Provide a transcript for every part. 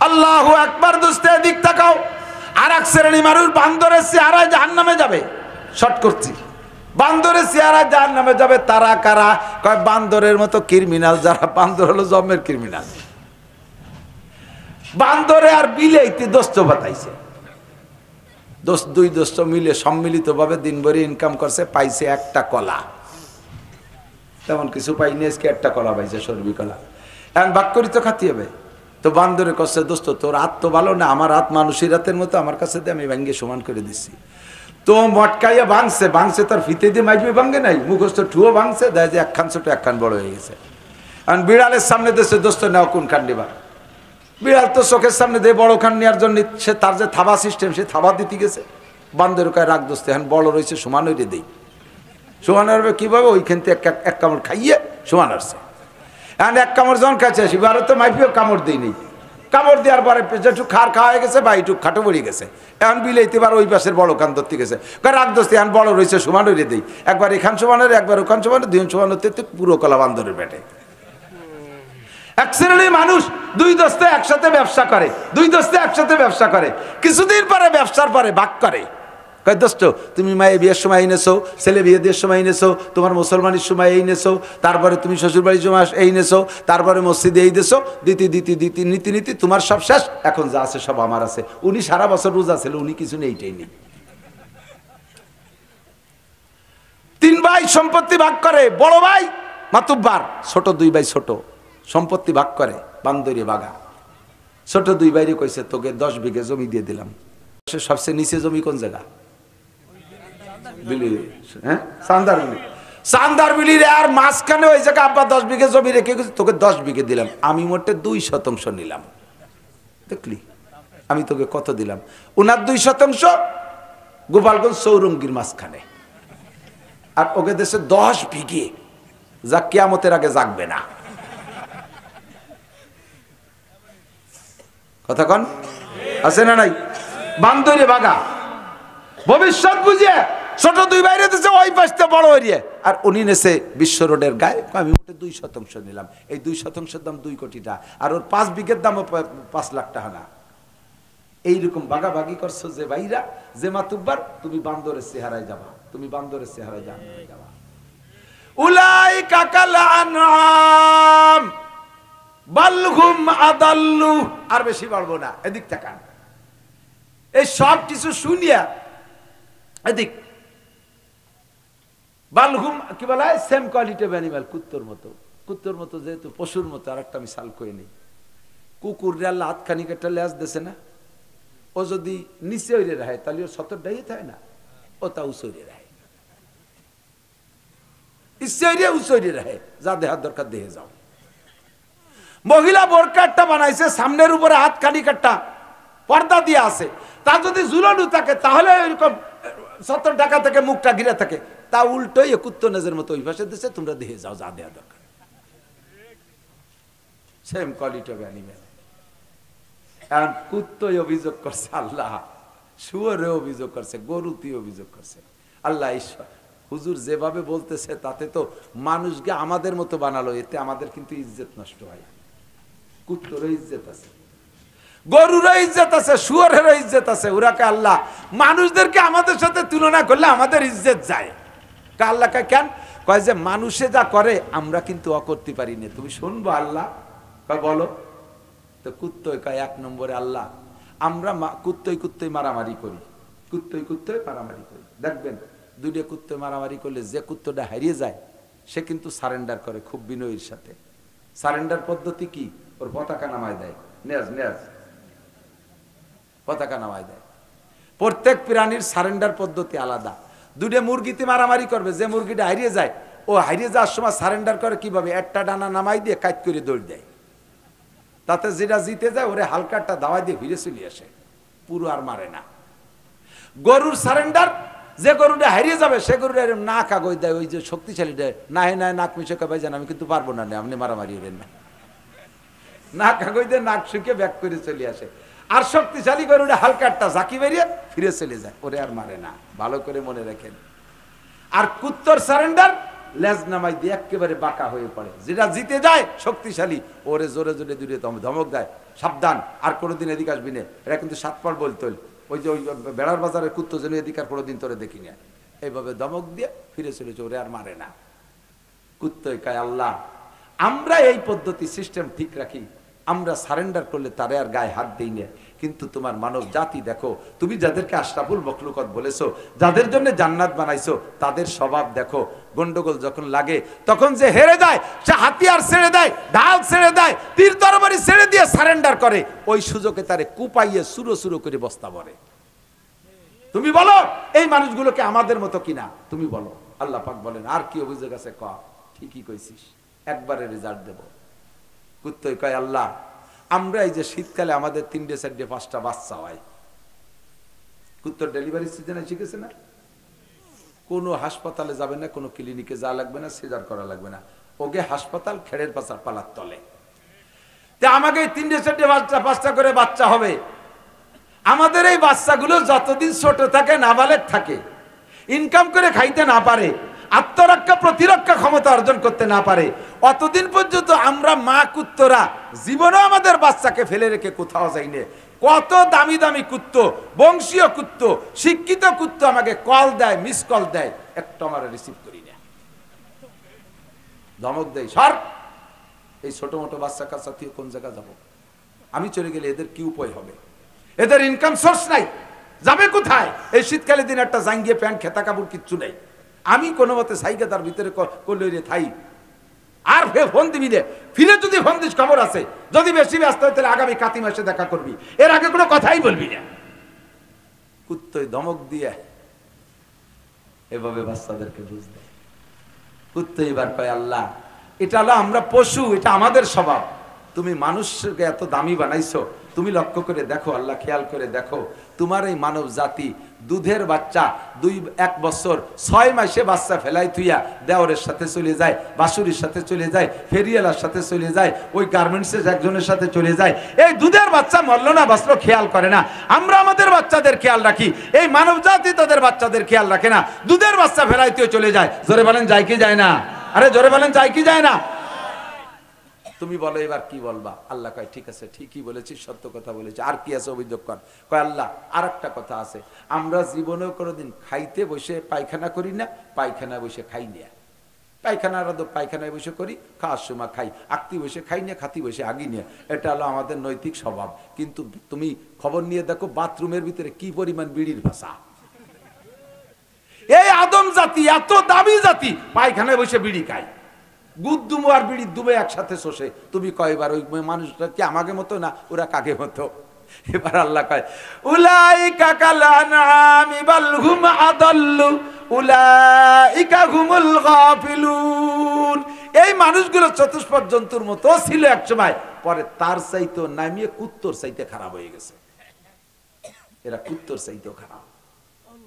আল্লাহু আকবার। দোস্তে দিক তাকাও। আর এক শ্রেণী মানুষ বান্দরের চেহারায় জাহান্নামে যাবে। শর্ট করছি, বান্দরের চেহারায় জাহান্নামে যাবে। তারা কারা? কয় বান্দরের মতো ক্রিমিনাল যারা। বান্দর হলো জন্মের ক্রিমিনাল। বান্দরে আর বিলেইতে দোস্ত বাতাইছে। দুই দোস্ত মিলে সম্মিলিত ভাবে দিনভরি ইনকাম করছে, পাইছে একটা কলা। তেমন কিছু পাইনি, আজকে একটা কলা পাইছে, সরবি কলা। এখন ভাগ করি তো খাতি হবে। তো বান্দরে কচ্ছে, দোস্ত তোর হাত তো ভালো না, আমার হাত মানুষের হাতের মতো, আমার কাছে দিয়ে আমি ভাঙ্গে সমান করে দিচ্ছি। তো মটকাইয়া ভাঙছে তার ফিতে দিয়ে মাইজবে ভাঙ্গে নাই, মুখস্থ ঠুয়ো ভাঙছে, দেয় যে একখান ছোট একখান বড় হয়ে গেছে। এখন বিড়ালের সামনে দেশে দোস্ত নেওয়া কোন খান নেবা? বিড়াল তো চোখের সামনে দিয়ে বড় খান নেওয়ার জন্য সে তার যে থাবা সিস্টেম, সে থাবা দিতে গেছে। বান্দর কয় রাগ দোস্ত, এখন বড় রয়েছে সমান হইতে দেই। সমান আসবে কীভাবে? ওইখান থেকে এক কামড় খাইয়ে সমান আসছে। এখন এক কামড় যখন কাছে আসি, এবারও তো মাইপিও কামড় দিই নেই। কামড় দেওয়ার পরে যেটুক খাওয়া হয়ে গেছে বা এইটুক খাটো পড়ে গেছে। এখন বিলাইতে পারে ওই পাশের বড় কান ধরতে গেছে, রাগ দোস্ত এখন বড় রয়েছে সমান হইতে দেই। একবার এখান সমান হলে, একবার ওখান সমান, দুজন সমান হতে পুরো কলা বান্দরের পেটে। এক শ্রেণীর মানুষ দুই দোস্তে একসাথে ব্যবসা করে, কিছুদিন পরে ব্যবসার পরে ভাগ করে। কয় দোস্ত তুমি মায়ের বিয়ের সময় এনেছো, ছেলে বিয়ে দেওয়ার সময় এনেছো, তোমার মুসলমানের সময় এই নেছো, তারপরে তুমি শ্বশুরবাড়ির সময় এই নেছো, তারপরে মসজিদে এই দেছো, নীতি তোমার সব শেষ। এখন যা আছে সব আমার আছে। উনি সারা বছর রোজা ছিল, উনি কিছু নেই, এইটাই নেই। তিন ভাই সম্পত্তি ভাগ করে। বড় ভাই মাতুব্বার, ছোট দুই ভাই ছোট সম্পত্তি ভাগ করে। বান্দরে বাগা ছোট দুই ভাইরে কইছে, তোকে 10 বিঘে জমি দিয়ে দিলাম। সবচেয়ে নিচে জমি কোন জায়গা? চান্দার বিলির আর মাঝখানে ওই জায়গা আব্বা 10 বিঘে জমি রেখে গেছে, তোকে 10 বিঘে দিলাম। আমি মোটে 2% নিলাম। দেখলি আমি তোকে কত দিলাম? উনার 2% গোপালগঞ্জ চৌরঙ্গির মাঝখানে, আর ওকে দেশে 10 বিঘে, যা কিয়ামতের আগে জাগবে না। কথা কন আছে না নাই? বান্দরে বাগা ভবিষ্যৎ বুঝিয়ে ছোট দুই বাইরে দিচ্ছে, ওই পাশে বড় হইয়ে, আর উনি নেছে বিশ্ব রোডের গায়ে। আমি মোটে 2% নিলাম। এই 2%-এর দাম 2 কোটি টাকা, আর ওর 5 বিঘের দামও 5 লাখ টাকা না। এইরকম বাগাবাগি করছো যে ভাইরা, যে মাতুব্বার, তুমি বান্দরের চেহারায় যাবা, তুমি বান্দরের চেহারায় যাবা। উলাইকা কাল আনআম বাল হুম আদাল্লু। আর বেশি বাড়বো না, এদিক তাকান। এই সব কিছু শুনিয়া এদিক বালহুম কি বলা হয়? সেম কোয়ালিটি অফ অ্যানিমাল, কুত্তর মতো যেহেতু পশুর মতো। আর একটা মিশাল করে নেই, কুকুর আল্লাহ হাতখানি একটা লেজ দেছে না, ও যদি নিচে ওইরে রাখে তাহলে ও 70 ডাইয়ে থাকে না, ও তা উচরে রাখে, ইচ্ছে উচরে রাখে। যা দেহার দরকার দেহে যাও। মহিলা বোরকা একটা বানাইছে, সামনের উপরে হাতখানি একটা পর্দা দিয়ে আছে, তা যদি ঝুলানো থাকে তাহলে এরকম 70 টাকা থেকে মুখটা ঘিরে থাকে, তা উল্টোই কুত্তো নেজের মতো ওই পাশে দিচ্ছে, তোমরা দেখে যাও যা দেওয়া দরকার। Same quality of animal. এখন কুত্তই অভিযোগ করছে আল্লাহ, শুয়োরে অভিযোগ করছে, গরুতি অভিযোগ করছে আল্লাহ। ঈশ্বর হুজুর যেভাবে বলতেছে তাতে তো মানুষকে আমাদের মতো বানালো, এতে আমাদের কিন্তু ইজ্জত নষ্ট হয়। কুত্তরও ইজ্জত আছে, গরুরও ইজ্জত আছে, শুয়োরেরও ইজ্জত আছে। ওরাকে আল্লাহ মানুষদেরকে আমাদের সাথে তুলনা করলে আমাদের ইজ্জত যায়। আল্লাহকে কেন কয় যে মানুষে যা করে আমরা কিন্তু অকরতে পারি না, তুমি শুনবো আল্লাহ? কয় বলো তো। কুত্তই কয় 1 নম্বরে আল্লাহ আমরা কুত্তই মারামারি করি, মারামারি করি। দেখবেন দুইটা কুত্তে মারামারি করলে যে কুত্তটা হারিয়ে যায় সে কিন্তু সারেন্ডার করে খুব বিনয়ের সাথে। সারেন্ডার পদ্ধতি কি? ওর পতাকা নামায় দেয়, নেজ পতাকা নামায় দেয়। প্রত্যেক প্রাণীর সারেন্ডার পদ্ধতি আলাদা। দুইটা মুরগিতে মারামারি করবে, যে মুরগিটা হারিয়ে যায় ও হারিয়ে যাওয়ার সময় সারেন্ডার করে কিভাবে? একটা ডানা নামাই দিয়ে কাজ করে দৌড় দেয়, তাতে যেটা জিতে যায় ওরে হালকা একটা দাওয়াই দিয়ে ফিরে চলে আসে, পুরো আর মারে না। গরুর সারেন্ডার, যে গরুটা হারিয়ে যাবে সে গরুটা না কাগজ দেয়, ওই যে শক্তিশালী দেয়, না নাক মিশে ভাই জান আমি কিন্তু পারবো না, আপনি মারামারি হলেন না, না কাগজ দিয়ে নাক শুকে ব্যাক করে চলে আসে। আর শক্তিশালী গরুটা হালকা একটা ঝাঁকি বেরিয়ে ফিরে চলে যায়, ওরে আর মারে না। ভালো করে মনে রাখেন। আর কুত্তর সারেন্ডার, লেজ নামাই দিয়ে একেবারে বাঁকা হয়ে পড়ে। যেটা জিতে যায় শক্তিশালী, ওরে জোরে জোরে দূরে ধমক দেয়, সাবধান আর কোনোদিন এদিকে আসবি না। এরা কিন্তু সাতপার বলতো, ওই যে ওই বেড়ার বাজারের কুত্তো যেন এদিকে আর কোনোদিন তোরে দেখি না, এইভাবে ধমক দিয়ে ফিরে চলেছে, ওরে আর মারে না। কুত্তই কয় আল্লাহ আমরা এই পদ্ধতি সিস্টেম ঠিক রাখি, আমরা সারেন্ডার করলে তারে আর গায়ে হাত দিই না, কিন্তু তোমার মানব জাতি দেখো, তুমি যাদেরকে আশরাফুল মখলুকত বলেছো, যাদের জন্য জান্নাত বানাইছো, তাদের স্বভাব দেখো। গন্ডগোল যখন লাগে তখন যে হেরে যায়, সে হাতিয়ার ছেড়ে দেয়, ঢাল ছেড়ে দেয়, তীর তরবারি ছেড়ে দিয়ে সারেন্ডার করে, ওই সুযোগে তারে কুপাইয়ে সুরো সুরো করে বস্তা ভরে। তুমি বলো এই মানুষগুলোকে আমাদের মতো কিনা? তুমি বলো। আল্লাহ পাক বলেন আর কি অভিযোগ আছে? ক ঠিকই কইছিস, একবারে রেজাল্ট দেব। কুত্তই কয় আল্লাহ আমরা এই যে শীতকালে আমাদের 3টে 4টে 5টা বাচ্চা হয়, কুত্তর ডেলিভারি সিজনে শিখেছে না, কোনো হাসপাতালে যাবে না, কোনো ক্লিনিকে যাওয়া লাগবে না, সিজার করা লাগবে না, ওকে হাসপাতাল খেড়ের পালার তলে। তা আমাকে 3টে 4টে 5টা করে বাচ্চা হবে। আমাদের এই বাচ্চাগুলো যতদিন ছোট থাকে, নাবালেগ থাকে, ইনকাম করে খাইতে না পারে, আত্মরক্ষা প্রতিরক্ষা ক্ষমতা অর্জন করতে না পারে, অতদিন পর্যন্ত আমরা মা কুত্তরা জীবনে আমাদের বাচ্চাকে ফেলে রেখে কোথাও যাইনি। কত দামি দামি কুত্তো, বংশীয় কুত্তো, শিক্ষিত কুত্তো আমাকে কল দেয়, মিস কল দেয়, একটা আমার রিসিভ করি না, ধমক দেয়, সর এই ছোট মোটো বাচ্চা কাচ্চা তুই কোন জায়গা যাবো, আমি চলে গেলে এদের কি উপায় হবে, এদের ইনকাম সোর্স নাই, যাবে কোথায়? এই শীতকালে দিন একটা জাঙ্গিয়ে প্যান্ট খেতা কাপড় কিচ্ছু নেই, আমি কোনো মতে সাইকে তার ভিতরে করলে থাই। আর ফোন দিবি রে, ফিরে যদি ফোন দিস খবর আছে, যদি বেশি ব্যস্ত হয় তাহলে আগামী কাতি মাসে দেখা করবি, এর আগে কোনো কথাই বলবি না। কুত্তই ধমক দিয়ে এভাবে বাচ্চাদেরকে বুঝ দেয়। কুত্তো এবার কয় আল্লাহ এটা হলো আমরা পশু, এটা আমাদের স্বভাব, তুমি মানুষকে এত দামি বানাইছো, তুমি লক্ষ্য করে দেখো আল্লাহ, খেয়াল করে দেখো, তোমার এই মানব জাতি দুধের বাচ্চা 1 বছর 6 মাসে বাচ্চা ফেলাই থুইয়া দেওরের সাথে চলে যায়, বাসুরির সাথে চলে যায়, ফেরিয়ালার সাথে চলে যায়, ওই গার্মেন্টসের একজনের সাথে চলে যায়, এই দুধের বাচ্চা মরলো না বাঁচলো খেয়াল করে না। আমরা আমাদের বাচ্চাদের খেয়াল রাখি, এই মানব জাতি তাদের বাচ্চাদের খেয়াল রাখে না, দুধের বাচ্চা ফেলাইতেও চলে যায়। জোরে বলেন যায় কি যায় না? আরে জোরে বলেন যায় কি যায় না? তুমি বলো এবার কি বলবা? আল্লাহ কয় ঠিক আছে, ঠিকই বলেছিস, সত্য কথা বলেছি, আর কি আছে অভিযোগ কর। কয় আল্লাহ আর একটা কথা আছে, আমরা জীবনেও কোনোদিন খাইতে বসে পায়খানা করি না, পায়খানা বসে খাই না, পায়খানার পায়খানায় বসে করি, খাওয়ার সময় খাই, আকতি বসে খাই না, খাতি বসে আগি নিয়ে, এটা হলো আমাদের নৈতিক স্বভাব। কিন্তু তুমি খবর নিয়ে দেখো বাথরুমের ভিতরে কি পরিমাণ বিড়ির ভাষা। এই আদম জাতি এত দামি জাতি, পায়খানায় বসে বিড়ি খায়, গুদ্দুমো আর বিড়ি দুবে একসাথে শোষে। তুমি কয়বার ওই মানুষটা কি আমাকে মতো না ওরা কাকে মতো? এবার আল্লাহ কয় উলাইকা কাল আনআমি বাল হুম আদাল্লু উলাইকা হুমুল গাফিলুন। এই মানুষগুলো চতুষ্পদ জন্তুর মতো ছিল এক সময়, পরে তার চাইতে নামিয়ে কুত্তর চাইতে খারাপ হয়ে গেছে। এরা কুত্তর চাইতেও খারাপ।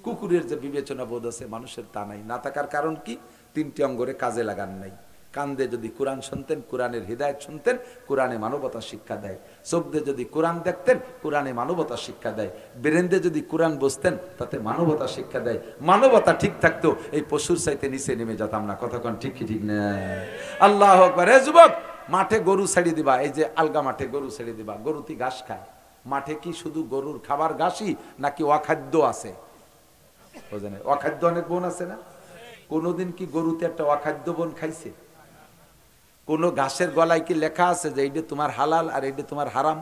কুকুরের যে বিবেচনা বোধ আছে মানুষের তা নাই। না থাকার কারণ কি? 3টি অঙ্গরে কাজে লাগান নাই। কান্দে যদি কোরআন শুনতেন, কোরআনের হিদায়াত শুনতেন, কোরআনে মানবতা শিক্ষা দেয়। চোখ দিয়ে যদি কোরআন দেখতেন, কোরআনে মানবতা শিক্ষা দেয়। ব্রেন যদি কোরআন বুঝতেন, তাতে মানবতা শিক্ষা দেয়। মানবতা ঠিক থাকতো, এই পশুর চাইতে নিচে নেমে যেতাম না। কতক্ষণ ঠিক কি ঠিক না? আল্লাহু আকবার। হে যুবক, মাঠে গরু ছেড়ে দিবা, এই যে আলগা মাঠে গরু ছেড়ে দিবা, গরুতি ঘাস খায়। মাঠে কি শুধু গরুর খাবার ঘাসই নাকি অখাদ্য আছে? বোঝেন, অখাদ্য অনেক বন আছে না? কোনোদিন কি গরুতে একটা অখাদ্য বন খাইছে? কোন ঘাসের গলায় কি লেখা আছে যে এইটা তোমার হালাল আর এইটা তোমার হারাম?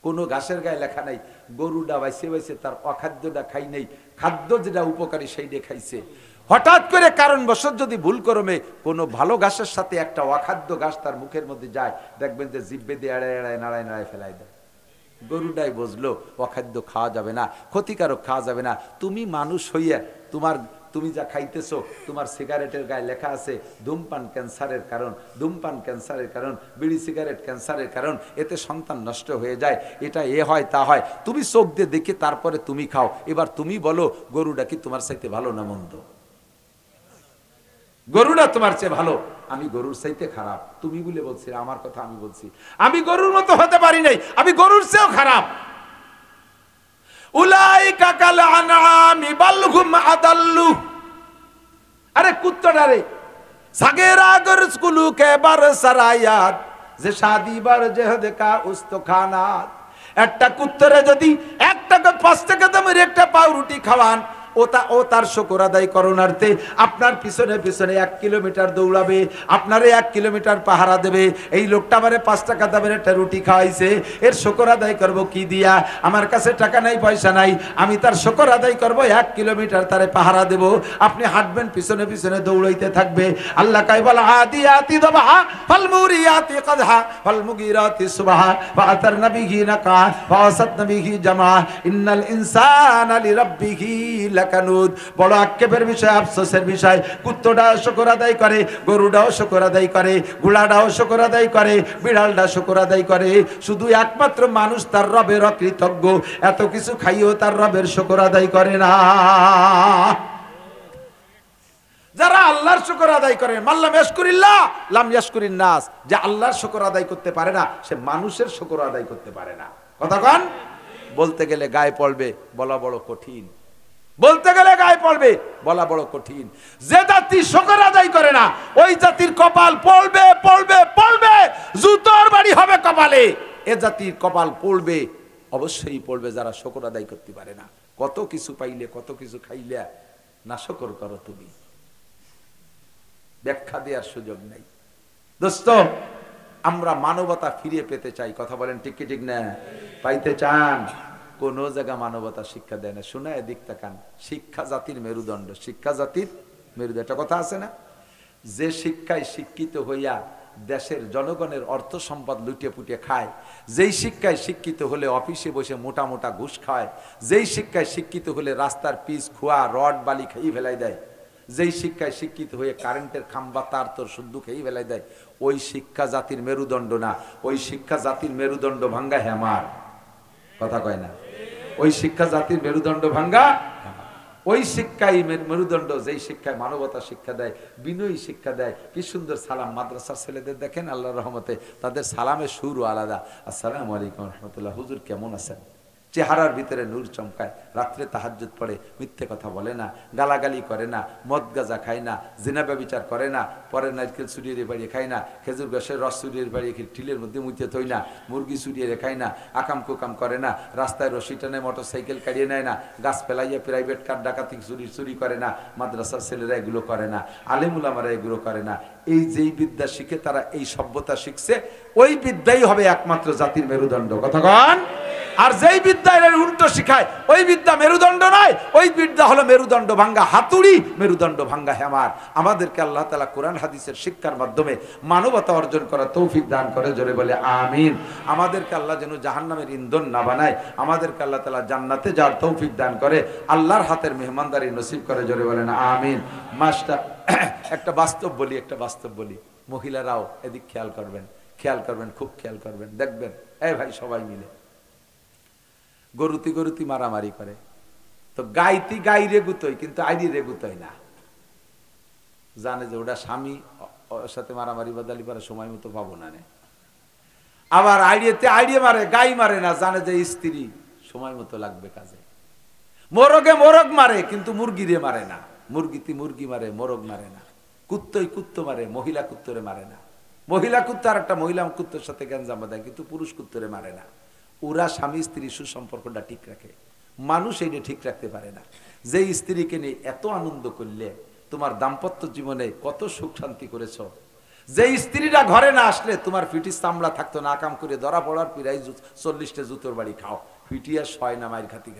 কোন ঘাসের গায়ে লেখা নাই। গরুটা বাইসে বাইসে তার অখাদ্যটা খাই নাই, খাদ্য যেটা উপকারী সেইটা খাইছে। হঠাৎ করে কারণবশত যদি ভুল করমে কোনো ভালো ঘাসের সাথে একটা অখাদ্য ঘাস তার মুখের মধ্যে যায়, দেখবেন যে জিব্বে দিয়ে এড়ায় এড়ায় নাড়ায় নাড়ায় ফেলাই দেয়। গরুটাই বুঝলো অখাদ্য খাওয়া যাবে না, ক্ষতিকারক খাওয়া যাবে না। তুমি মানুষ হইয়া তুমি যা খাইতেছো, তোমার সিগারেটের গায়ে লেখা আছে ধূমপান ক্যান্সারের কারণ, ধূমপান ক্যান্সারের কারণ, বিড়ি সিগারেট ক্যান্সারের কারণ, এতে সন্তান নষ্ট হয়ে যায়, এটা এ হয় তা হয়। তুমি চোখ দিয়ে দেখে তারপরে তুমি খাও। এবার তুমি বলো গরুটা কি তোমার চাইতে ভালো না মন্দ? গরুটা তোমার চেয়ে ভালো, আমি গরুর চাইতে খারাপ। তুমি বলে বলছি, আমার কথা আমি বলছি, আমি গরুর মতো হতে পারি নাই, আমি গরুর চেয়েও খারাপ। উলাইকা কাল আনআমি বাল হুম আদাল্লু। আরে কুত্তটারে সাগেরা গর স্কুলু কে বার সারায়াত যে শাদি বার জেহদ কা উস্তখানাত। একটা কুত্তরে যদি 1 টাকা 5 টাকা দামের একটা পাউরুটি খাওয়ান, ও তার শুকর আদায় করণার্থে আপনার পিছনে পিছনে 1 কিলোমিটার দৌড়াবে, আপনারে 1 কিলোমিটার পাহারা দেবে। এই লোকটা আমারে 5 টাকা দামের একটা রুটি খাওয়াইছে, এর শুকর আদায় করব কি দিয়া? আমার কাছে টাকা নাই, পয়সা নাই, আমি তার শুকর আদায় করব, 1 কিলোমিটার তারে পাহারা দেব। আপনি হাঁটবেন, পিছনে পিছনে দৌড়াইতে থাকবে। আল্লাহ কয় বল আদিয়াতি দবহা ফাল মুরিয়াতি কদহা ফাল মুগিরাতি সুবহা ফাআতারনা বিহি নাকা ফাওয়াসাতনা বিহি জামা ইন্নাল ইনসানা লিরাব্বিহি লাকানুদ। বড় আক্ষেপের বিষয়, আফসোসের বিষয়, কুত্তটাও শুকর আদায় করে, গরুটাও শুকর আদায় করে, ঘোড়াটাও শুকর আদায় করে, বিড়ালটা শুকর আদায় করে, শুধু একমাত্র মানুষ তার রবের অকৃতজ্ঞ। এত কিছু খাইও তার রবের শুকর আদায় করে না। যারা আল্লাহর শুকর আদায় করে, মাল্লাম ইয়াশকুরিল্লাহ লাম ইয়াশকুরিন নাস, যে আল্লাহর শুকর আদায় করতে পারে না, সে মানুষের শুকর আদায় করতে পারে না। কথা কন? বলতে গেলে গায়ে পড়বে, বলা বড় কঠিন। বলতে গেলে গায়ে পড়বে, বলা বড় কঠিন। যে জাতি শুকর আদায় করে না, ওই জাতির কপাল পড়বে পড়বে পড়বে, জুতোর বাড়ি হবে কপালে। এ জাতির কপাল পড়বে, অবশ্যই পড়বে যারা শুকর আদায় করতে পারে না। কত কিছু পাইলে, কত কিছু খাইলে না শুকর করো তুমি, ব্যাখ্যা দেওয়ার সুযোগ নেই। দোস্ত, আমরা মানবতা ফিরে পেতে চাই। কথা বলেন ঠিক কি ঠিক না? পাইতে চান? কোন জায়গা মানবতা শিক্ষা দেয় না। শোনা, এদিক তাকান। শিক্ষা জাতির মেরুদণ্ড, শিক্ষা জাতির মেরুদণ্ড, একটা কথা আছে না? যে শিক্ষায় শিক্ষিত হইয়া দেশের জনগণের অর্থ সম্পদ লুটিয়ে পুটিয়ে খায়, যেই শিক্ষায় শিক্ষিত হলে অফিসে বসে মোটা মোটা ঘুষ খায়, যেই শিক্ষায় শিক্ষিত হলে রাস্তার পিচ খোয়া রড বালি খেয়ে ফেলাই দেয়, যেই শিক্ষায় শিক্ষিত হয়ে কারেন্টের খাম্বা তার তোর শুদ্ধ খেয়ে ফেলাই দেয়, ওই শিক্ষা জাতির মেরুদণ্ড না। ওই শিক্ষা জাতির মেরুদণ্ড ভাঙ্গা হেমার। কথা কয় না? ওই শিক্ষা জাতির মেরুদণ্ড ভাঙ্গা। ওই শিক্ষাই মেরুদণ্ড, যেই শিক্ষায় মানবতা শিক্ষা দেয়, বিনয়ী শিক্ষা দেয়। কি সুন্দর সালাম! মাদ্রাসার ছেলেদের দেখেন, আল্লাহর রহমতে তাদের সালামের সুরও আলাদা। আসসালামু আলাইকুম রহমতুল্লাহ, হুজুর কেমন আছেন? চেহারার ভিতরে নূর চমকায়। রাত্রে তাহাজ্জুদ পড়ে, মিথ্যে কথা বলে না, গালাগালি করে না, মদ গাঁজা খায় না, জিনা ব্যভিচার করে না, পরে নারকেল চুরিয়ে বাড়িয়ে খায় না, খেজুর গাছের রস চুরিয়ে বাড়িয়ে টিলের মধ্যে মুইতে থই না, মুরগি চুরিয়ে খায় না, আকাম কুকাম করে না, রাস্তায় রশি টানে মোটর সাইকেল কাড়িয়ে নেয় না, গাছ ফেলাইয়া প্রাইভেট কার ডাকাতি চুরি করে না, মাদ্রাসার ছেলেরা এগুলো করে না, আলেমুলামারা এগুলো করে না। এই যেই বিদ্যা শিখে তারা এই সভ্যতা শিখছে, ওই বিদ্যাই হবে একমাত্র জাতির মেরুদণ্ড। কথা কন? আর যেই বিদ্যা এর উল্টো শিখায়, ওই বিদ্যা মেরুদণ্ড নয়, ওই বিদ্যা হলো মেরুদণ্ড ভাঙ্গা হাতুড়ি, মেরুদণ্ড ভাঙ্গা হেমার। আমাদেরকে আল্লাহ তাআলা কোরআন হাদিসের শিক্ষার মাধ্যমে মানবতা অর্জন করার তৌফিক দান করে, জোরে বলে আমিন। আমাদেরকে আল্লাহ যেন জাহান্নামের ইন্ধন না বানায়, আমাদেরকে আল্লাহ তাআলা জান্নাতে যাওয়ার তৌফিক দান করে, আল্লাহর হাতের মেহমানদারি নসিব করে, জোরে বলেন আমিন। মাস্টার, একটা বাস্তব বলি, মহিলারাও এদিক খেয়াল করবেন, খুব খেয়াল করবেন। দেখবেন এই ভাই সবাই মিলে গরুতি মারামারি করে, তো গাই রে গুতোয়, কিন্তু আইডি রে গুতোয় না। জানে যে ওটা স্বামী, ওর সাথে মারামারি বাদালি করার সময় মতো পাবো না। আবার আইডিয়ে মারে, গাই মারে না, জানে যে স্ত্রী সময় মতো লাগবে কাজে। মোরগ মারে, কিন্তু মুরগি রে মারে না। মুরগি মারে, মোরগ মারে না। কুত্তো মারে, মহিলা কুত্তরে মারে না। মহিলা কুত্তো আর একটা মহিলা কুত্তোর সাথে গ্যাঞ্জাম দেয়, কিন্তু পুরুষ কুত্তরে মারে না। ওরা স্বামী স্ত্রী সুসম্পর্কটা ঠিক রাখে, মানুষ এইটা ঠিক রাখতে পারে না। যে স্ত্রীকে নিয়ে এত আনন্দ করলে, তোমার দাম্পত্য জীবনে কত সুখ শান্তি করেছ, যে স্ত্রীরা ঘরে না আসলে তোমার ফিটিস চামড়া থাকতো না, আকাম করে ধরা পড়ার পিরাই 40টা জুতোর বাড়ি খাও, ফিটিয়া শয় না মায়ের খাতি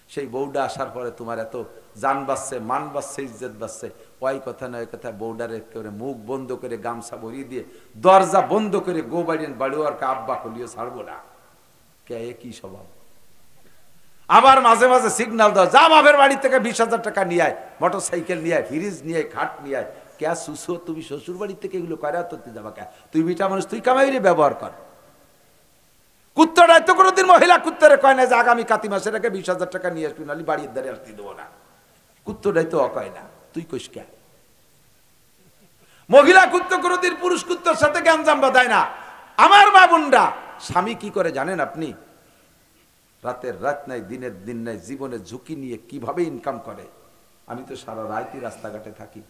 সেই বউডা আসার পরে তোমার এত জান বাঁচছে, মান বাঁচছে, ইজ্জত বাঁচছে। ওই কথা নয় কথা, বউডারে করে মুখ বন্ধ করে গামছা ভরিয়ে দিয়ে দরজা বন্ধ করে গো বাড়িওয়ার আব্বা কলিও ছাড়বো না। কে কি স্বভাব! আবার মাঝে মাঝে সিগন্যাল দাও, যা বাপের বাড়ি থেকে 20,000 টাকা নিয়ে আয়, মোটর সাইকেল নিয়ে আয়, ফ্রিজ নিয়ে আয়, খাট নিয়ে আয়। কে সুসো, তুমি শ্বশুর বাড়ি থেকে এগুলো করে তুই যাবা কে? তুই বিটা মানুষ, তুই কামাইরে ব্যবহার কর। কুত্তরা তো কোনোদিন মহিলা কুত্তরে কয় না যে আগামী কাতি মাসের আগে 20,000 টাকা নিয়ে আসবি, নাহলে বাড়ির দ্বারে আসতে দেবো না। কুত্তরাই তো অকয় না, তুই কইস কে? মহিলা কুত্ত কোনোদিন পুরুষ কুত্তর সাথে গ্যাঞ্জাম বাঁধায় না। আমার মা বোনরা, স্বামী কি করে জানেন আপনি? রাতের রাত নাই, দিনের দিন নাই, জীবনের ঝুঁকি নিয়ে কিভাবে ইনকাম করে। আমি তো সারা রাতই রাস্তাঘাটে থাকি,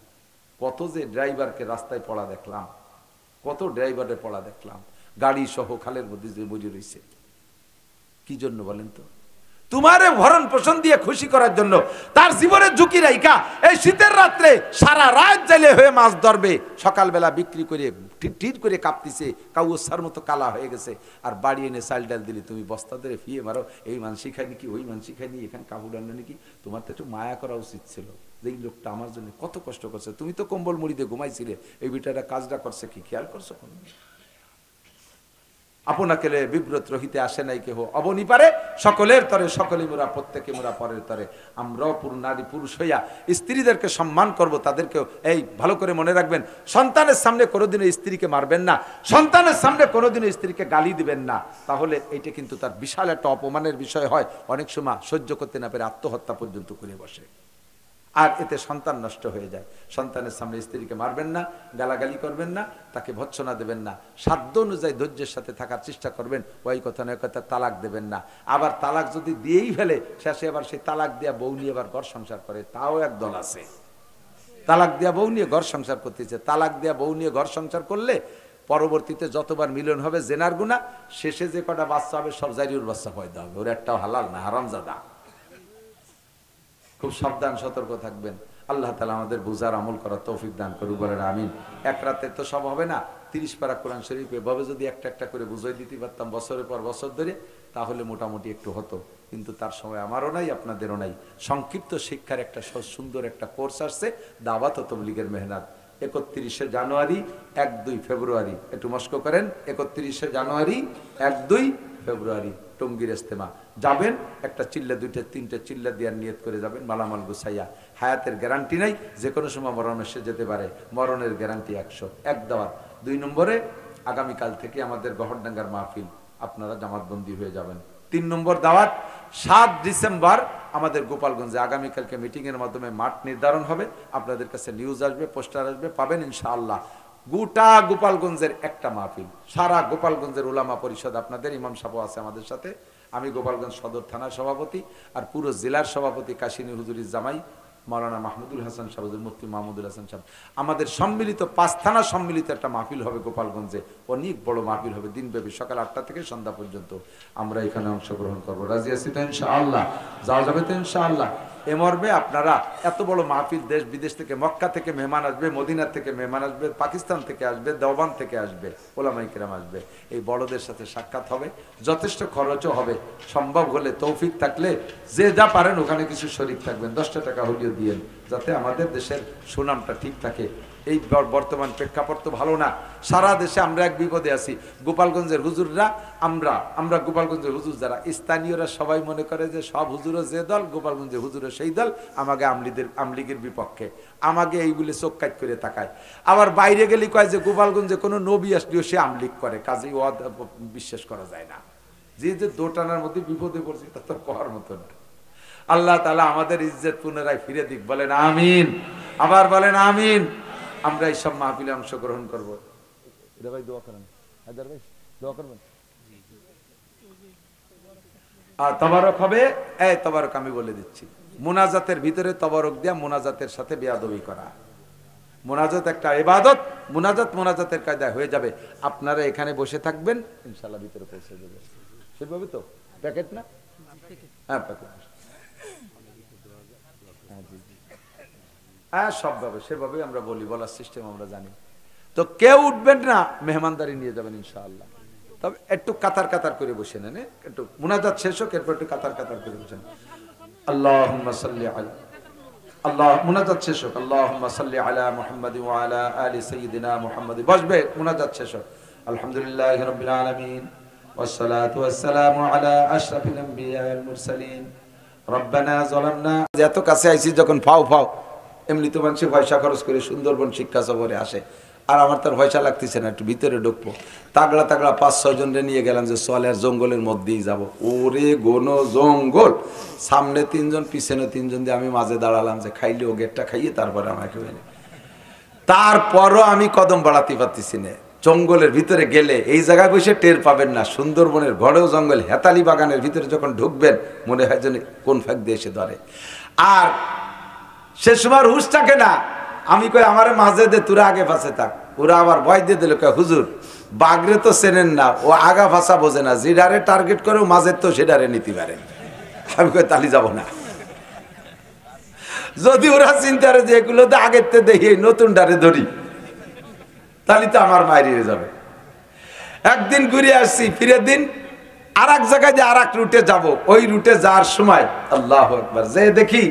কত যে ড্রাইভারকে রাস্তায় পড়া দেখলাম, কত ড্রাইভারের পড়া দেখলাম, গাড়ি সহ খালের মধ্যে যে মরে রয়েছে। কি জন্য বলেন তো? তোমারে ভরণ পোষণ দিয়ে খুশি করার জন্য তার জীবনের ঝুঁকি রাইকা এই শীতের রাত্রে সারা রাত জেলে হয়ে মাছ ধরবে, সকালবেলা বিক্রি করে টিট করে কাঁপতিছে, কাউসার মতো কালা হয়ে গেছে, আর বাড়ি এনে চাল ডাল দিলে তুমি বস্তা ধরে ফিয়ে মারো, এই মানসি খায়নি কি, ওই মানসি খায়নি, এখানে কাপড় আনলো নাকি। তোমার তো একটু মায়া করা উচিত ছিল যে এই লোকটা আমার জন্য কত কষ্ট করছে, তুমি তো কম্বল মুড়িতে ঘুমাইছিলে, এই বিটারা কাজটা করছে কি খেয়াল করছো? আপনাকে বিব্রত রহিতে আসে নাই কেহ, অবনি পারে সকলের তরে সকলে মোরা, প্রত্যেকে মোরা পরের তরে। আমরাও নারী পুরুষ হইয়া স্ত্রীদেরকে সম্মান করব, তাদেরকেও এই ভালো করে মনে রাখবেন, সন্তানের সামনে কোনোদিনও স্ত্রীকে মারবেন না, সন্তানের সামনে কোনোদিনও স্ত্রীকে গালি দিবেন না, তাহলে এইটা কিন্তু তার বিশাল একটা অপমানের বিষয় হয়। অনেক সময় সহ্য করতে না পেরে আত্মহত্যা পর্যন্ত করে বসে, আর এতে সন্তান নষ্ট হয়ে যায়। সন্তানের সামনে স্ত্রীকে মারবেন না, গালাগালি করবেন না, তাকে ভৎসনা দেবেন না, সাধ্য অনুযায়ী ধৈর্যের সাথে থাকার চেষ্টা করবেন। ওই কথা নয় কথা তালাক দেবেন না। আবার তালাক যদি দিয়েই ফেলে, শেষে আবার সেই তালাক দেওয়া বউ নিয়ে আবার ঘর সংসার করে, তাও একদল আছে। তালাক দেওয়া বউ নিয়ে ঘর সংসার করতেছে, তালাক দেওয়া বউ নিয়ে ঘর সংসার করলে পরবর্তীতে যতবার মিলন হবে জেনার গুনাহ, শেষে যে কটা বাচ্চা হবে সব জারিউর বাচ্চা পয়দা হবে, ওর একটাও হালাল না, হারামজাদা। খুব সাবধান, সতর্ক থাকবেন। আল্লাহ তাআলা আমাদের বুঝার আমল করার তৌফিক দান করুক, বলেন আমিন। এক রাতে তো সব হবে না, 30 পারা কোরআন শরীফ এভাবে যদি একটা একটা করে বুঝাই দিতে পারতাম বছরের পর বছর ধরে, তাহলে মোটামুটি একটু হতো, কিন্তু তার সময় আমারও নাই, আপনাদেরও নাই। সংক্ষিপ্ত শিক্ষার একটা সুন্দর একটা কোর্স আসছে, দাওয়াত ও তাবলীগের মেহনত। 31শে জানুয়ারি, 1-2 ফেব্রুয়ারি, একটু মস্ক করেন, 31শে জানুয়ারি, 1-2 ফেব্রুয়ারি টঙ্গীর ইজতেমা যাবেন। একটা চিল্লা, 2-3টে চিল্লা দেওয়ার নিয়ত করে যাবেন, মালামাল গুছাইয়া। হায়াতের গ্যারান্টি নাই, যে কোনো সময় মরণ এসে যেতে পারে, মরণের গ্যারান্টি 100। এক দাওয়াত। 2 নম্বরে আগামীকাল থেকে আমাদের গহরডাঙ্গার মাহফিল, আপনারা জামাতবন্দি হয়ে যাবেন। 3 নম্বর দাওয়াত, 7 ডিসেম্বর আমাদের গোপালগঞ্জে আগামীকালকে মিটিংয়ের মাধ্যমে মাঠ নির্ধারণ হবে, আপনাদের কাছে নিউজ আসবে, পোস্টার আসবে, পাবেন ইনশাআল্লাহ। গোটা গোপালগঞ্জের একটা মাহফিল, সারা গোপালগঞ্জের উলামা পরিষদ, আপনাদের ইমাম সাহেব আছে আমাদের সাথে, আমি গোপালগঞ্জ সদর থানার সভাপতি, আর পুরো জেলার সভাপতি কাশিনী হুজুরির জামাই মাওলানা মাহমুদুল হাসান সাহেব, মুফতি মাহমুদুল হাসান সাহেব, আমাদের সম্মিলিত 5 থানা সম্মিলিত একটা মাহফিল হবে গোপালগঞ্জে। অনেক বড় মাহফিল হবে, দিনব্যাপী, সকাল 8টা থেকে সন্ধ্যা পর্যন্ত। আমরা এখানে অংশগ্রহণ করবো, রাজি আছি তো ইনশাআল্লাহ? যাওয়া যাবে তো ইনশাআল্লাহ? এ মর্মে আপনারা, এত বড় মাহফিল, দেশ বিদেশ থেকে, মক্কা থেকে মেহমান আসবে, মদিনা থেকে মেহমান আসবে, পাকিস্তান থেকে আসবে, দেওবান থেকে আসবে, ওলামায়ে কেরাম আসবে। এই বড়দের সাথে সাক্ষাৎ হবে, যথেষ্ট খরচও হবে। সম্ভব হলে, তৌফিক থাকলে, যে যা পারেন ওখানে কিছু শরীক থাকবেন, 10টা টাকা হলেও দিয়েন, যাতে আমাদের দেশের সুনামটা ঠিক থাকে। এই বর্তমান প্রেক্ষাপট তো ভালো না, সারা দেশে আমরা এক বিপদে আছি। গোপালগঞ্জের হুজুররা, আমরা গোপালগঞ্জের হুজুর যারা স্থানীয়রা সবাই মনে করে যে সব হুজুরও যে দল, গোপালগঞ্জের হুজুরও সেই দল, আমাকে আমলিগের বিপক্ষে, আমাকে এইগুলি চোখ কাট করে তাকায়। আবার বাইরে গেলে কয় যে গোপালগঞ্জে কোনো নবী আসলেও সে আমলিগ করে, কাজেই ও বিশ্বাস করা যায় না। যে দোটানার মধ্যে বিপদে পড়ছে, তা তো করার মতো না। আল্লাহ তাআলা আমাদের ইজ্জত পুনরায় ফিরে দিক, বলেন আমিন। আবার বলেন আমিন। আমরা এইসব মাহফিলে অংশগ্রহণ করবো। ভাই দোয়া করেন, হায়দার ভাই দোয়া করবেন। আর তবারক হবে, এই তবারক আমি বলে দিচ্ছি, মুনাজাতের ভিতরে তবারক দেয়া, মুনাজাতের সাথে বেয়াদবি করা। মুনাজাত একটা ইবাদত, মুনাজাতের কায়দায় হয়ে যাবে। আপনারা এখানে বসে থাকবেন, ইনশাআল্লাহ ভিতরে পৌঁছে যাবে। সেভাবে তো প্যাকেট না? হ্যাঁ প্যাকেট, হ্যাঁ সবভাবে সেভাবে আমরা বলি, বলার সিস্টেম আমরা জানি। তো কেউ উঠবেন না, মেহমানদারি নিয়ে যাবেন ইনশাআল্লাহ। তবে একটু কাতার কাতার করে বসে নেন, একটু মুনাজাত শেষ হোক, এরপর একটু কাতার কাতার করে বসেন। আল্লাহুম্মা সাল্লি আলা, আল্লাহ মুনাজাত শেষ হোক, আল্লাহুম্মা সাল্লি আলা মুহাম্মাদ ওয়া আলা আলি সাইয়্যিদিনা মুহাম্মাদ। বসবে, মুনাজাত শেষ হোক। আলহামদুলিল্লাহি রাব্বিল আলামিন ওয়াস সালাতু ওয়াস সালামু আলা আশরাফিল আমবিয়া ওয়াল মুরসালিন। রব্বানা যালামনা, এত কাছে আইছি যখন ফাও এমনি তো মানুষ পয়সা খরচ করে সুন্দরবন শিক্ষা সফরে আসে, আর আমার তার পয়সা লাগতেছে না, একটু ভিতরে ঢুকবো। তাগড়া 5-6 জনরে নিয়ে গেলাম যে চলে, আর জঙ্গলের মধ্যেই যাব। ওরে গোনো জঙ্গল, সামনে 3 জন, পিছনে 3 জন দিয়ে আমি মাঝে দাঁড়ালাম যে খাইলে ও গেটটা খাইয়ে তারপরে আমাকে বেনে। তারপরও আমি কদম বাড়াতে পারতেছি না। জঙ্গলের ভিতরে গেলে এই জায়গায় বসে টের পাবেন না, সুন্দরবনের ঘরেও জঙ্গল, হেতালি বাগানের ভিতরে যখন ঢুকবেন মনে হয় যেন কোন ফাঁক দিয়ে এসে ধরে। আর সে সময় হুশ থাকে না, আমি কই আমারে মাঝে দে, তোরা আগে পাশে থাক। ওরা আবার ভয় দিয়ে দিল, হুজুর বাগরে তো চেনেন না, ও আগা ভাষা বোঝে না, যেটারে টার্গেট করে মাঝের তো সেটারে নিতে পারে। আমি কই তালি যাব না। যদি ওরা চিন্তা করে যে এগুলো তো আগের তো দেখি নতুন ডারে ধরি, তাহলে তো আমার মাইরিয়ে যাবে। একদিন ঘুরে আসছি, ফিরে দিন আর এক জায়গায় যে আর এক রুটে যাব, ওই রুটে যাওয়ার সময় আল্লাহু আকবার, যে দেখি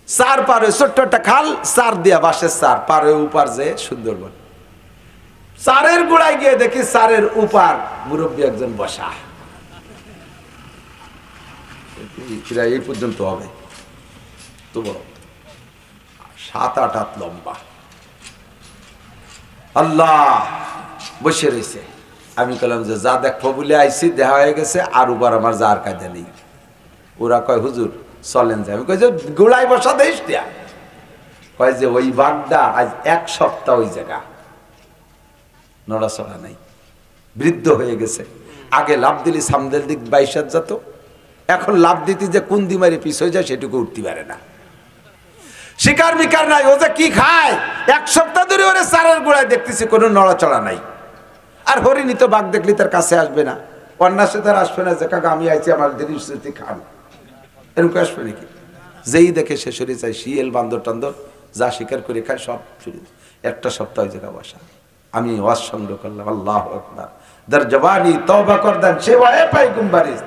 চার পারে ছোট্ট একটা খাল, চার দিয়া বাঁশের চার পারে উপার, যে সুন্দরবন। চারের গোড়ায় গিয়ে দেখি চারের উপার মুরব্বী একজন বসা। এই পর্যন্ত হবে তো বড়, 7-8 হাত লম্বা, আল্লাহ বসে রয়েছে। আমি বললাম যে যা দেখবো বলে আইসি, দেখা হয়ে গেছে, আর উবার আমার যার কাজে নেই। ওরা কয় হুজুর চলেন যে। আমি কই যে গোড়ায় বসা দেশ দিয়া, কয় যে ওই বাঘটা আজ 1 সপ্তাহ ওই জায়গা নড়াচড়া নাই, বৃদ্ধ হয়ে গেছে। আগে লাভ দিলি সামদের দিক 22 হাত যেত, এখন লাভ দিতে যে কোন দিমারি পিছ হয়ে যায় সেটুকু উঠতে পারে না। শিকার মিকার নাই, ও যে কি খায়, 1 সপ্তাহ ধরে ওরে চারের গোড়ায় দেখতেছি কোনো নড়াচড়া নাই। আর হরিণী তো বাঘ দেখলি তার কাছে আসবে না, অন্যাসে তার আসবে না যে কাকা আমি আইছি আমার জিনিস খান, এরকম আসবে নাকি? যেই দেখে সে সরে চাই, শিয়াল বান্দর টান্দর যা শিকার করে খায় সব চুরি। 1 সপ্তাহ ওই জায়গা বসা। আমি ওয়াজ সংগ্রহ করলাম, আল্লাহু আকবার, দর জওয়ানি তওবা করদান সেবায়ে পাই গুমবারিস।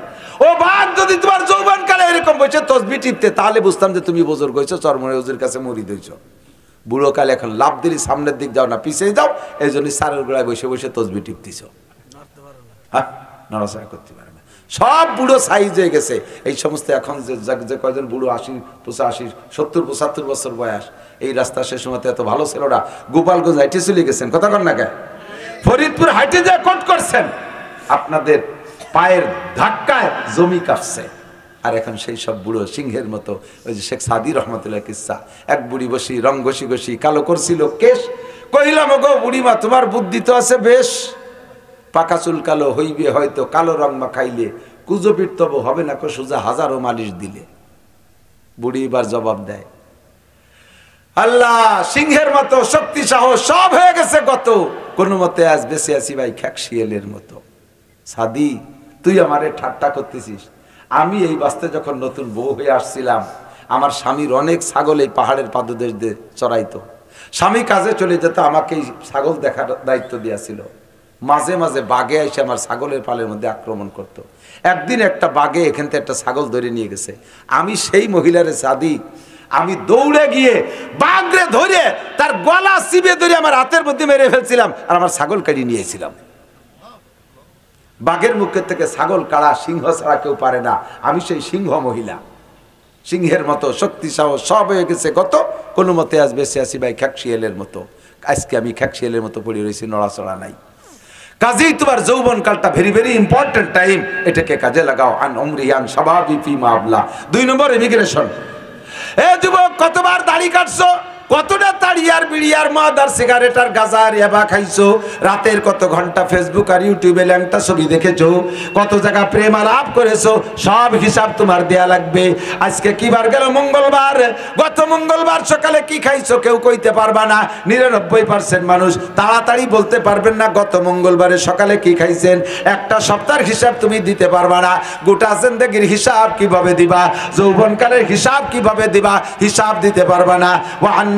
ও বাদ, যদি তোমার যৌবন কালে এরকম বসে তসবিহ টিপতে, তাহলে বুঝতাম যে তুমি বুজুর্গ হইছো, চরমরে হুজুর কাছে মুরিদ হইছো। বুড়ো কালে এখন লাভ দিলি সামনের দিক যাও না, পিছিয়ে যাও, এই জন্য সারের গোড়ায় বসে বসে তসবিহ টিপতেছো। হ্যাঁ, নড়াচড়া করতে পারে না, সব বুড়ো সাইজ হয়ে গেছে। এই সমস্ত এখন যে কয়জন বুড়ো 80, 85, 70, 75 বছর বয়স, এই রাস্তা সে সময় এত ভালো ছিল না। গোপালগঞ্জ হাইটে চলে গেছেন, কথা কন না কে? ফরিদপুর হাইটে যা কোট করছেন, আপনাদের পায়ের ধাক্কায় জমি কাটছে। আর এখন সেই সব বুড়ো সিংহের মতো, ওই যে শেখ সাদি রহমতুল্লাহ কিসসা, এক বুড়ি বসি রং ঘষি ঘষি কালো করছিল কেশ, কহিলাম গো বুড়িমা তোমার বুদ্ধি তো আছে বেশ, পাকা চুল কালো হইবে হয়তো, কালো রং মাখাইলে কুজো পিটতব হবে না কো সোজা, হাজারো মালিশ দিলে। বুড়ি এবার জবাব দেয়, আল্লাহ সিংহের মতো শক্তি সাহস সব হয়ে গেছে গত, কোনো মতে আজ বেঁচে আছি ভাই খ্যাক শিয়ালের মতো। সাদি তুই আমারে ঠাট্টা করতেছিস, আমি এই বাস্তে যখন নতুন বউ হয়ে আসছিলাম, আমার স্বামীর অনেক ছাগল এই পাহাড়ের পাদদেশ দিয়ে চড়াইতো। স্বামী কাজে চলে যেত, আমাকে এই ছাগল দেখার দায়িত্ব দিয়েছিল। মাঝে মাঝে বাঘে এসে আমার ছাগলের পালের মধ্যে আক্রমণ করত। একদিন একটা বাঘে এখান থেকে একটা ছাগল ধরে নিয়ে গেছে, আমি সেই মহিলারে সাদি, আমি দৌড়ে গিয়ে বাঘরে ধরে তার গলা চিপে ধরে আমার হাতের মধ্যে মেরে ফেলছিলাম, আর আমার ছাগল কাটিয়ে নিয়েছিলাম। বাঘের মুখের থেকে ছাগল কাড়া সিংহ ছাড়া কেউ পারে না। আমি সেই সিংহ মহিলা, সিংহের মতো শক্তি সাহস সব হয়ে গেছে গত, কোনো মতে আজ বেঁচে আছি ভাই খ্যাক শিয়ালের মতো। আজকে আমি খ্যাক শিয়ালের মতো পড়ে রয়েছি, নড়াচড়া নাই। কাজেই তোমার যৌবন কালটা ভেরি ভেরি ইম্পর্টেন্ট টাইম, এটাকে কাজে লাগাও। আন উমরিয়ান শাবাবি ফিমা আবলা। 2 নম্বর ইমিগ্রেশন। এ যুবক, কতবার দাড়ি কাটছো, কতটা তাড়িয়ার বিড়িয়ার মদ আর সিগারেট আর গাঁজা আর ইয়াবা খাইছো, রাতের কত ঘন্টা ফেসবুক আর ইউটিউবে ল্যাংটা ছবি দেখেছো, কত জায়গা প্রেম আলাপ করেছো, সব হিসাব তোমার দেয়া লাগবে। আজকে কি বার গেল? মঙ্গলবার। গত মঙ্গলবার সকালে কি খাইছো কেউ কইতে পারবা না। 99% মানুষ তাড়াতাড়ি বলতে পারবেন না গত মঙ্গলবারে সকালে কি খাইছেন। একটা সপ্তাহের হিসাব তুমি দিতে পারবা না। গোটা জিন্দেগির হিসাব কিভাবে দিবা, যৌবনকালের হিসাব কিভাবে দিবা, হিসাব দিতে পারবা না।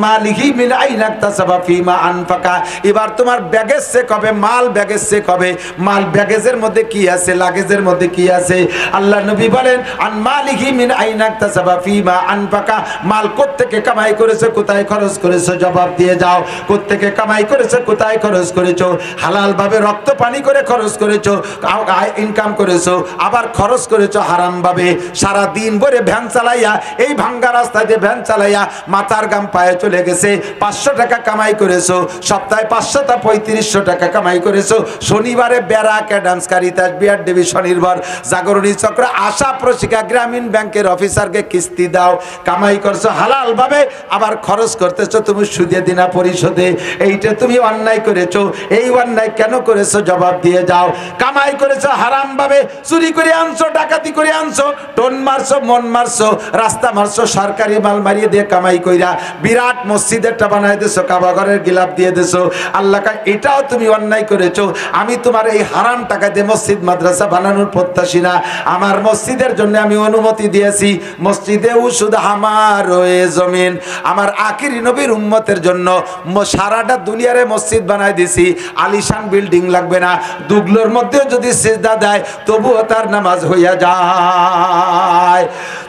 মালিহি মিন আইনা ইকতাসাবা ফিমা আনফাকা। এবার তোমার ব্যাগেজ চেক হবে, মাল ব্যাগেজ চেক হবে। মাল ব্যাগেজের মধ্যে কি আছে, লাগেজের মধ্যে কি আছে। আল্লাহ নবী বলেন আন মালিহি মিন আইনা ইকতাসাবা ফিমা আনফাকা। মাল কোত্থেকে কামাই করেছো, কোথায় খরচ করেছো, জবাব দিয়ে যাও। কোত্থেকে কামাই করেছো, কোথায় খরচ করেছো। হালাল ভাবে রক্ত পানি করে খরচ করেছো, ইনকাম করেছো, আবার খরচ করেছো হারাম ভাবে। সারা দিন ভরে ভ্যান চালাইয়া, এই ভাঙ্গা রাস্তা দিয়ে ভ্যান চালাইয়া মাথার গাম পায়ে চলে গেছে। 500 টাকা কামাই করেছো, সপ্তাহে 500 টা 3500 টাকা কামাই করেছো। শনিবারে বেড়া ক্যাডান্স কারিতাস বিআর দেবী স্বনির্ভর জাগরণী চক্র আশা প্রশিকা গ্রামীণ ব্যাংকের অফিসারকে কিস্তি দাও। কামাই করছো হালাল ভাবে, আবার খরচ করতেছো তুমি সুদে দিনা পরিশোধে। এইটা তুমি অন্যায় করেছো। এই অন্যায় কেন করেছো জবাব দিয়ে যাও। কামাই করেছো হারাম ভাবে, চুরি করে আনছো, ডাকাতি করে আনছো, টোন মারছো, মন মারছো, রাস্তা মারছো, সরকারি মাল মারিয়ে দিয়ে কামাই কইরা বিরাট বিরাট মসজিদ একটা বানাই দিয়েছো, কাবা ঘরের গিলাফ দিয়ে দিয়েছো। আল্লাহ কয় এটাও তুমি অন্যায় করেছো। আমি তোমার এই হারাম টাকা দিয়ে মসজিদ মাদ্রাসা বানানোর প্রত্যাশী না। আমার মসজিদের জন্য আমি অনুমতি দিয়েছি, মসজিদে শুধু আমার ওই জমিন, আমার আখিরি নবীর উম্মতের জন্য সারাটা দুনিয়ারে মসজিদ বানাই দিছি। আলিশান বিল্ডিং লাগবে না, দুগলোর মধ্যে যদি সিজদা দেয় তবুও তার নামাজ হইয়া যায়।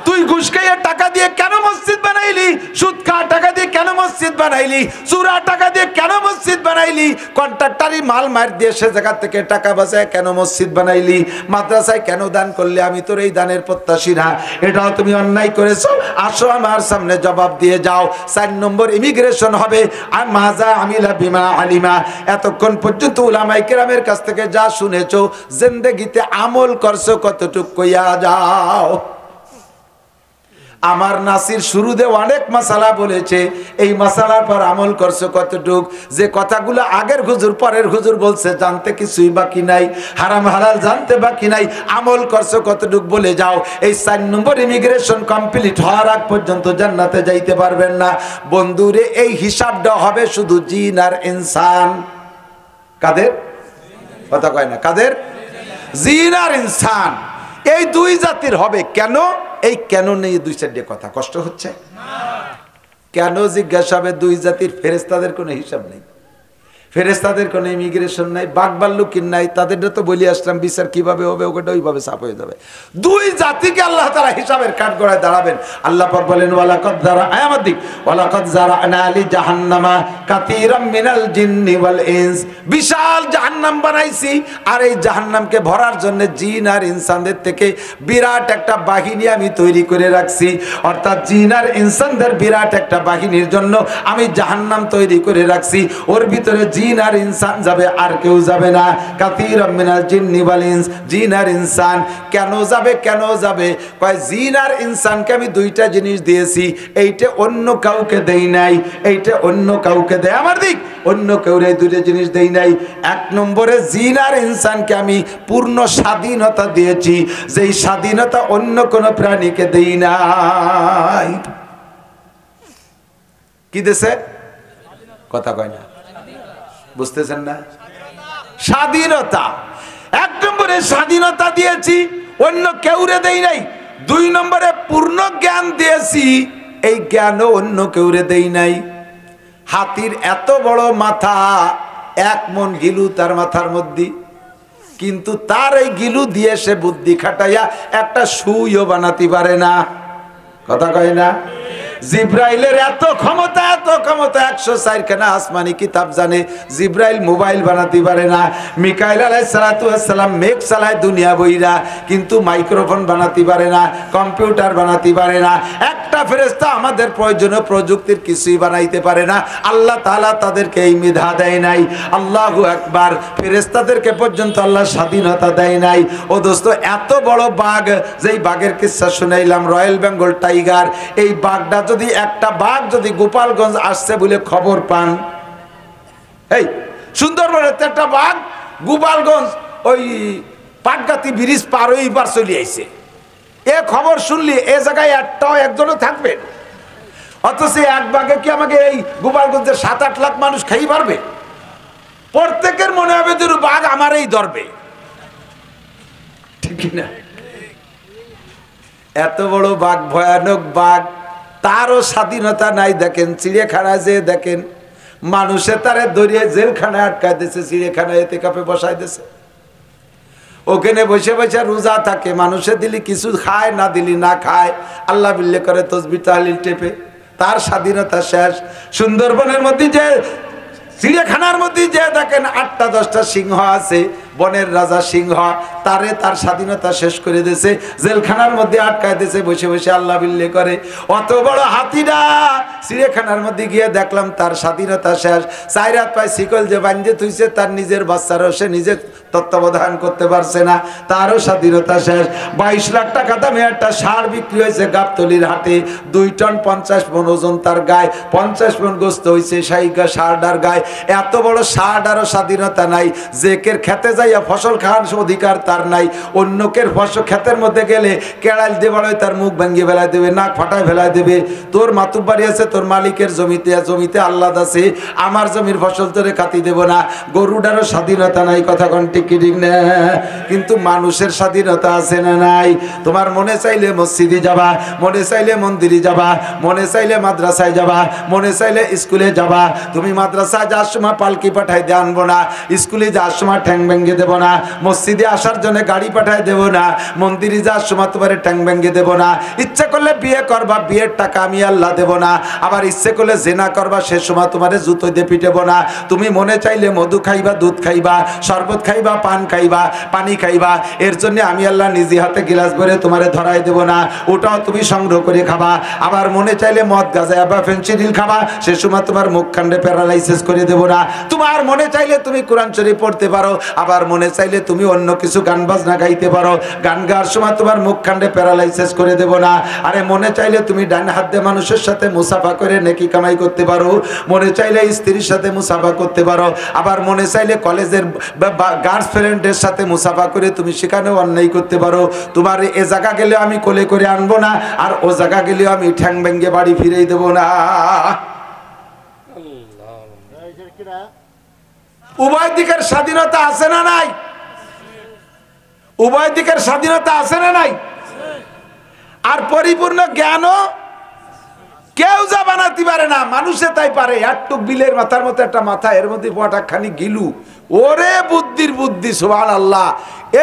তুই ঘুষ খাইয়ে টাকা দিয়ে কেন মসজিদ বানাইলি? সুদ খাওয়া টাকা দিয়ে কেন মসজিদ বানাইলি? চুরা টাকা দিয়ে কেন মসজিদ বানাইলি? কন্ট্রাক্টরি মাল মার দিয়ে সে জায়গা থেকে টাকা বাঁচায় কেন মসজিদ বানাইলি? মাদ্রাসায় কেন দান করলে? আমি তোর এই দানের প্রত্যাশী না, এটাও তুমি অন্যায় করেছো। আসো আমার সামনে জবাব দিয়ে যাও। 4 নম্বর ইমিগ্রেশন হবে। আর মাজা আমিলা বিমা আলিমা, এতক্ষণ পর্যন্ত উলামায়ে কেরামের কাছ থেকে যা শুনেছো, জিন্দেগিতে আমল করছো কতটুক কইয়া যাও। আমার নাসির শুরুতে অনেক মাসালা বলেছে, এই মাসালার পর আমল করছো কতটুক? যে কথাগুলো আগের হুজুর পরের হুজুর বলছে জানতে কিছুই বাকি নাই, হারাম হালাল জানতে বাকি নাই, আমল করছো কতটুক বলে যাও। এই 4 নম্বর ইমিগ্রেশন কমপ্লিট হওয়ার আগ পর্যন্ত জান্নাতে যাইতে পারবেন না। বন্ধুরে, এই হিসাবটা হবে শুধু জিন আর ইনসান। কাদের কথা কয় না? কাদের? জিন আর ইনসান, এই দুই জাতির হবে। কেন? এই কেন নেই 2-4 কথা কষ্ট হচ্ছে কেন জিজ্ঞাসা হবে? দুই জাতির ফেরেশতাদের কোনো হিসাব নেই, ফেরেশতাদের কোনো ইমিগ্রেশন নাই, বাঘবাল্লুকির নাই, তাদেরটা তো বলি আসলাম বিচার কিভাবে হবে, ওটা ওইভাবে সাফ হয়ে যাবে। দুই জাতিকে আল্লাহ তাআলা হিসাবের কাঠগড়ায় দাঁড়াবেন। আল্লাহ পাক বলেন ওয়ালাকাদ যারা আয়ামাদিক ওয়ালাকাদ যারানা লি জাহান্নামা কাতীরাম মিনাল জিন্নি ওয়াল ইনস, বিশাল জাহান্নাম বানাইছি, আর এই জাহান্নামকে ভরার জন্য জিন আর ইনসানদের থেকে বিরাট একটা বাহিনী আমি তৈরি করে রাখছি। অর্থাৎ জিন আর ইনসানদের বিরাট একটা বাহিনীর জন্য আমি জাহান্নাম তৈরি করে রাখছি। ওর ভিতরে জিন আর ইনসান যাবে, আর কেউ যাবে না। কাতীরাম মিনাল জিন্নি ওয়াল ইনস, জিন আর ইনসান কেন যাবে? কেন যাবে? কয় জিন আর ইনসানকে আমি দুইটা জিনিস দিয়েছি, এইটা অন্য কাউকে দেই নাই, এইটা অন্য কাউকে দেয় আমার দিক, অন্য কেউ এই দুইটা জিনিস দেই নাই। 1 নম্বরে জিন আর ইনসানকে আমি পূর্ণ স্বাধীনতা দিয়েছি, যেই স্বাধীনতা অন্য কোন প্রাণীকে দেই নাই। কি দেশে কথা কয় না? বুঝতেছেন না? স্বাধীনতা। 1 নম্বরে স্বাধীনতা দিয়েছি, অন্য কেউরে দেই নাই। 2 নম্বরে পূর্ণ জ্ঞান দিয়েছি, এই জ্ঞানও অন্য কেউরে দেই নাই। হাতির এত বড় মাথা, 1 মণ গিলু তার মাথার মধ্যে, কিন্তু তার এই গিলু দিয়ে সে বুদ্ধি খাটাইয়া একটা সুইও বানাতে পারে না। কথা কয় না? জিব্রাইলের এত ক্ষমতা, এত ক্ষমতা, 104 খানা আসমানি কিতাব জানে, জিব্রাইল মোবাইল বানাতে পারে না। মিকাইল আলাইহিস সালাতু ওয়াস সালাম মেঘ চালায় দুনিয়া বইরা, কিন্তু মাইক্রোফোন বানাতে পারে না, কম্পিউটার বানাতে পারে না। একটা ফেরেশতা আমাদের প্রয়োজনীয় প্রযুক্তির কিছুই বানাইতে পারে না। আল্লাহ তাআলা তাদেরকে এই মেধা দেয় নাই। আল্লাহু আকবার। ফেরেশতাদেরকে পর্যন্ত আল্লাহ স্বাধীনতা দেয় নাই। ও দোস্ত, এত বড় বাঘ, যেই বাঘের কিচ্ছা শুনাইলাম, রয়্যাল বেঙ্গল টাইগার, এই বাঘটা যদি একটা বাঘ যদি গোপালগঞ্জ আসছে বলে খবর পান, এই সুন্দরবনের একটা বাঘ গোপালগঞ্জ ওই পাটগাতি ব্রিজ পার হয়ে এবার চলে আইছে, এ খবর শুনলি এ জায়গায় একজনও থাকবেন? অথচ এক বাঘে কি আমাকে এই গোপালগঞ্জের 7-8 লাখ মানুষ খাই পারবে? প্রত্যেকের মনে হবে যে বাঘ আমারই ধরবে, ঠিক না? এত বড় বাঘ, ভয়ানক বাঘ, তারও স্বাধীনতা নাই। দেখেন চিড়িয়াখানায় যে দেখেন মানুষে তারে ধরিয়ে জেলখানায় আটকায় দিয়েছে, চিড়িয়াখানায় এতে কাপে বসাই দিয়েছে, ওখানে বসে বসে রোজা থাকে। মানুষে দিলি কিছু খায়, না দিলি না খায়, আল্লাহ বিল্লে করে তসবিহ তাহলিল টেপে, তার স্বাধীনতা শেষ। সুন্দরবনের মধ্যে যে চিড়িয়াখানার মধ্যে যে দেখেন 8টা-10টা সিংহ আছে, বনের রাজা সিংহ, তারে তার স্বাধীনতা শেষ করে দিয়েছে, জেলখানার মধ্যে আটকায় দিয়েছে, বসে বসে আল্লাহ বিল্লে করে। অত বড় হাতিটা চিড়িয়াখানার মধ্যে গিয়ে দেখলাম তার স্বাধীনতা শেষ। 4 হাত পায়ে শিকল যে বাঁধে থুইছে, তার নিজের বাচ্চারও সে নিজে তত্ত্বাবধান করতে পারছে না, তারও স্বাধীনতা শেষ। 22 লাখ টাকা দামে একটা ষাঁড় বিক্রি হয়েছে গাবতলির হাটে, 2 টন 50 মণ ওজন তার গায়ে, 50 মণ গোস্ত হয়েছে সেই ষাঁড়টার গায়ে। এত বড় ষাঁড়ারও স্বাধীনতা নাই। জেকের খেতে যাইয়া ফসল খাওয়ার অধিকার তার নাই। অন্যকের ফসল ক্ষেতের মধ্যে গেলে কেড়াল দিয়ে বড় তার মুখ ভেঙে ফেলাই দেবে, নাক ফাটায় ফেলাই দেবে। তোর মাতুব্বাড়ি আছে, তোর মালিকের জমিতে, জমিতে আল্লাদ আছে, আমার জমির ফসল তোরে খাতি দেব না। গরুটারও স্বাধীনতা নাই, কথা কোন ঠিক ঠিক না? কিন্তু মানুষের স্বাধীনতা আছে না নাই? তোমার মনে চাইলে মসজিদে যাবা, মনে চাইলে মন্দিরে যাবা, মনে চাইলে মাদ্রাসায় যাবা, মনে চাইলে স্কুলে যাবা। তুমি মাদ্রাসায় যাওয়ার সময় পালকি পাঠাই দিয়ে আনবো না, স্কুলে যাওয়ার সময় ঠ্যাং ভেঙে দেবো না, মসজিদে আসার জন্য গাড়ি পাঠাই দেবো না, মন্দিরে যাওয়ার সময় তোমার ঠ্যাং ভেঙে দেবো না। ইচ্ছে করলে বিয়ে করবা, বিয়ের টাকা আমি আল্লাহ দেবো না। আবার ইচ্ছে করলে জেনা করবা, সে সময় তোমার জুতো দিয়ে পিটেবো না। তুমি মনে চাইলে মধু খাইবা, দুধ খাইবা, শরবত খাইবা, পান খাইবা, পানি খাইবা, এর জন্য আমি আল্লাহ নিজে হাতে গিলাস ভরে তোমারে ধরাই দেব না, ওটাও তুমি সংগ্রহ করে খাবা। আবার মনে চাইলে মদ গাঁজা বা ফেন্সিডিল খাবা, সে সময় তোমার মুখখান্ডে প্যারালাইসিস করে দেব না। তোমার মনে চাইলে তুমি কোরআন শরীফ পড়তে পারো, আবার মনে চাইলে তুমি অন্য কিছু গান বাজনা গাইতে পারো, গান গাওয়ার সময় তোমার মুখখান্ডে প্যারালাইসিস করে দেব না। আরে মনে চাইলে তুমি ডান হাত দিয়ে মানুষের সাথে মুসাফা করে নেকি কামাই করতে পারো, মনে চাইলে স্ত্রীর সাথে মুসাফা করতে পারো, আবার মনে চাইলে কলেজের গার্লফ্রেন্ডের সাথে মুসাফা করে তুমি সেখানেও অন্যায় করতে পারো। তোমার এ জায়গা গেলে আমি কোলে করে আনবো না, আর ও জায়গা গেলেও আমি ঠ্যাং ভেঙে বাড়ি ফিরেই দেবো না। উভয় দিকের স্বাধীনতা আছে না নাই? উভয় দিকের স্বাধীনতা আছে না নাই? আর পরিপূর্ণ জ্ঞানও কেউ যা বানাতে পারে না, মানুষে তাই পারে। একটু বিলের মাথার মতো একটা মাথা, এর মধ্যে পটাখানি গিলু, ওরে বুদ্ধির বুদ্ধি, সুবহানাল্লাহ।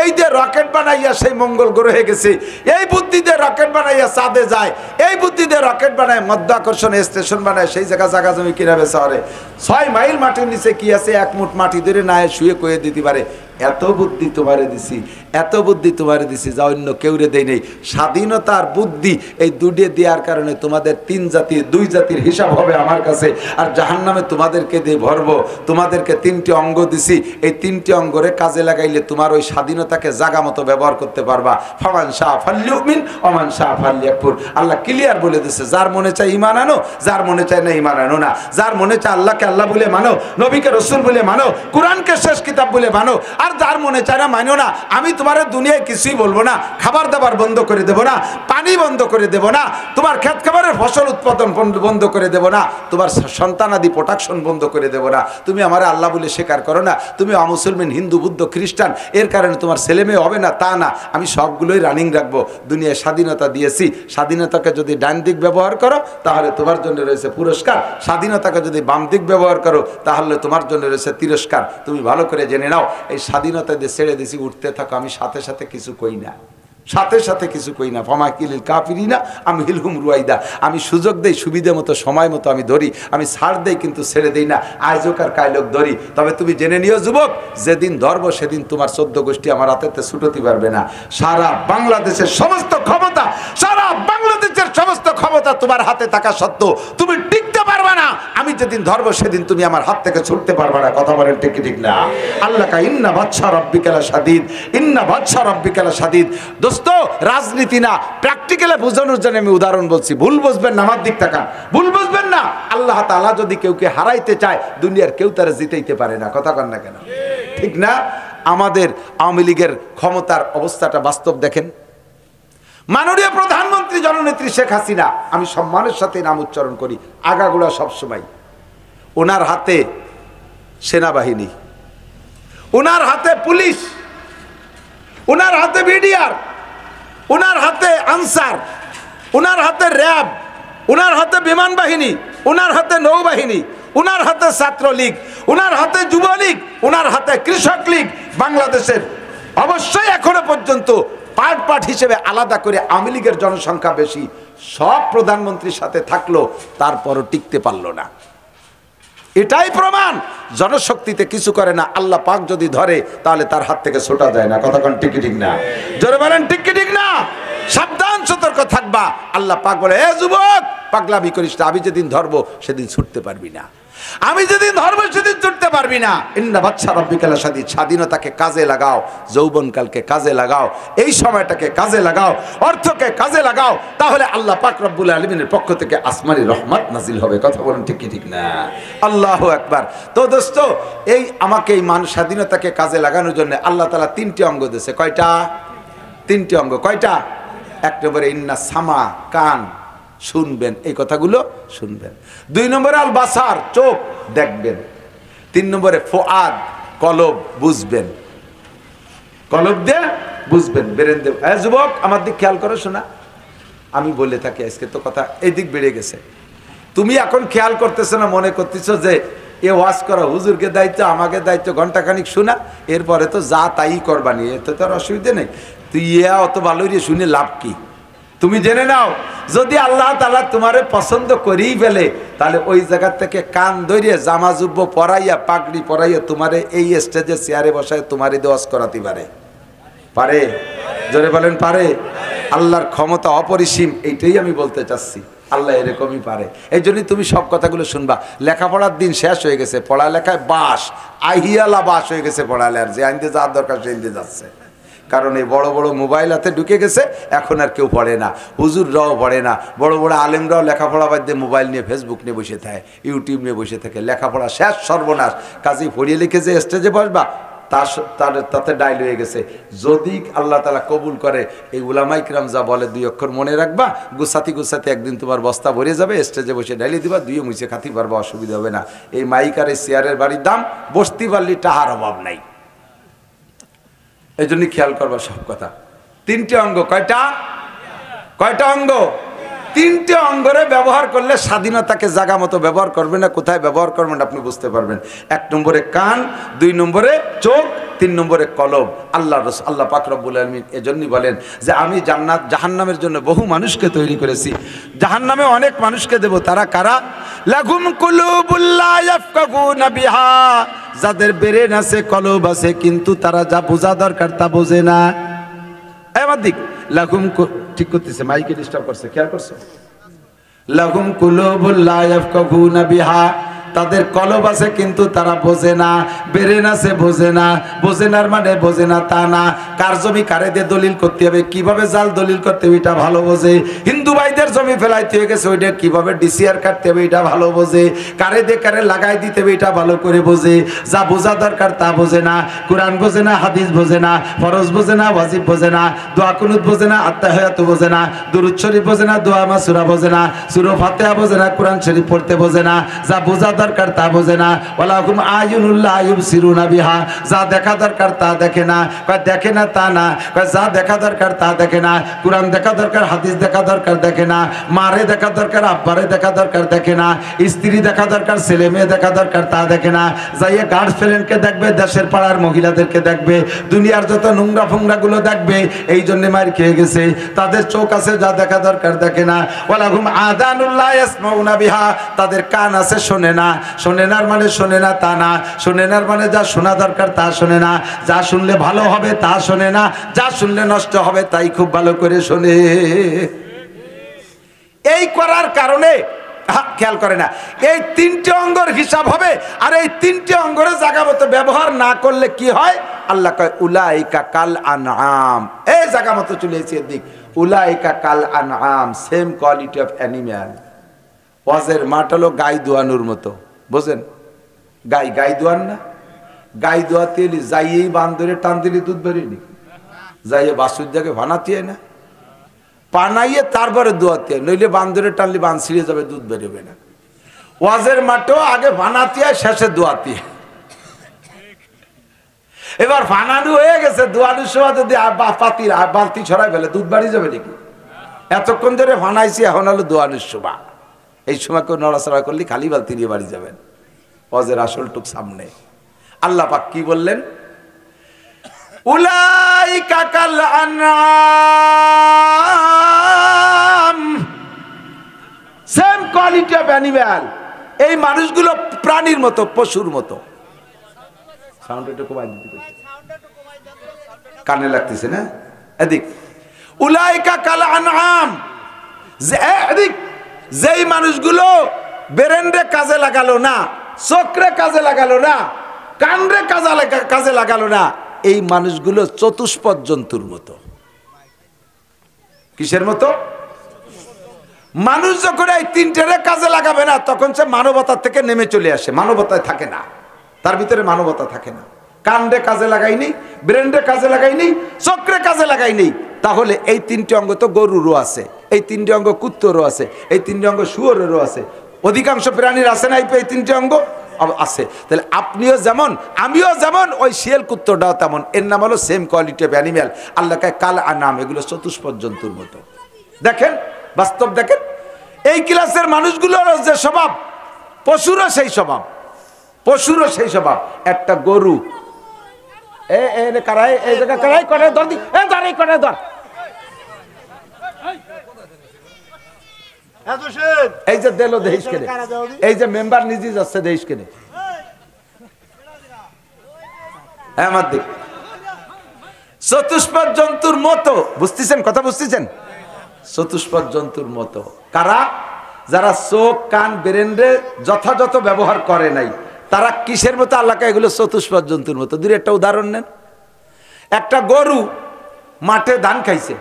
এই যে রকেট বানাইয়া সেই মঙ্গল গ্রহে গেছে, এই বুদ্ধি দিয়ে রকেট বানাইয়া চাঁদে যায়, এই বুদ্ধি দিয়ে রকেট বানায় মধ্যাকর্ষণ স্টেশন বানায়, সেই জায়গা জমি কিনা বেচা করে। 6 মাইল মাটির নিচে কি আছে, 1 মুঠ মাটি ধরে না শুয়ে কয়ে দিতে পারে। এত বুদ্ধি তোমারে দিছি, এত বুদ্ধি তোমারে দিছি, যা অন্য কেউরে দেই নেই। স্বাধীনতার বুদ্ধি এই দুটো দেওয়ার কারণে তোমাদের 3 জাতির 2 জাতির হিসাব হবে আমার কাছে, আর জাহান্নামে তোমাদেরকে দিয়ে ভরবো। তোমাদেরকে 3টি অঙ্গ দিছি, এই 3টি অঙ্গরে কাজে লাগাইলে তোমার ওই স্বাধীনতাকে জাগা মতো ব্যবহার করতে পারবা। ফামান শাহ ফাল্লিউমিন ওমান শাহ ফাল্লিয়াকফুর। আল্লাহ ক্লিয়ার বলে দিচ্ছে, যার মনে চায় ঈমান আনো, যার মনে চায় না ঈমান আনো না। যার মনে চায় আল্লাহকে আল্লাহ বলে মানো, নবীকে রাসূল বলে মানো, কোরআনকে শেষ কিতাব বলে মানো। আর যার মনে চায় না মানো না। আমি তোমার দুনিয়ায় কিছুই বলবো না, খাবার দাবার বন্ধ করে দেব না, পানি বন্ধ করে দেব না, তোমার ক্ষেত খাবারের ফসল উৎপাদন বন্ধ করে দেব না, তোমার সন্তানাদি প্রোটেকশন বন্ধ করে দেব না। তুমি আমার আল্লাহ বলে স্বীকার করো না, তুমি অমুসলমান, হিন্দু, বুদ্ধ, খ্রিস্টান, এর কারণে তোমার ছেলে মেয়ে হবে না তা না। আমি সবগুলোই রানিং রাখবো। দুনিয়ায় স্বাধীনতা দিয়েছি, স্বাধীনতাকে যদি ডান দিক ব্যবহার করো তাহলে তোমার জন্য রয়েছে পুরস্কার, স্বাধীনতাকে যদি বাম দিক ব্যবহার করো তাহলে তোমার জন্য রয়েছে তিরস্কার। তুমি ভালো করে জেনে নাও, এই স্বাধীনতা দিয়ে ছেড়ে দিছি, উঠতে থাকো। আমি সাথে সাথে কিছু কই না, সাথে সাথে কিছু কই না। ফামা কিলিল কাফিরিনা আমি হিলহুম রুয়াইদা। আমি সুযোগ দেই, সুবিধা মতো, সময় মতো আমি ধরি, আমি ছাড় দেই, কিন্তু ছেড়ে দেই না। আয়োজক আর কায়লোক ধরি। তবে তুমি জেনে নিও যুবক, যেদিন ধরবো সেদিন তোমার 14 গোষ্ঠী আমার হাতেতে ছুটোতে পারবে না। সারা বাংলাদেশের সমস্ত ক্ষমতা, সারা বাংলাদেশের সমস্ত ক্ষমতা তোমার হাতে থাকা সত্ত্বেও তুমি টিকতে পারবে না। আমি যেদিন ধরবো সেদিন তুমি আমার হাত থেকে ছুটতে পারবে না। কথা বলেন ঠিক ঠিক না? আল্লাহ কা ইন্না বাদশা রাব্বিকালা শাদীদ, ইন্না বাদশা রাব্বিকালা শাদীদ। দোস্ত, রাজনীতি না, প্র্যাকটিক্যালে বোঝানোর জন্য আমি উদাহরণ বলছি। ভুল বুঝবেন না, আমার দিক তাকান, ভুল বুঝবেন না। আল্লাহ তাআলা যদি কেউকে হারাইতে চায়, দুনিয়ার কেউ তারা জিতাইতে পারে না। কথা কন না কেন? ঠিক না? আমাদের আওয়ামী লীগের ক্ষমতার অবস্থাটা বাস্তব দেখেন। মাননীয় প্রধানমন্ত্রী জননেত্রী শেখ হাসিনা, আমি সম্মানের সাথে নাম উচ্চারণ করি, আগাগোড়া সবসময়, ওনার হাতে সেনাবাহিনী, ওনার হাতে পুলিশ, ওনার হাতে বিডিআর, ওনার হাতে আনসার, ওনার হাতে র্যাব, ওনার হাতে বিমান বাহিনী, ওনার হাতে নৌবাহিনী, ওনার হাতে ছাত্রলীগ, ওনার হাতে যুবলীগ, ওনার হাতে কৃষক লীগ। বাংলাদেশের অবশ্যই এখনো পর্যন্ত পার্ট হিসেবে আলাদা করে আওয়ামী লীগের জনসংখ্যা বেশি। সব প্রধানমন্ত্রীর সাথে থাকলো, তারপরও টিকতে পারলো না। এটাই প্রমাণ, জনশক্তিতে কিছু করে না। আল্লাহ পাক যদি ধরে তাহলে তার হাত থেকে ছোটা যায় না। কথা কোন ঠিক ঠিক না? জোরে বলেন ঠিক ঠিক না? সাবধান, সতর্ক থাকবা। আল্লাহ পাক বলে, এ যুবক, পাগলামি করিস না, আমি যেদিন ধরবো সেদিন ছুটতে পারবি না। আমি যেদিন ধর্ম সেদিন ছুটতে পারবি না। ইন্না বাদশা রাব্বিকা লাশাদীদ, স্বাধীনতাকে কাজে লাগাও, যৌবনকালকে কাজে লাগাও, এই সময়টাকে কাজে লাগাও, অর্থকে কাজে লাগাও, তাহলে আল্লাহ পাক রব্বুল আলামিনের পক্ষ থেকে আসমানি রহমত নাজিল হবে। কথা বলেন ঠিক কি ঠিক না? আল্লাহু আকবার। তো দোস্ত, এই আমাকে এই স্বাধীনতাকে কাজে লাগানোর জন্য আল্লাহ তাআলা তিনটি অঙ্গ দিয়েছে। কয়টা? তিনটি অঙ্গ। কয়টা? এক নম্বরে ইন্না সামা, কান, শুনবেন, এই কথাগুলো শুনবেন। 2 নম্বরে আল বাসার, চোখ, দেখবেন। 3 নম্বরে ফুআদ, কলব, বুঝবেন, কলব দিয়ে বুঝবেন, ব্রেন দিয়ে। যুবক আমার দিক খেয়াল করো শোনা, আমি বলে থাকি আজকে তো কথা এই দিক বেড়ে গেছে, তুমি এখন খেয়াল করতেছো না, মনে করতেছো যে এ ওয়াজ করা হুজুরকে দায়িত্ব, আমাকে দায়িত্ব, ঘন্টাখানিক শোনা, এরপরে তো যা তাই করবানি, এতে তো আর অসুবিধা নেই। তুই অত ভালো রে শুনে লাভ কি? তুমি জেনে নাও, যদি আল্লাহ তাআলা তোমারে পছন্দ করেই ফেলে, তাহলে ওই জায়গা থেকে কান ধরিয়ে জামা জুব্ব পরাইয়া, পাগড়ি পরাইয়া তোমারে এই স্টেজে চেয়ারে বসায় তোমারে ওয়াজ করাতে পারে। পারে? জোরে বলেন পারে? আল্লাহর ক্ষমতা অপরিসীম, এইটাই আমি বলতে চাচ্ছি। আল্লাহ এরকমই পারে। এই জন্যই তুমি সব কথাগুলো শুনবা। লেখাপড়ার দিন শেষ হয়ে গেছে, পড়ালেখায় বাস, আহিয়ালা বাস হয়ে গেছে পড়ালেখার, যে আইনতে যাওয়ার দরকার সে আইনতে যাচ্ছে। কারণ এই বড় বড় মোবাইল হাতে ঢুকে গেছে, এখন আর কেউ পড়ে না, হুজুররাও পড়ে না, বড় বড় আলেমরাও লেখাপড়া বাদ দিয়ে মোবাইল নিয়ে, ফেসবুক নিয়ে বসে থাকে, ইউটিউব নিয়ে বসে থাকে, লেখাপড়া শেষ, সর্বনাশ। কাজেই পড়িয়ে লিখে যে স্টেজে বসবা, তাতে ডাইল হয়ে গেছে। যদি আল্লাহ তাআলা কবুল করে, এই উলামায়ে কিরাম যা বলে 2 অক্ষর মনে রাখবা, গুছাতি গুছাতি একদিন তোমার বস্তা ভরে যাবে, স্টেজে বসে ডাইলে দিবা, 2 মুছে খাতি পারবা, অসুবিধা হবে না। এই মাইক আর এই চেয়ারের বাড়ির দাম, বসতি পারলি টাহার অভাব নাই। এই জন্য খেয়াল করবা সব কথা। 3টে অঙ্গ। কয়টা? কয়টা অঙ্গ? 3টে অঙ্গরে ব্যবহার করলে স্বাধীনতাকে জায়গা মতো ব্যবহার করবে না, কোথায় ব্যবহার করবেন আপনি বুঝতে পারবেন। 1 নম্বরে কান, 2 নম্বরে চোখ, 3 নম্বরে কলব। আল্লাহ পাক রব্বুল আলামিন এজন্যই বলেন যে আমি জান্নাত জাহান্নামের জন্য বহু মানুষকে তৈরি করেছি, জাহান্নামে অনেক মানুষকে দেব। তারা কারা? লাহুম কুলুবুল লা ইয়াফকাহুনা বিহা, যাদের ব্রেন আছে, কলব আছে, কিন্তু তারা যা বোঝা দরকার তা বোঝে না। আমার দিক লাহুম, ঠিক করতেছে, মাইকে ডিস্টার্ব করছে, খেয়াল করছো? লাহুম কুলুবুল লা ইয়াফকাহুনা বিহা, তাদের কলব আছে কিন্তু তারা বোঝে না, ব্রেন আছে বোঝে না। বোঝে না মানে বোঝে না তা না, কার জমি কারে দিয়ে দলিল করতে হবে, কিভাবে জাল দলিল করতে হবে এটা ভালো বোঝে। হিন্দু ভাইদের জমি ফেলাইতে হয়ে গেছে, ওইটা কিভাবে ডিসিআর কাটতে হবে এটা ভালো বোঝে। কারে দিয়ে কারে লাগাই দিতে হবে এটা ভালো করে বোঝে। যা বোঝা দরকার তা বোঝে না। কোরআন বোঝে না, হাদিস বোঝে না, ফরজ বোঝে না, ওয়াজিব বোঝে না, দোয়া কুনুত বোঝে না, আত্তাহিয়াত বোঝে না, দুরূদ শরীফ বোঝে না, দোয়া মাসুরা বোঝে না, সূরা ফাতিহা বোঝে না, কোরআন শরীফ পড়তে বোঝে না। যা বোঝা দরকার তা বোঝে না। ওয়ালাহুম আয়ুনুল লা ইউবসিরুনা বিহা, যা দেখা দরকার তা দেখে না। কয় দেখে না তা না, কয় যা দেখা দরকার তা দেখে না। কোরআন দেখা দরকার, হাদিস দেখা দরকার দেখে না। মারে দেখা দরকার, আব্বারে দেখা দরকার দেখে না। স্ত্রী দেখা দরকার, ছেলে মেয়ে দেখা দরকার তা দেখে না। যাইয়ে গার্লফ্রেন্ডকে দেখবে, দেশের পাড়ার মহিলাদেরকে দেখবে, দুনিয়ার যত নোংরা ফোংরা গুলো দেখবে। এই জন্য মার খেয়ে গেছে। তাদের চোখ আছে, যা দেখা দরকার দেখে না। ওয়ালাহুম আযানুল লা ইয়াসমাউনা বিহা, তাদের কান আছে, শোনে না। শোনে না মানে শোনে না তা না, শোনে না মানে যা শোনা দরকার তা শোনে না। যা শুনলে ভালো হবে তা শোনে না, যা শুনলে নষ্ট হবে তাই খুব ভালো করে শোনে। এই করার কারণে খেয়াল করে না, এই 3টে অঙ্গর হিসাব হবে। আর এই 3টে অঙ্গরে জায়গা মতো ব্যবহার না করলে কি হয়? আল্লাহ কয় উলাইকা কাল আনআম। এই জায়গা মতো চলে এসে দিক, উলাইকা কাল আনআম, সেম কোয়ালিটি অফ অ্যানিম্যাল। ওয়াজের মাঠ হলো গাই দোয়ানোর মতো, বুঝেন? গাই দোয়ান না, গাই দোয়াতে যাইয়েই বান্দরে টান দিলে দুধ বেরোয়নি, যাইয়ে বাসুর জায়গায় ভানাতে না, পানাইয়ে তারপরে দোয়াতে, নইলে বান্দরে টানলে বান ছিঁড়ে যাবে, দুধ বেরোবে না। ওয়াজের মাঠেও আগে ভানাতে, শেষে দোয়াতে। এবার ফানানু হয়ে গেছে, দোয়ানোর সময় যদি পাতির বালতি ছড়াই ফেলে দুধ বাড়ি যাবে নাকি? এতক্ষণ ধরে ফানাইছি, এখন হলো দোয়ানোর সময়। এই সময় কেউ নড়াচড়া করলে খালি বালতি নিয়ে বাড়ি যাবেন। ওয়াজের আসল টুক সামনে। আল্লাহ পাক কি বললেন? উলাইকা কাল আনআম, সেম কোয়ালিটি অফ অ্যানিম্যাল। এই মানুষগুলো প্রাণীর মতো, পশুর মতো। সাউন্ড একটু কমাই দিতে, কানে লাগতেছে না? এদিক উলাইকা কাল আনআম, এদিক যেই মানুষগুলো বেরেন্ডে কাজে লাগালো না, চোখরে কাজে লাগালো না, কানরে কাজে লাগালো না, এই মানুষগুলো চতুষ্পদ জন্তুর মতো। কিসের মতো? মানুষ যখন এই তিনটারে কাজে লাগাবে না, তখন সে মানবতার থেকে নেমে চলে আসে, মানবতায় থাকে না, তার ভিতরে মানবতা থাকে না। কানরে কাজে লাগাইনি, ব্রেনরে কাজে লাগাইনি, চোখরে কাজে লাগাইনি, তাহলে এই তিনটি অঙ্গ তো গরুরও আছে, এই তিনটি অঙ্গ কুত্তরও আছে, এই তিনটি অঙ্গ শুয়োরেরও আছে, অধিকাংশ প্রাণীর আছে না এই তিনটি অঙ্গ আছে। তাহলে আপনিও যেমন, আমিও যেমন, ওই শিয়াল কুত্তরটাও তেমন। এর নাম হলো সেম কোয়ালিটি অফ অ্যানিম্যাল। আল্লাহকে কাল আনাম, এগুলো চতুষ্পদ জন্তুর মতো। দেখেন, বাস্তব দেখেন, এই ক্লাসের মানুষগুলোর যে স্বভাব, পশুরও সেই স্বভাব, পশুরও সেই স্বভাব। একটা গরু কারাই, এই জায়গা কারাই করে ধর দি, দাঁড়াই করে ধর, এই যে দিল দেশ কেনে, এই যে মেম্বার নিজে যাচ্ছে দেশ কেনে, আমার দিক চতুষ্পদ জন্তুর মতো। বুঝতেছেন কথা? বুঝতেছেন? চতুষ্পদ জন্তুর মতো কারা? যারা চোখ কান ব্রেনরে যথাযথ ব্যবহার করে নাই, তারা কিসের মতো? আল্লাহকে এগুলো চতুষ্পদ জন্তুর মতো। দুই একটা উদাহরণ নেন। একটা গরু মাঠে ধান খাইছে,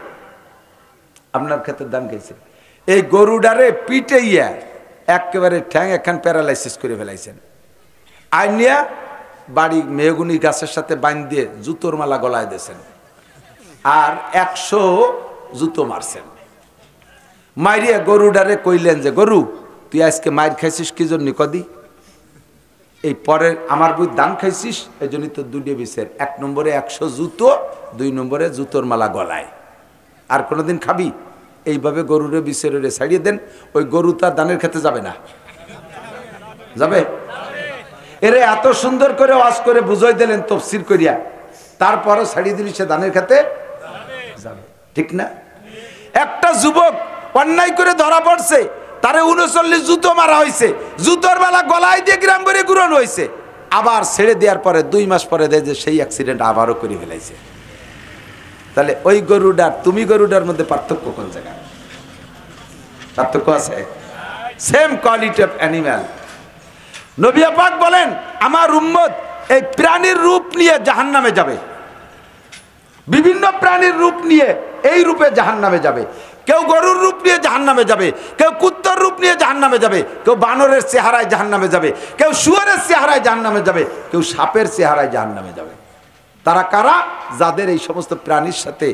আপনার ক্ষেত্রে ধান খাইছে, এই গরুডারে পিটাইয়া একেবারে ঠ্যাং একখান প্যারালাইসিস করে ফেলাইছেন, আইনিয়া বাড়ি মেহগুনি গাছের সাথে বাইন দিয়ে জুতোর মালা গলায় দিয়েছেন, আর 100 জুতো মারছেন। মাইরিয়া গরুডারে কইলেন যে, গরু তুই আজকে মাইর খাইছিস কি জন্য কদি? এই পরে আমার বই দান খাইছিস, এই জন্যই তো দুটো বিষের, 1 নম্বরে 100 জুতো, 2 নম্বরে জুতোর মালা গলায়। আর কোনোদিন খাবি? এইভাবে গরুরে বিষের ছাড়িয়ে দেন, ওই গরু তার দানের খেতে যাবে না? যাবে? এরে এত সুন্দর করে ওয়াজ করে বুঝাই দিলেন তফসির করিয়া, তারপরও ছাড়িয়ে দিলি সে দানের খেতে যাবে, ঠিক না? একটা যুবক অন্যায় করে ধরা পড়ছে, তারে 39 জুতো মারা হয়েছে, জুতোর বেলা গলায় দিয়ে গ্রাম করে গুরন হয়েছে, আবার ছেড়ে দেওয়ার পরে 2 মাস পরে দেয় যে সেই অ্যাক্সিডেন্ট আবারও করে ফেলাইছে। তাহলে ওই গরুডার তুমি গরুডার মধ্যে পার্থক্য কোন জায়গায়? পার্থক্য আছে? Same quality of animal. নবী পাক বলেন, আমার উম্মত এই প্রাণীর রূপ নিয়ে জাহান্নামে যাবে, বিভিন্ন প্রাণীর রূপ নিয়ে এই রূপে জাহান্নামে যাবে। কেউ গরুর রূপ নিয়ে জাহান্নামে যাবে, কেউ কুত্তার রূপ নিয়ে জাহান্নামে যাবে, কেউ বানরের চেহারায় জাহান্নামে যাবে, কেউ শুয়োরের চেহারায় জাহান্নামে যাবে, কেউ সাপের চেহারায় জাহান্নামে যাবে। তারা কারা? যাদের এই সমস্ত প্রাণীর সাথে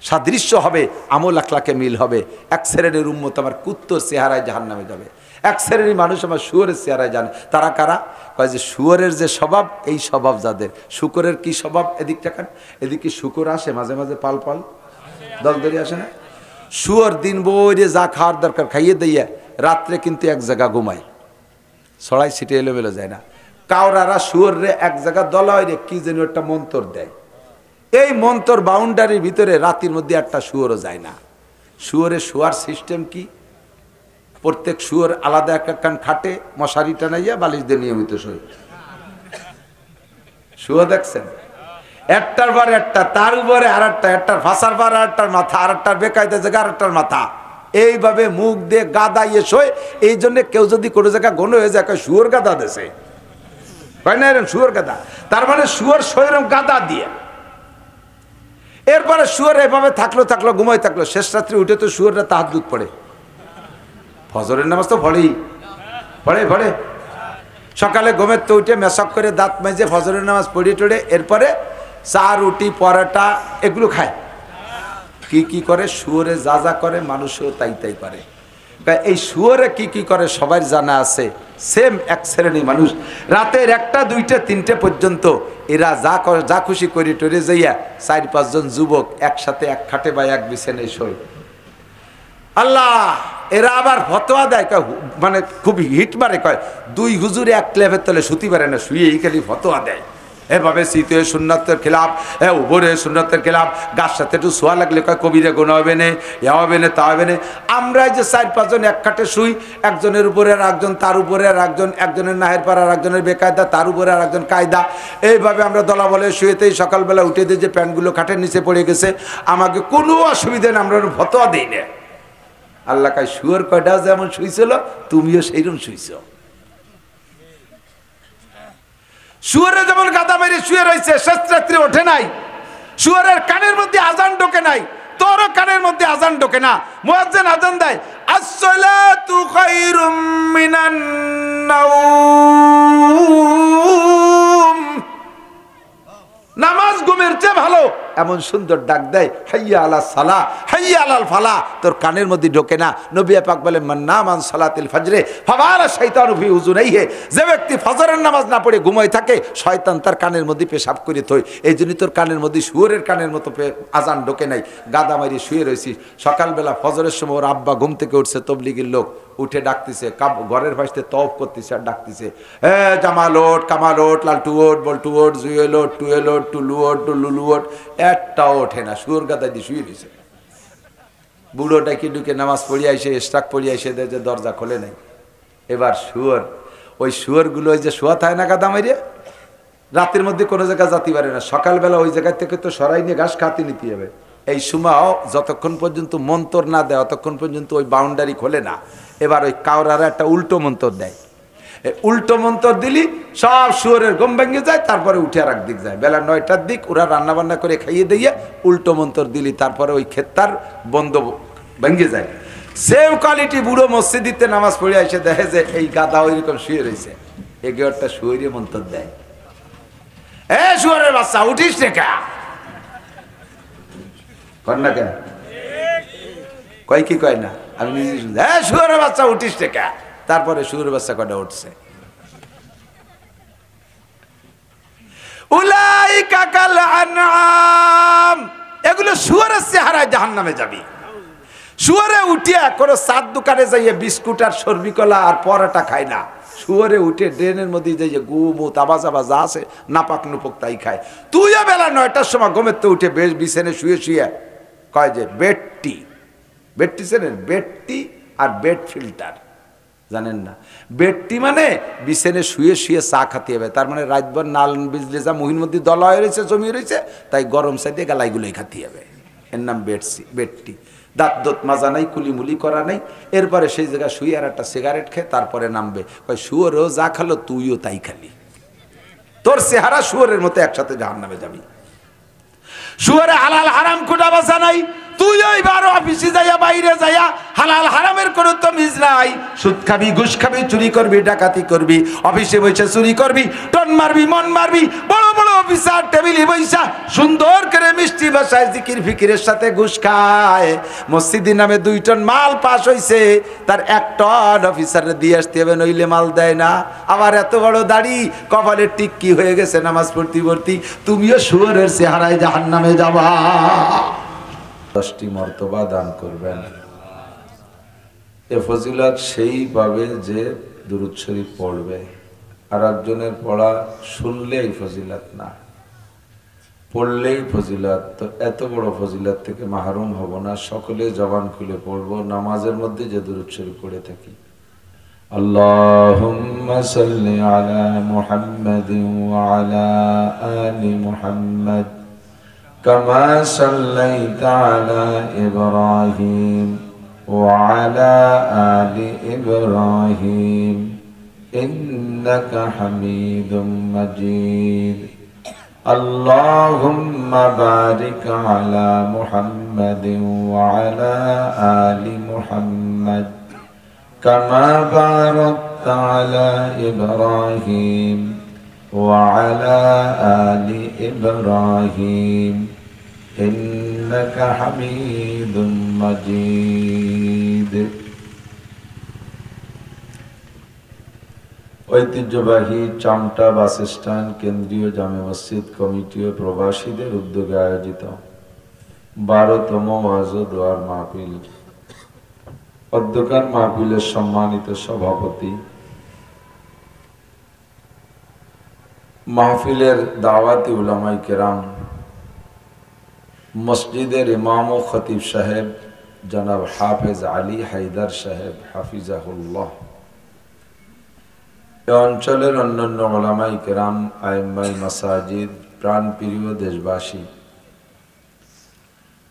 সাদৃশ্য হবে, আমল আখলাকে মিল হবে। এক শ্রেণীর উম্মত আমার কুত্তর চেহারায় জাহান্নামে যাবে, এক শ্রেণীর মানুষ আমার শুয়োরের চেহারায় জানে। তারা কারা? কয় যে শুয়োরের যে স্বভাব, এই স্বভাব যাদের। শুকরের কি স্বভাব? এদিক টাকান, এদিকে শুকর আসে মাঝে মাঝে, পাল পাল দল ধরে আসে না? শুয়োর দিন বইরে যা খাওয়ার দরকার খাইয়ে দিয়ে রাত্রে কিন্তু এক জায়গা ঘুমায়, ছড়াই ছিটে এলোমেলো যায় না। কাউরারা শুয়োরে এক জায়গা দলা হইরে কি যেন একটা মন্তর দেয়, এই মন্তর বাউন্ডারির ভিতরে রাতের মধ্যে একটা শুয়োরও যায় না। শুয়োরের শোয়ার সিস্টেম কি? প্রত্যেক শুয়োর আলাদা এক একখান খাটে মশারি টানাইয়া বালিশ দিয়ে নিয়মিত শোয়। শুয়ো দেখছেন? একটার পর একটা, তার উপরে আর একটা, একটার ফাঁসার পর আর একটার মাথা, আর একটার বেকায়দা জায়গা আর একটার মাথা, এইভাবে মুখ দিয়ে গাদাইয়ে শোয়। এই জন্য কেউ যদি কোনো জায়গায় গণ হয়ে যায়, শুয়োর গাদা দেশে হয় না, এরকম শুয়োর গাদা, তার মানে শুয়োর শরীরম গাদা দিয়ে। এরপরে শুয়োর এভাবে থাকলো ঘুমাই থাকলো, শেষ রাত্রে উঠে তো শুয়োররা তাহাজ্জুদ পড়ে, ফজরের নামাজ তো পড়ে সকালে ঘুমের তো উঠে মেশক করে দাঁত মেজে ফজরের নামাজ পড়ে টড়ে এরপরে চা রুটি পরোটা এগুলো খায়। কি করে? শুয়োরে যা যা করে মানুষও তাই করে। এই শুয়োরে কি করে সবাই জানা আছে। সেম এক শ্রেণী মানুষ রাতের 1টা 2টা 3টে পর্যন্ত এরা যা খুশি করে টরে যাইয়া 4-5 জন যুবক একসাথে এক খাটে বা এক বিছানায় শোয়। আল্লাহ, এরা আবার ফতোয়া দেয়, মানে খুব হিট মারে, কয় 2 হুজুরে এক ক্লেভের তলে শুতি পারে না, শুয়ে এই খালি ফতোয়া দেয়। এভাবে শীতে সুন্নতের খেলাফ, উপরে সুন্নতের খেলাফ, গাছ সাথে একটু শোয়া লাগলে কয় কবিরে গোনা হবে না, হবে না, তা হবে না। আমরা যে 4-5 জন এক খাটে শুই, একজনের উপরে আর একজন, তার উপরে আর একজন, একজনের নাহের পাড়া আর একজনের বেকায়দা, তার উপরে আর একজন কায়দা, এইভাবে আমরা দলা বলে শুয়েতেই সকালবেলা উঠে দিয়ে যে প্যান্টগুলো খাটের নিচে পড়ে গেছে, আমাকে কোনো অসুবিধা নেই, আমরা ফতোয়া দিই না। আল্লাহ কয় শুয়োর কয়টা যেমন শুইছিল তুমিও সেইরকম শুইছ। শুয়োরে যেমন গাদা মেরে শুয়ে রয়েছে, শেষ রাত্রে ওঠে নাই, শুয়োরের কানের মধ্যে আজান ঢোকে নাই, তোরও কানের মধ্যে আজান ঢোকে না। মুয়াজ্জিন আজান দেয়, আসসালাতু খায়রুম মিনান নাওম, নামাজ ঘুমের চেয়ে ভালো, এমন সুন্দর ডাক দেয়, হাইয়া আলা সালাহ হাইয়া আলাল ফালাহ, তোর কানের মধ্যে ঢোকে না। নবী পাক বলেন, মান নামান সালাতিল ফজরে ফাবারা শাইতানু ফি উযুনাইহি, যে ব্যক্তি ফজরের নামাজ না পড়ে ঘুমায় থাকে, শয়তান তার কানের মধ্যে পেশাব করে থয়। এই জন্য তোর কানের মধ্যে শুয়োরের কানের মতো আজান ঢোকে নাই, গাদা মারি শুয়ে রয়েছিস। সকালবেলা ফজরের সময় ওর আব্বা ঘুম থেকে উঠছে, তবলিগের লোক উঠে ডাকতেছে, ঘরের পাশে তওব করতেছে আর ডাকতেছে, এ জামাল ওঠ, কামাল ওঠ, লালটু ওঠ, বল্টু ওঠ, জুয়েল ওঠ, টুয়েল ওঠ, টুলু ওঠ, টুলুলু ওঠ, একটাও ওঠে না, শুয়োর গাদা দিয়ে শুয়ে দিছে। বুড়োটা কি ঢুকে নামাজ পড়িয়ে এসে স্টাক পড়িয়ে এসে যে দরজা খোলে নাই। এবার শুয়োর, ওই শুয়োরগুলো ওই যে শোয়া থাকে না গাদা মারিয়ে, রাতের মধ্যে কোনো জায়গায় যাতে পারে না, সকালবেলা ওই জায়গা থেকে তো সরাই নিয়ে ঘাস খাতে নিতে হবে। এই সময়ও যতক্ষণ পর্যন্ত মন্তর না দেয় ততক্ষণ পর্যন্ত ওই বাউন্ডারি খোলে না। এবার ওই কাউরারা একটা উল্টো মন্তর দেয়, উল্টো মন্তর দিলি সব শুয়োরের ঘুম ভেঙে যায়, তারপরে উঠে আর একদিক যায়। বেলা 9টার দিক ওরা রান্না বান্না করে খাইয়ে দিয়ে উল্টো মন্তর দিলি, তারপরে ওই ক্ষেত্রার বন্ধ ভেঙে যায়। সেম কোয়ালিটি বুড়ো মসজিদিতে নামাজ পড়ে এসে দেখে যে এই গাদা ওইরকম শুয়ে রয়েছে, এগারোটা শুয়োরে মন্তর দেয়, এ শুয়োরের বাচ্চা উঠিস রে কা কর না কেন, কয় কি কয় না, আমি নিজে শুনছি, হ্যাঁ শুয়োরের বাচ্চা উঠিস রে কা। তারপরে শুয়োরের বাচ্চা কটা উঠছে। উলাইকা কাল আনআম, এগুলো শুয়োরের চেহারায় জাহান্নামে যাবি। শুয়োরে উঠিয়া কোনো চার দোকানে যাইয়ে বিস্কুট আর সর্বিকলা আর পরাটা খায় না, শুয়োরে উঠে ড্রেনের মধ্যে যাইয়ে গুমু তাবা চাবা যা আছে নাপাক নুপক তাই খায়। তুইও বেলা 9টার সময় ঘুমের তো উঠে বেশ বিছানে শুয়ে শুয়ে কয় যে বেডটি, বেডটি চেনেন, বেডটি আর বেড ফিল্টার জানেন না? বেডটি মানে বিছানে শুয়ে শুয়ে চা খাতে হবে, তার মানে রাতভর নাল বিজলে যা মুহির মধ্যে দলা হয়ে রয়েছে, জমিয়ে রয়েছে, তাই গরম চাইতে গালাইগুলোই খাতে হবে, এর নাম বেডটি। দাঁত দোত মাজা নাই, কুলিমুলি করা নাই, এরপরে সেই জায়গায় শুয়ে আর একটা সিগারেট খেয়ে তারপরে নামবে। কয় শুয়োরও যা খালো তুইও তাই খালি, তোর চেহারা শুয়োরের মতো একসাথে জাহান্নামে যাবি। শুয়োরে হালাল হারাম কোটা বাসা নাই, তুই ওই বারো অফিসে যাইয়া বাইরে যাইয়া হালাল হারামের কোনো তমিজ নাই। সুদ খাবি, ঘুষ খাবি, চুরি করবি, ডাকাতি করবি, অফিসে বসে চুরি করবি, টন মারবি, মন মারবি, বড় বড় অফিসার টেবিলে বইসা সুন্দর করে মিষ্টি ভাষায় জিকির ফিকিরের সাথে ঘুষ খায়। মসজিদের নামে 2 টন মাল পাস হইছে, তার 1 টন অফিসারে দিয়ে আসতে হবে, নইলে মাল দেয় না। আবার এত বড় দাড়ি, কপালের টিক্কি হয়ে গেছে নামাজ পড়তে পড়তে, তুমিও শুয়োরের চেহারায় জাহান্নামে যাবা। 10টি মর্তবা দান করবেন। এ ফজিলত সেই পাবে যে দুরূদ শরীফ পড়বে, আর একজনের পড়া শুনলেই ফজিলত না, পড়লেই ফজিলত। তো এত বড় ফজিলত থেকে মাহরুম হব না, সকলে জবান খুলে পড়বো। নামাজের মধ্যে যে দুরূদ শরীফ পড়ে থাকি, আল্লাহুম্মা সাল্লি আলা মুহাম্মাদিন ওয়া আলা আলি মুহাম্মাদ كما صليت على إبراهيم وعلى آل إبراهيم إنك حميد مجيد اللهم بارك على محمد وعلى آل محمد كما باركت على إبراهيم وعلى آل إبراهيم إنك حميد مجيد। ঐতিহ্যবাহী চামটা বাস স্ট্যান্ড কেন্দ্রীয় জামে মসজিদ কমিটি ও প্রবাসীদের উদ্যোগে আয়োজিত 12তম ওয়াজ ও দোয়ার মাহফিল। অধ্যকার মাহফিলের সম্মানিত সভাপতি, মাহফিলের দাওয়াতি উলামায়ে কেরাম, মসজিদের ইমাম ও খতিব সাহেব জনাব হাফেজ আলী হায়দার সাহেব হাফিজাহুল্লাহ, এ অঞ্চলের অন্যান্য উলামায়ে কেরাম, আইম্মায়ে মাসাজিদ, প্রাণপ্রিয় দেশবাসী,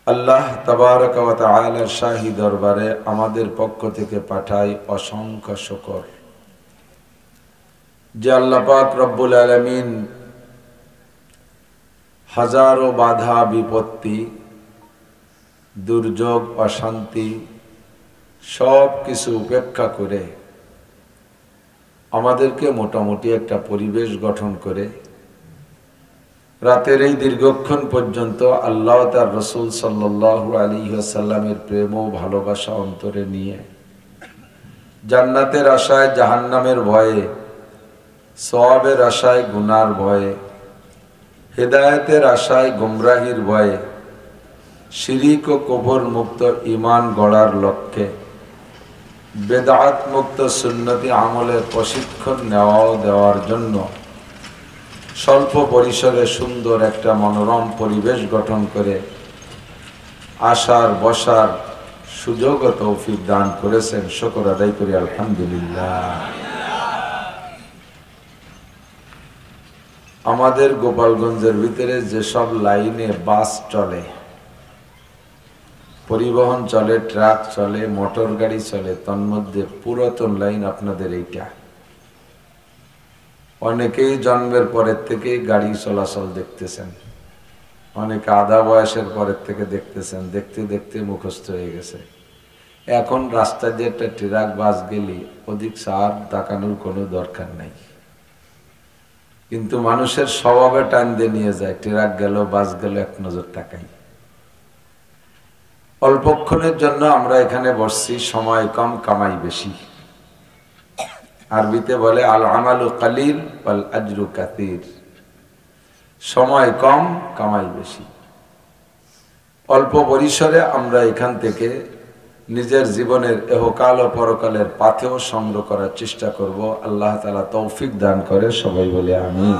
আল্লাহ তাবারক ওয়া তাআলার শাহী দরবারে আমাদের পক্ষ থেকে পাঠাই অসংখ্য শুকর। যে আল্লাহ পাক রব্বুল আলামিন হাজারো বাধা বিপত্তি দুর্যোগ অশান্তি সব কিছু উপেক্ষা করে আমাদেরকে মোটামুটি একটা পরিবেশ গঠন করে রাতের এই দীর্ঘক্ষণ পর্যন্ত আল্লাহ তার রসুল সাল্লাল্লাহু আলাইহি ওয়াসাল্লামের প্রেম ও ভালোবাসা অন্তরে নিয়ে জান্নাতের আশায় জাহান্নামের ভয়ে, সওয়াবের আশায় গুনার ভয়ে, হেদায়েতের আশায় গুমরাহির ভয়ে, শিরিক ও কবর মুক্ত ঈমান গড়ার লক্ষ্যে বেদাত মুক্ত সুন্নতি আমলের প্রশিক্ষণ নেওয়া ও দেওয়ার জন্য স্বল্প পরিসরে সুন্দর একটা মনোরম পরিবেশ গঠন করে আসার বসার সুযোগ ও তৌফিক দান করেছেন। শুকর আদায় করি আলহামদুলিল্লাহ। আমাদের গোপালগঞ্জের ভিতরে যেসব লাইনে বাস চলে, পরিবহন চলে, ট্রাক চলে, মোটর গাড়ি চলে, তন্মধ্যে পুরাতন লাইন আপনাদের এইটা। অনেকেই জন্মের পরের থেকেই গাড়ি চলাচল দেখতেছেন, অনেকে আধা বয়সের পরের থেকে দেখতেছেন, দেখতে দেখতে মুখস্থ হয়ে গেছে। এখন রাস্তা দিয়ে একটা ট্রাক বাস গেলি অধিক সার তাকানোর কোনো দরকার নাই, কিন্তু মানুষের স্বভাবে টান দিয়ে নিয়ে যায়। ট্রাক গেল, বাস গেল, এক নজর তাকাই। অল্পক্ষণের জন্য আমরা এখানে বসছি, সময় কম কামাই বেশি। আরবিতে বলে আল আমালু কালিল ওয়াল আজরু কাসীর, সময় কম কামাই বেশি। অল্প পরিসরে আমরা এখান থেকে নিজের জীবনের এহকাল ও পরকালের পাথেও সংগ্রহ করার চেষ্টা করব। আল্লাহ তাআলা তৌফিক দান করে, সবাই বলে আমিন।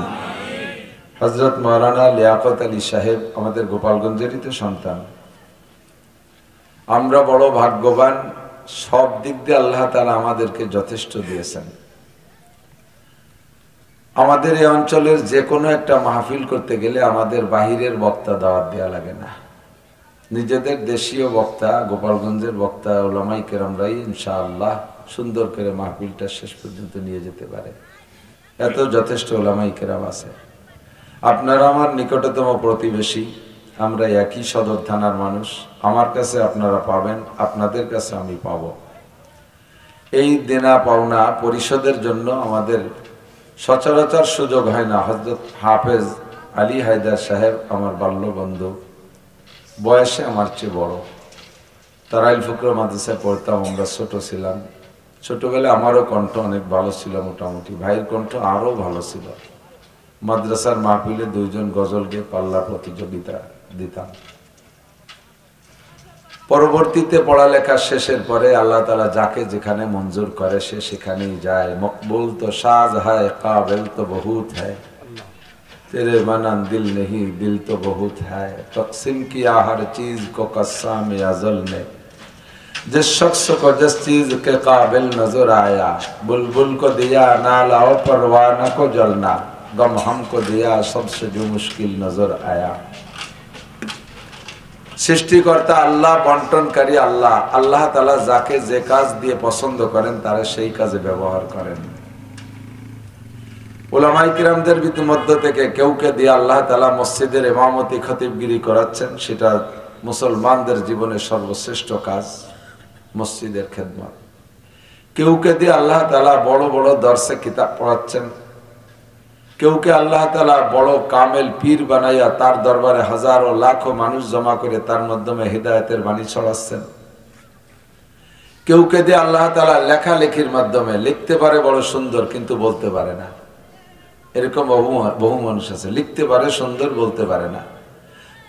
হযরত মাওলানা লিয়াকত আলী সাহেব আমাদের গোপালগঞ্জেরই তো সন্তান। আমরা বড় ভাগ্যবান, সব দিক দিয়ে আল্লাহ তাআলা আমাদেরকে যথেষ্ট দিয়েছেন। আমাদের এই অঞ্চলের যে কোনো একটা মাহফিল করতে গেলে আমাদের বাহিরের বক্তা দাওয়াত দেওয়া লাগে না, নিজেদের দেশীয় বক্তা, গোপালগঞ্জের বক্তা উলামাই কেরামরাই ইনশাআল্লাহ সুন্দর করে মাহফিলটা শেষ পর্যন্ত নিয়ে যেতে পারে। এত যথেষ্ট উলামাই কেরাম আছে। আপনারা আমার নিকটতম প্রতিবেশী, আমরা একই সদর থানার মানুষ। আমার কাছে আপনারা পাবেন, আপনাদের কাছে আমি পাব। এই দেনা পাওনা পরিশোধের জন্য আমাদের সচরাচর সুযোগ হয় না। হযরত হাফেজ আলী হায়দার সাহেব আমার বাল্য বন্ধু, বয়সে আমার চেয়ে বড়। তারাইল ফুকরা মাদ্রাসায় পড়তাম, আমরা ছোট ছিলাম। ছোটবেলায় আমারও কণ্ঠ অনেক ভালো ছিল, মোটামুটি। ভাইয়ের কণ্ঠ আরও ভালো ছিল। মাদ্রাসার মাহফিলে দুইজন গজল গেয়ে পাল্লা প্রতিযোগিতা দিতাম। পরবর্তীতে পড়ালেখা শেষের পরে আল্লাহ তাআলা যাকে যেখানে মঞ্জুর করে সে সেখানেই যায়। মকবুল তো সাজ হয়, কাবিল তো বহুত হ্যায়, तेरे मनन दिल नहीं दिल तो बहुत है, तकसीम किया हर चीज को कस्साम अज़ल ने, जिस शख्स को जिस चीज के काबिल नजर आया, बुलबुल को दिया नाला और परवाना को जलना, गम हमको दिया सबसे जो मुश्किल नजर आया। সৃষ্টিকর্তা আল্লাহ, বন্টনকারী আল্লাহ। আল্লাহ তাআলা যাকে যে কাজ দিয়ে পছন্দ করেন তারা সেই কাজে ব্যবহার করেন। উলামায়ে কিরামদের মধ্য থেকে কেউকে দিয়ে আল্লাহ তাআলা মসজিদের ইমামতি খতিবগিরি করাচ্ছেন, সেটা মুসলমানদের জীবনের সর্বশ্রেষ্ঠ কাজ, মসজিদের খেদমত। কেউকে দিয়ে আল্লাহ তাআলা বড় বড় দর্শে কিতাব পড়াচ্ছেন, কেউকে আল্লাহ তাআলা বড় কামেল পীর বানাইয়া তার দরবারে হাজারো লাখো মানুষ জমা করে তার মাধ্যমে হিদায়াতের বাণী ছড়াচ্ছেন। কেউকে দিয়ে আল্লাহ তাআলা লেখালেখির মাধ্যমে, লিখতে পারে বড় সুন্দর কিন্তু বলতে পারে না, এরকম বহু মানুষ আছে, লিখতে পারে সুন্দর বলতে পারে না।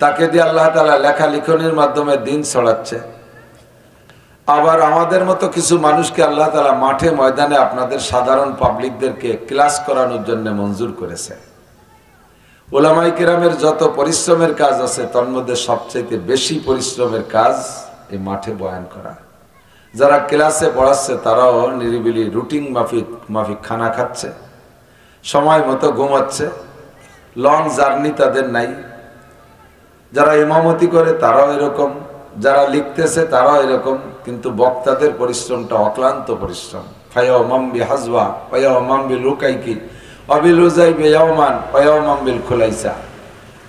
তাকে দিয়ে আল্লাহ তাআলা লেখালেখনের মাধ্যমে দিন ছড়াচ্ছে। আবার আমাদের মতো কিছু মানুষকে আল্লাহ তাআলা মাঠে ময়দানে আপনাদের সাধারণ পাবলিকদেরকে ক্লাস করানোর জন্য মঞ্জুর করেছে। উলামায়ে কেরামের যত পরিশ্রমের কাজ আছে তার মধ্যে সবচেয়ে বেশি পরিশ্রমের কাজ এই মাঠে বয়ান করা। যারা ক্লাসে পড়াচ্ছে তারাও নিরিবিলি রুটিন মাফিক খানা খাচ্ছে, সময় মতো ঘুমাচ্ছে, লং জার্নি তাদের নাই। যারা ইমামতি করে তারাও এরকম, যারা লিখতেছে তারাও এরকম, কিন্তু বক্তাদের পরিশ্রমটা অক্লান্ত পরিশ্রম। ফায়াউমাম বিহাজওয়া ওয়ায়াউমাম বিলুকাইকি অবিল উজাইবে ইয়াওমান ওয়া ইয়াওমান বিল খুলাইসা।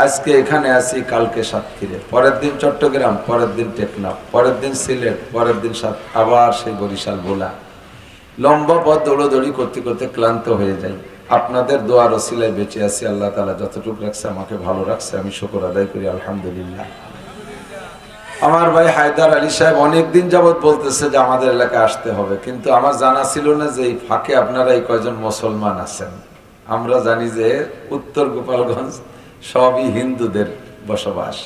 আজকে এখানে আছি, কালকে সাতক্ষীরে, পরের দিন চট্টগ্রাম, পরের দিন টেকনাফ, পরের দিন সিলেট, পরের দিন আবার সেই বরিশাল ভোলা। লম্বা পথ দৌড়দৌড়ি করতে করতে ক্লান্ত হয়ে যাই। আপনাদের দোয়ার ওসিলায় বেঁচে আছি। আল্লাহ তাআলা যতটুকু রাখছে আমাকে ভালো রাখছে, আমি শুকর আদায় করি আলহামদুলিল্লাহ। আমার ভাই হায়দার আলী সাহেব অনেকদিন যাবৎ বলতেছে যে আমাদের এলাকায় আসতে হবে, কিন্তু আমার জানা ছিল না যে এই ফাঁকে আপনারা এই কয়জন মুসলমান আছেন। আমরা জানি যে উত্তর গোপালগঞ্জ সবই হিন্দুদের বসবাস।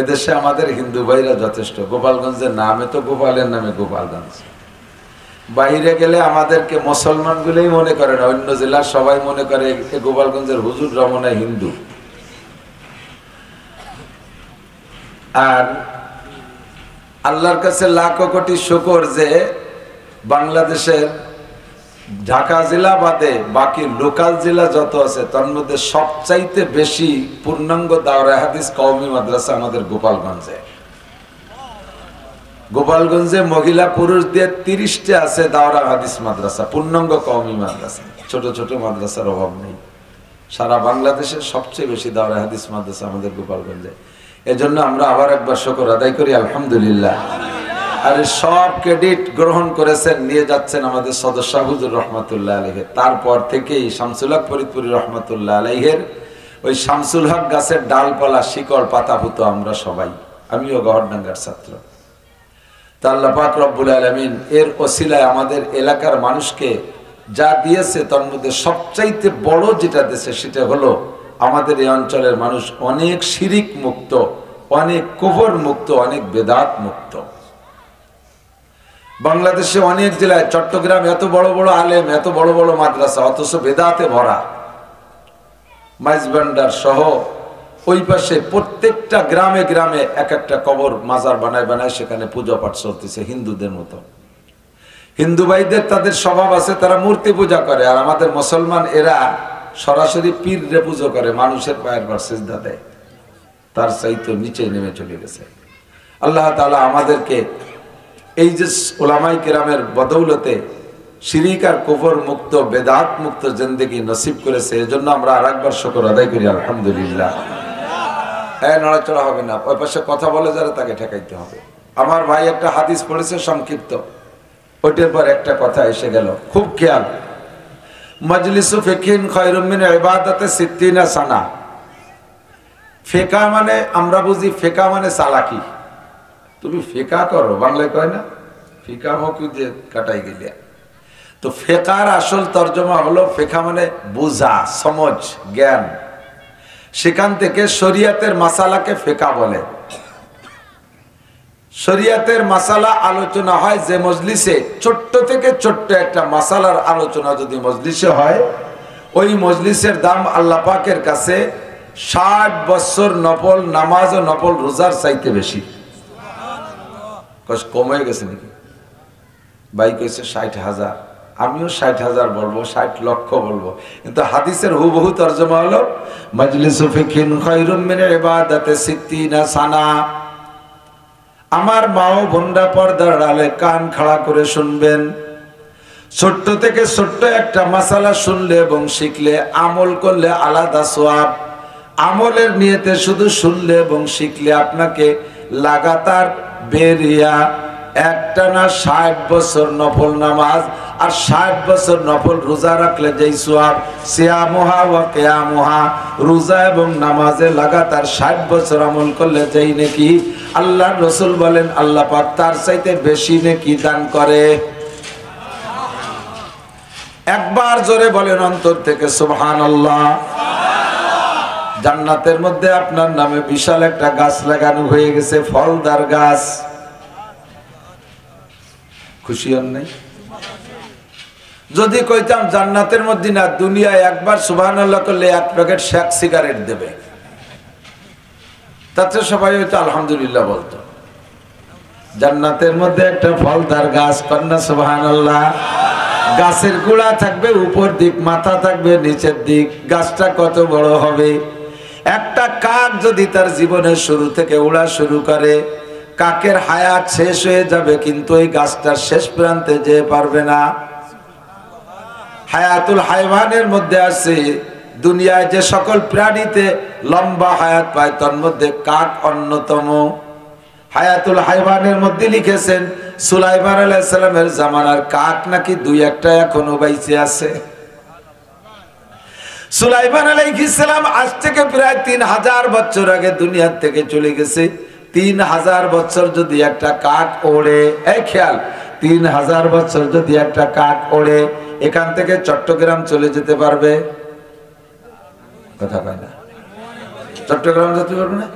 এদেশে আমাদের হিন্দু ভাইরা যথেষ্ট। গোপালগঞ্জের নামে তো গোপালের নামে গোপালগঞ্জ। বাইরে গেলে আমাদেরকে মুসলমান গুলোই মনে করে না, অন্য জেলার সবাই মনে করে গোপালগঞ্জের হুজুর রমনা হিন্দু। আর আল্লাহর কাছে লাখো কোটি শুকর যে বাংলাদেশের ঢাকা জেলা বাদে বাকি লোকাল জেলা যত আছে তার মধ্যে সবচাইতে বেশি পূর্ণাঙ্গ দাওরায়ে হাদিস কওমি মাদ্রাসা আমাদের গোপালগঞ্জে। গোপালগঞ্জে মহিলা পুরুষ দিয়ে 30টা আছে দাওরায়ে হাদিস মাদ্রাসা, পূর্ণাঙ্গ কওমি মাদ্রাসা। ছোট ছোট মাদ্রাসার অভাব নেই। সারা বাংলাদেশের সবচেয়ে বেশি দাওরায়ে হাদিস মাদ্রাসা আমাদের গোপালগঞ্জে। এজন্য আমরা আবার একবার শুকর আদায় করি আলহামদুলিল্লাহ। আর সব ক্রেডিট গ্রহণ করেছেন, নিয়ে যাচ্ছেন আমাদের সদস্য হুজুর রহমাতুল্লাহ আলাইহি। তারপর থেকেই শামসুল হক ফরিদপুরি রহমাতুল্লাহ আলাইহির ওই শামসুল হক গাছের ডালপালা শিকড় পাতা পুতো আমরা সবাই, আমিও গহরডাঙ্গার ছাত্র। তা আল্লাহ পাক রব্বুল আলামিন এর ওসিলায় আমাদের এলাকার মানুষকে যা দিয়েছে তার মধ্যে সবচাইতে বড় যেটা দিয়েছে সেটা হলো আমাদের এই অঞ্চলের মানুষ অনেক শিরিক মুক্ত, অনেক কুফর মুক্ত, অনেক বেদাত মুক্ত। বাংলাদেশে অনেক জেলায়, চট্টগ্রাম এত বড় বড় আলেম, এত বড় বড় মাদ্রাসা, অথচ বেদাতে ভরা। মাইজবান্ডার সহ ওই পাশে প্রত্যেকটা গ্রামে গ্রামে এক একটা কবর মাজার বানায় বানায় সেখানে পূজা পাঠ চলতেছে হিন্দুদের মতো। হিন্দু ভাইদের তাদের স্বভাব আছে, তারা মূর্তি পূজা করে। আর আমাদের মুসলমান এরা সরাসরি পীররে পুজো করে, মানুষের পায়ের পর সিজদা দেয়। তার চাইতে নিচে নেমে চলে গেছে। আল্লাহ তাআলা আমাদেরকে এই যে ওলামায়ে কেরামের বদৌলতে শিরিক আর কুফর মুক্ত, বেদাত মুক্ত জিন্দেগি নসিব করেছে, এজন্য আমরা আরেকবার শুকর আদায় করি আলহামদুলিল্লাহ। নড়াচড়া হবে না, ওই পাশে কথা বলে যারা তাকে ঠেকাইতে হবে। আমার ভাই একটা হাদিস পড়েছে সংক্ষিপ্ত, ওইটার পর একটা কথা এসে গেল, খুব খেয়াল। মজলিসু ফিকহিন খায়রুম মিন ইবাদাতি 60 সানা। ফিকা মানে আমরা বুঝি, ফিকা মানে চালাকি। তুমি ফিকা করো, বাংলায় কয় না ফিকা মকু দিয়ে কাটাই গেলে। তো ফিকার আসল তর্জমা হলো, ফিকা মানে বুঝা, সমঝ, জ্ঞান। সেখান থেকে শরিয়াতের মাসালাকে ফিকা বলে। শরিয়াতের মাসালা আলোচনা হয় যে মজলিসে, ছোট্ট থেকে ছোট্ট একটা মাসালার আলোচনা যদি মজলিসে হয়, ওই মজলিসের দাম আল্লাহ পাকের কাছে 60 বছর নফল নামাজ ও নফল রোজার চাইতে বেশি। কম হয়ে গেছে নাকি? ভাই কইছে 60,000, আমিও 60,000 বলবো, 60 লক্ষ বলবো, কিন্তু হাদিসের হুবহু তরজমা হলো মজলিসু ফিকহিন খায়রুম মিন ইবাদাতি 60 সানা। আমার মাও বোনরা পর্দার আড়ালে কান খাড়া করে শুনবেন। ছোট্ট থেকে ছোট্ট একটা মাসালা শুনলে এবং শিখলে, আমল করলে আলাদা সওয়াব। আমলের নিয়তে শুধু শুনলে এবং শিখলে আপনাকে লাগাতার বেরিয়া একটানা 60 বছর নফল নামাজ আর 60 বছর নফল রোজা রাখলে যেই সওয়াব, সিয়ামুহা ওয়া কিয়ামুহা, রোজা এবং নামাজে লাগাতার 60 বছর আমল করলে যেই নেকি, আল্লাহর রাসূল বলেন আল্লাহ পাক তার চাইতে বেশি নেকি দান করে। একবার জোরে বলেন অন্তর থেকে সুবহানাল্লাহ। জান্নাতের মধ্যে আপনার নামে বিশাল একটা গাছ লাগানো হয়ে গেছে, ফলদার গাছ। খুশি হন নাই? যদি কইতাম জান্নাতের মধ্যে না, দুনিয়ায় একবার সুবহানাল্লাহ করলে 1 প্যাকেট শেক সিগারেট দেবে, তাতে সবাই হয়তো আলহামদুলিল্লাহ বলতো। জান্নাতের মধ্যে একটা ফলদার গাছ, কন্যা সুবহানাল্লাহ। গাছের গোড়া থাকবে উপর দিক, মাথা থাকবে নিচের দিক। গাছটা কত বড় হবে! একটা কাক যদি তার জীবনের শুরু থেকে উড়া শুরু করে, কাকের হায়াত শেষ হয়ে যাবে, কিন্তু এই গাছটার শেষ প্রান্তে যেতে পারবে না। হায়াতুল হাইওয়ানের মধ্যে আছে দুনিয়ায় যে সকল প্রাণীতে লম্বা হায়াত পায় তার মধ্যে কাক অন্যতম। হায়াতুল হাইওয়ানের মধ্যে লিখেছেন সুলাইমান আলাইহিস সালামের জামানার কাক নাকি দুই একটা এখনো বাইচে আছে। সুলাইমান আলাইহিস সালাম আজ থেকে প্রায় 3000 বছর আগে দুনিয়া থেকে চলে গেছে। 3000 বছর যদি একটা কাক ওড়ে, এই খেয়াল, 3000 বছর যদি একটা কাক ওড়ে এখান থেকে চট্টগ্রাম চলে যেতে পারবে? কথা কয় না, চট্টগ্রাম যেতে পারবে না?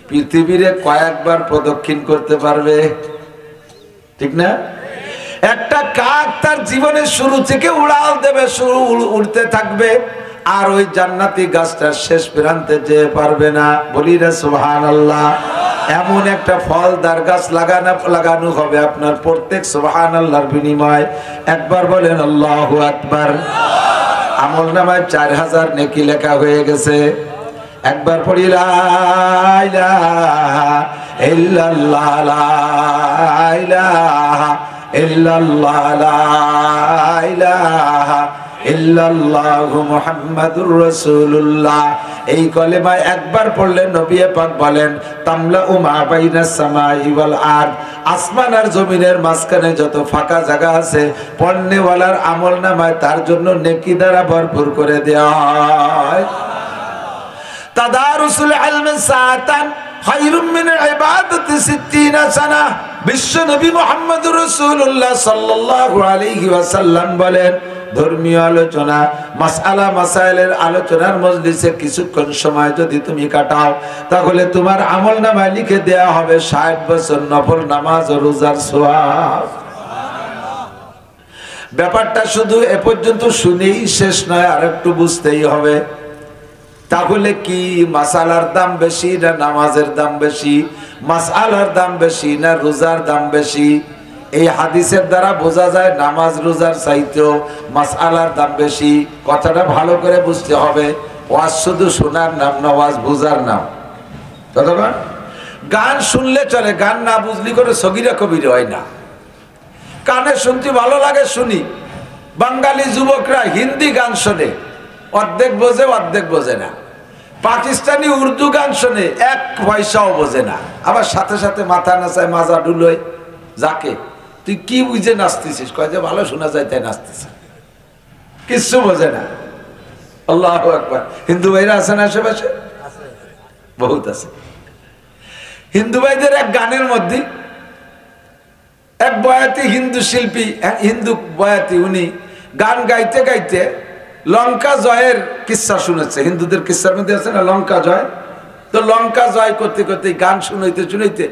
পৃথিবীরে কয়েকবার প্রদক্ষিণ করতে পারবে, ঠিক না? একটা কাক তার জীবনের শুরু থেকে উড়াল দেবে, শুরু উড়তে থাকবে, আর ওই জান্নাতি গাছটার শেষ প্রান্তে যেতে পারবে না। বলি রে সুবহানাল্লাহ। এমন একটা ফলদার গাছ লাগানো হবে আপনার প্রত্যেক সুবহানাল্লাহর বিনিময়। একবার বলেন আল্লাহু আকবার। আমল নামায় 4000 নেকি লেখা হয়ে গেছে। একবার পড়ি লা ইলাহা ইল্লাল্লাহ, লা ইলাহা ইল্লাল্লাহ, লা ইলাহা ইল্লাল্লাহু মুহাম্মাদুর রাসূলুল্লাহ। এই কলেমা একবার পড়লে নবী পাক বলেন তামলাউ মা বাইনাস সামাই ওয়াল আরদ, আসমান আর জমিনের মাঝখানে যত ফাঁকা জায়গা আছে পড়নেওয়ালার আমলনামায় তার জন্য নেকি দ্বারা ভরপুর করে দেওয়া হয়। তাদারুসুল ইলমি সাআতান খায়রুম মিন ইবাদাতি 60 সানা। বিশ্ব নবী মুহাম্মদুর রাসূলুল্লাহ সাল্লাল্লাহু আলাইহি ওয়াসাল্লাম বলেন ধর্মীয় আলোচনা, মাসআলা মাসাইলের আলোচনার মজলিসে কিছুক্ষণ সময় যদি তুমি কাটাও তাহলে তোমার আমলনামায় লিখে দেয়া হবে 60 বছর নফল নামাজ ও রোজার সওয়াব। ব্যাপারটা শুধু এ পর্যন্ত শুনেই শেষ নয়, আর একটু বুঝতেই হবে। তাহলে কি মাসালার দাম বেশি না নামাজের দাম বেশি? মাসআলার দাম বেশি না রোজার দাম বেশি? এই হাদিসের দ্বারা বোঝা যায় নামাজ রোজার চাইতেও মাসআলার দাম বেশি। কথাটা ভালো করে বুঝতে হবে। ওয়াজ শুধু শোনার নাম না, ওয়াজ বুঝার নাম। ততক্ষণ গান শুনলে চলে, গান না বুঝলি করে সগীরা কবির হয় না। কানে শুনতে ভালো লাগে শুনি। বাঙালি যুবকরা হিন্দি গান শোনে, অর্ধেক বোঝে অর্ধেক বোঝে না। পাকিস্তানি উর্দু গান শোনে, এক পয়সাও বোঝে না। আবার সাথে সাথে মাথা নাচায়, মাজা ডুলোয়। যাকে তুই কি বুঝে নাচতেছিস? কয় যে ভালো শোনা যায় তাই নাচতেছে, কিচ্ছু বোঝে না। আল্লাহু আকবার। হিন্দু ভাইরা আছেন আশেপাশে? বহুত আছে। হিন্দু ভাইদের এক গানের মধ্যে এক বয়াতি হিন্দু শিল্পী, হিন্দু বয়াতি, উনি গান গাইতে গাইতে লঙ্কা জয়ের কিস্সা শুনেছে। হিন্দুদের কিস্সার মধ্যে আছে না লঙ্কা জয়? তো লঙ্কা জয় করতে করতে গান শুনাইতে শুনাইতে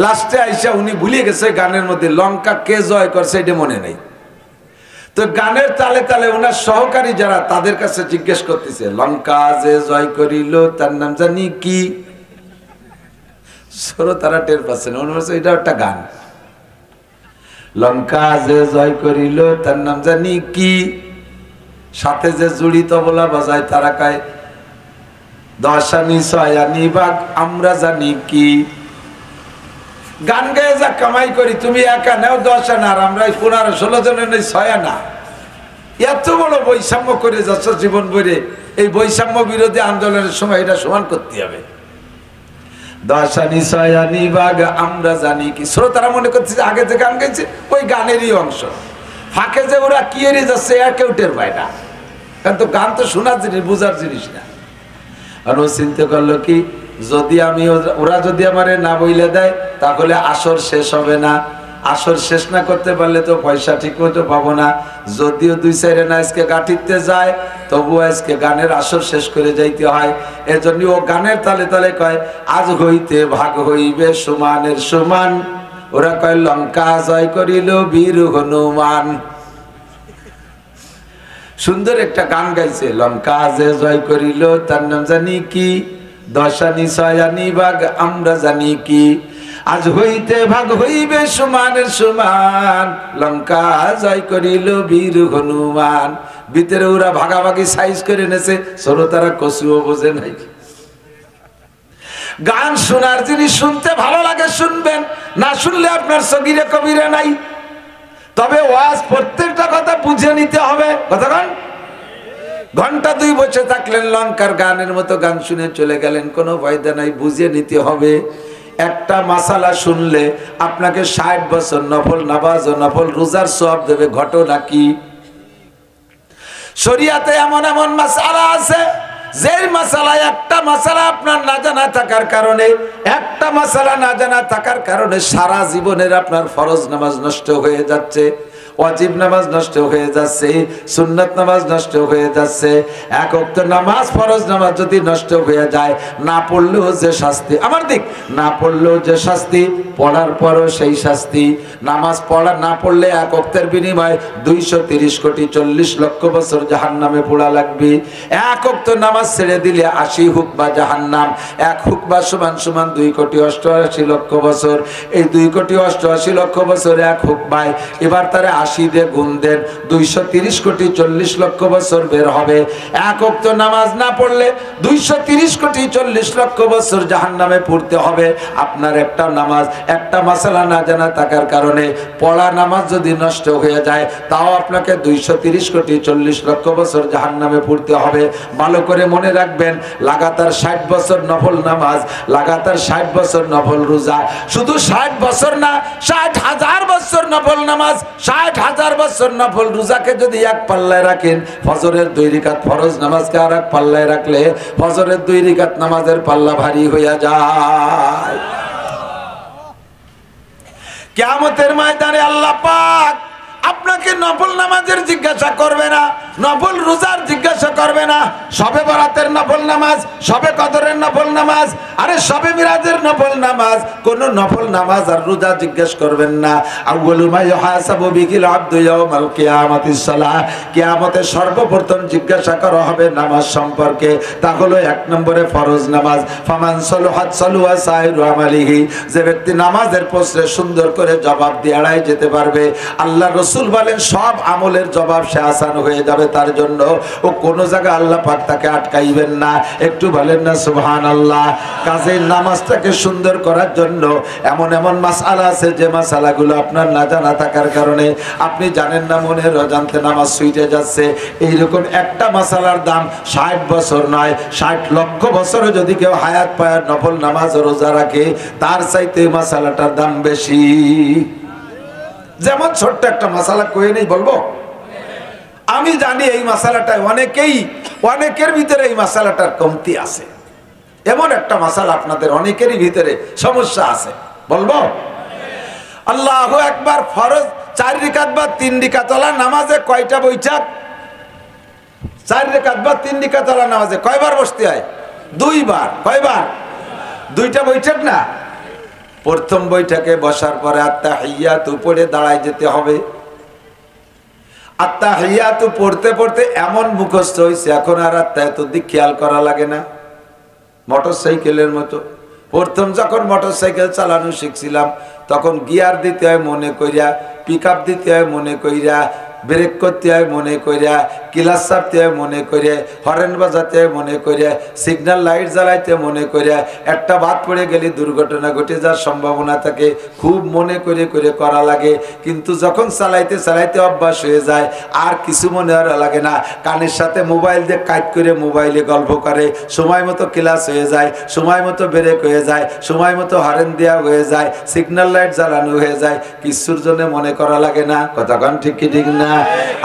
লাস্টে আইসা উনি ভুলে গেছে গানের মধ্যে লঙ্কা কে জয় করছে এটা মনে নেই। তো গানের তালে তালে ওনার সহকারী যারা তাদের কাছে জিজ্ঞেস করতেছে লঙ্কা যে জয় করিল তার নাম জানি কি? তারা টের পাচ্ছে না, মনে হচ্ছে এটা একটা গান। লঙ্কা যে জয় করিল তার নাম জানি কি? সাথে যে জুড়ি তবলা বাজায় তারা কয় দশানি ছয়ানি বাঘ আমরা জানি কি? গান গায়ে যা কামাই করি তুমি একা নেও 10 আনা, আর আমরা 15-16 জনের নেই 6 আনা। এত বড় বৈষম্য করে যাচ্ছ জীবন ভরে। এই বৈষম্য বিরোধী আন্দোলনের সময় এটা সমান করতে হবে। দশানি ছয়ানি বাঘ আমরা জানি কি? শ্রোতারা মনে করছে আগে যে গান গাইছে ওই গানেরই অংশ। ফাঁকে যে ওরা কি এড়িয়ে যাচ্ছে আর কেউ টের পায় না, কারণ তো গান তো শোনার জিনিস, বোঝার জিনিস না। আর ও চিন্তা করলো কি, যদি আমি ওরা যদি আমারে না বইলে দেয় তাহলে আসর শেষ হবে না। আসর শেষ না করতে পারলে তো পয়সা ঠিক মতো পাবো না। যদিও 2-4 আনা আজকে গাঠিতে যায় তবু আজকে গানের আসর শেষ করে যাইতে হয়। এজন্য ও গানের তালে তালে কয় আজ হইতে ভাগ হইবে সমানের সমান। ওরা কয় লঙ্কা জয় করিল বীর হনুমান। সুন্দর একটা গান গাইছে, লঙ্কা যে জয় করিল তার নাম জানি কি? দশানি ছয়ানি বাঘ আমরা জানি কি? আজ হইতে ভাগ হইবে সমানের সমান, লঙ্কা জয় করিল বীর হনুমান। ভিতরে ওরা ভাগাভাগি সাইজ করে নেছে, শ্রোতারা কচুও বোঝে নাই। গান শোনার জিনিস শুনতে ভালো লাগে শুনবেন, না শুনলে আপনার সগীরে কবিরে নাই। তবে ওয়াজ প্রত্যেকটা কথা বুঝে নিতে হবে। কতক্ষণ? ঘন্টা 2 বসে থাকলেন, লঙ্কার গানের মতো গান শুনে চলে গেলেন, কোনো ফায়দা নাই, বুঝে নিতে হবে। একটা মাসালা শুনলে আপনাকে 60 বছর নফল নামাজ ও নফল রোজার সওয়াব দেবে। ঘটনা কি? শরীয়তে এমন এমন মাসালা আছে, যে মাসালায় একটা মাসালা আপনার না জানা থাকার কারণে, একটা মাসালা না জানা থাকার কারণে সারা জীবনের আপনার ফরজ নামাজ নষ্ট হয়ে যাচ্ছে, ওয়াজিব নামাজ নষ্ট হয়ে যাচ্ছে, সুন্নাত নামাজ নষ্ট হয়ে যাচ্ছে। এক ওয়াক্ত নামাজ, ফরজ নামাজ যদি নষ্ট হয়ে যায়, না পড়লেও যে শাস্তি, আমার দিক, না পড়লেও যে শাস্তি, পড়ার পরও সেই শাস্তি। নামাজ পড়া না পড়লে এক ওয়াক্তের বিনিময়ে 230 কোটি 40 লক্ষ বছর জাহান্নামে পোড়া লাগবে। এক ওয়াক্ত নামাজ ছেড়ে দিলে 80 হুকবা জাহান্নাম। এক হুকবা সমান সমান 2 কোটি 88 লক্ষ বছর। এই 2 কোটি 88 লক্ষ বছর এক হুকবায়, এবার তারা 80 দিয়ে গুণ দেন, 230 কোটি 40 লক্ষ বছর বের হবে। এক ওয়াক্ত নামাজ না পড়লে 230 কোটি 40 লক্ষ বছর জাহান্নামে পড়তে হবে। আপনার একটা নামাজ, একটা মাসালা না জানা থাকার কারণে পড়া নামাজ যদি নষ্ট হয়ে যায়, তাও আপনাকে 230 কোটি 40 লক্ষ বছর জাহান্নামে পড়তে হবে। ভালো করে মনে রাখবেন, লাগাতার 60 বছর নফল নামাজ, লাগাতার 60 বছর নফল রোজা, শুধু 60 বছর না, 60,000 বছর নফল নামাজ, 60,000 বছর নফল রোজাকে যদি এক পাল্লায় রাখেন, ফজরের 2 রাকাত ফরজ নামাজকে আর এক পাল্লায় রাখলে ফজরের 2 রাকাত নামাজের পাল্লা ভারী হইয়া যায়। কিয়ামতের ময়দানে আল্লাহ পাক আপনাকে নফল নামাজের জিজ্ঞাসা করবে না, নফল রোজার জিজ্ঞাসা করবে না, শবে বরাতের নফল নামাজ, শবে কদরের নফল নামাজ, আরে শবে মিরাজের নফল নামাজ, কোন নফল নামাজ আর রোজা জিজ্ঞেস করবেন না। আউয়ালু মা ইউহাসাবু বিহিল আবদু ইয়াউমাল কিয়ামাতিস সালাহ, কিয়ামতে সর্বপ্রথম জিজ্ঞাসা করা হবে নামাজ সম্পর্কে। তা হলো 1 নম্বরে ফরজ নামাজ। ফামান সালাহাত সালুয়া সাইরু আমালিহি, যে ব্যক্তি নামাজের প্রশ্নে সুন্দর করে জবাব দিয়ে এড়ায় যেতে পারবে, আল্লাহ রাসূল বলেন সব আমলের জবাব সে আসান হয়ে যাবে তার জন্য। ও কোনো জায়গায় আল্লাহ পাক তাকে আটকাইবেন না। একটু বলেন না সুবহানাল্লাহ। কাজেই নামাজটাকে সুন্দর করার জন্য এমন এমন মাসআলা আছে, যে মাসআলাগুলো আপনার না জানা থাকার কারণে আপনি জানেন না, মনের অজান্তে নামাজ ছুটে যাচ্ছে। এইরকম একটা মাসআলার দাম 60 বছর নয়, 60 লক্ষ বছরও যদি কেউ হায়াত পায় নফল নামাজ ও রোজা রাখে, তার চাইতে মাসআলাটার দাম বেশি। যেমন ছোট্ট একটা মাসালা কয়ে নেই, বলবো? আমি জানি এই মাসালাটায় অনেকের ভিতরে এই মাসালাটার কমতি আছে। এমন একটা মাসালা আপনাদের অনেকেরই ভিতরে সমস্যা আছে, বলবো? আল্লাহু আকবার। ফরজ 4 রাকাত বা 3 রাকাত নামাজে কয়টা বৈঠক? 4 রাকাত বা 3 রাকাত নামাজে কয়বার বসতে হয়? 2 বার। কয়বার? 2টা বৈঠক না? প্রথম বৈঠকে বসার পরে আত্তাহিয়াতু পড়ে দাঁড়ায় যেতে হবে। আত্তাহিয়াতু পড়তে পড়তে এমন মুখস্থ হয়েছে, এখন আর আত্তাহিয়াতুর দিক খেয়াল করা লাগে না। মোটরসাইকেলের মতো প্রথম যখন মোটরসাইকেল চালানো শিখছিলাম, তখন গিয়ার দিতে হয় মনে কইরা, পিক আপ দিতে হয় মনে কইরা, ব্রেক করতে হয় মনে কইরা, ক্লাচ চাপতে হয় মনে করে, হরেন বাজাতে হয় মনে করে, সিগন্যাল লাইট জ্বালাইতে মনে করে। একটা বাদ পড়ে গেলে দুর্ঘটনা ঘটে যাওয়ার সম্ভাবনা থাকে, খুব মনে করে করে করা লাগে। কিন্তু যখন চালাইতে চালাইতে অভ্যাস হয়ে যায়, আর কিছু মনে আর লাগে না। কানের সাথে মোবাইল দিয়ে কাজ করে মোবাইলে গল্প করে, সময় মতো ক্লাচ হয়ে যায়, সময় মতো ব্রেক হয়ে যায়, সময় মতো হরেন দেওয়া হয়ে যায়, সিগন্যাল লাইট জ্বালানো হয়ে যায়, কিছুর জন্য মনে করা লাগে না। কতক্ষণ ঠিক কি ঠিক না?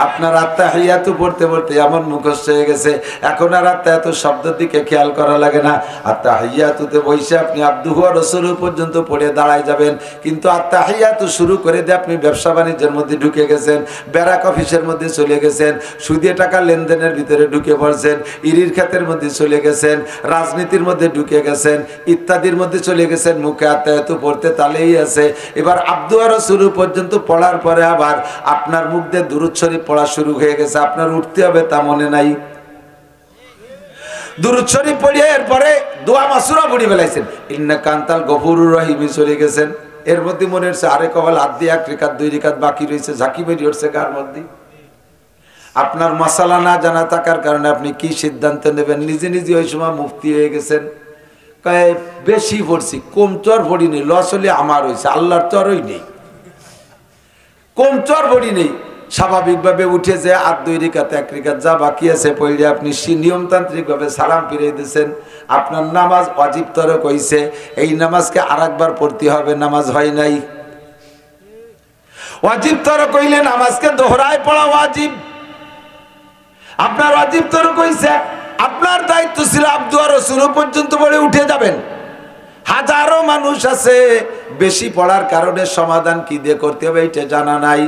আপনার আত্তাহিয়াতু পড়তে পড়তে এমন মুখস্থ হয়ে গেছে, এখন আর আত্তাহিয়াতু শব্দের দিকে খেয়াল করা লাগে না। আত্তাহিয়াতুতে বসে আপনি আবদুহু ওয়া রাসূলুহু পর্যন্ত পড়ে দাঁড়ায় যাবেন, কিন্তু আত্তাহিয়াতু শুরু করে দিয়ে আপনি ব্যবসা বাণিজ্যের মধ্যে ঢুকে গেছেন, ব্যারাক অফিসের মধ্যে চলে গেছেন, সুদে টাকা লেনদেনের ভিতরে ঢুকে পড়ছেন, ইরির খাতের মধ্যে চলে গেছেন, রাজনীতির মধ্যে ঢুকে গেছেন, ইত্যাদির মধ্যে চলে গেছেন। মুখে আত্তাহিয়াতু পড়তে তালেই আছে। এবার আবদুহু ওয়া রাসূলুহু পর্যন্ত পড়ার পরে আবার আপনার মুখ দিয়ে দুরূদ শরীফ পড়া শুরু হয়ে গেছে, আপনার উঠতে হবে তা মনে নাই। দুরূদ শরীফ পড়িয়ে এরপরে দোয়া মাসুরা পড়ে ফেলাইছেন, ইন্নাকা আনতাল গফুরুর রহিম চলে গেছেন। এর মধ্যে মনে হচ্ছে আরে কপাল হাত দিয়ে 1 রাকাত 2 রাকাত বাকি রয়েছে, ঝাঁকি বেরিয়ে উঠছে কার মধ্যে। আপনার মাসালা না জানা থাকার কারণে আপনি কি সিদ্ধান্ত নেবেন? নিজে নিজে ওই সময় মুফতি হয়ে গেছেন, বেশি পড়ছি, কম তো আর পড়িনি, লস হলে আমার হয়েছে, আল্লাহর তো আরই নেই। কম চড়বড়ি নেই, স্বাভাবিকভাবে উঠে যে আর 2 রিকাত 1 রিকাত যা বাকি আছে পড়লে আপনি নিয়মতান্ত্রিকভাবে সালাম ফিরিয়ে দিয়েছেন, আপনার নামাজ ওয়াজিব তরক হইছে। এই নামাজকে আরেকবার পড়তে হবে, নামাজ হয় নাই। ওয়াজিব তরক হইলে নামাজকে দোহরায় পড়া ওয়াজিব। আপনার ওয়াজিব তরক হইছে, আপনার দায়িত্ব ছিল আব্দু আর রাসূল পর্যন্ত পড়ে উঠে যাবেন। হাজারো মানুষ আছে বেশি পড়ার কারণে সমাধান কি দিয়ে করতে হবে এটা জানা নাই।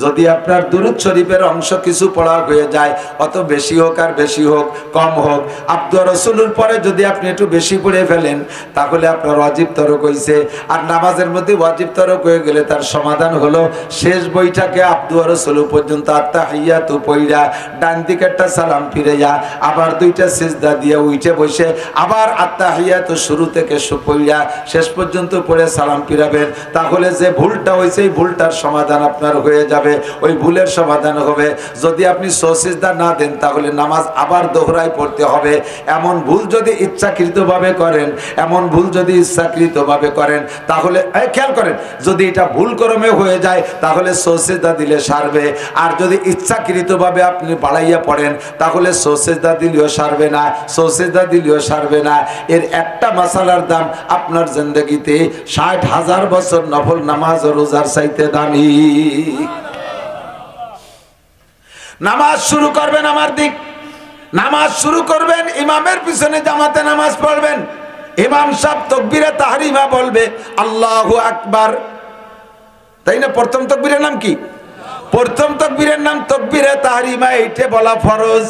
যদি আপনার দুরূদ শরীফের অংশ কিছু পড়া হয়ে যায়, অত বেশি হোক আর বেশি হোক কম হোক, আব্দু আর রাসূলের পরে যদি আপনি একটু বেশি পড়ে ফেলেন তাহলে আপনার ওয়াজিব তরক হইছে। আর নামাজের মধ্যে ওয়াজিব তরক হয়ে গেলে তার সমাধান হলো শেষ বইটাকে আব্দু আর রাসূল পর্যন্ত আত্তাহিয়াতু পড়া, ডান দিকেরটা সালাম ফিরাইয়া আবার 2টা সিজদা দিয়ে উঠে বসে আবার আত্তাহিয়াতু শুরু থেকে পড়া শেষ পর্যন্ত পড়ে সালাম ফিরাবেন। তাহলে যে ভুলটা হয়েছে এই ভুলটার সমাধান আপনার হয়ে যাবে, ওই ভুলের সমাধান হবে। যদি আপনি সিজদা না দেন তাহলে নামাজ আবার দোহরায় পড়তে হবে। এমন ভুল যদি ইচ্ছাকৃতভাবে করেন, এমন ভুল যদি ইচ্ছাকৃতভাবে করেন তাহলে খেয়াল করেন, যদি এটা ভুল ক্রমে হয়ে যায় তাহলে সিজদা দিলে সারবে। আর যদি ইচ্ছাকৃতভাবে আপনি বাড়াইয়া পড়েন তাহলে সিজদা দিলেও সারবে না, সিজদা দিলেও সারবে না। এর একটা মাসালার দাম আপনার জিন্দেগিতে 60,000 বছর নফল নামাজ ও রোজার চাইতে দামি। নামাজ শুরু করবেন আমার দিক, নামাজ শুরু করবেন ইমামের পিছনে জামাতে নামাজ পড়বেন। ইমাম সাহেব তাকবীরে তাহরিমা বলবে আল্লাহু আকবার, তাই না? প্রথম তাকবীরের নাম কি? প্রথম তাকবীরের নাম তাকবীরে তাহরিমা, এইটা বলা ফরজ।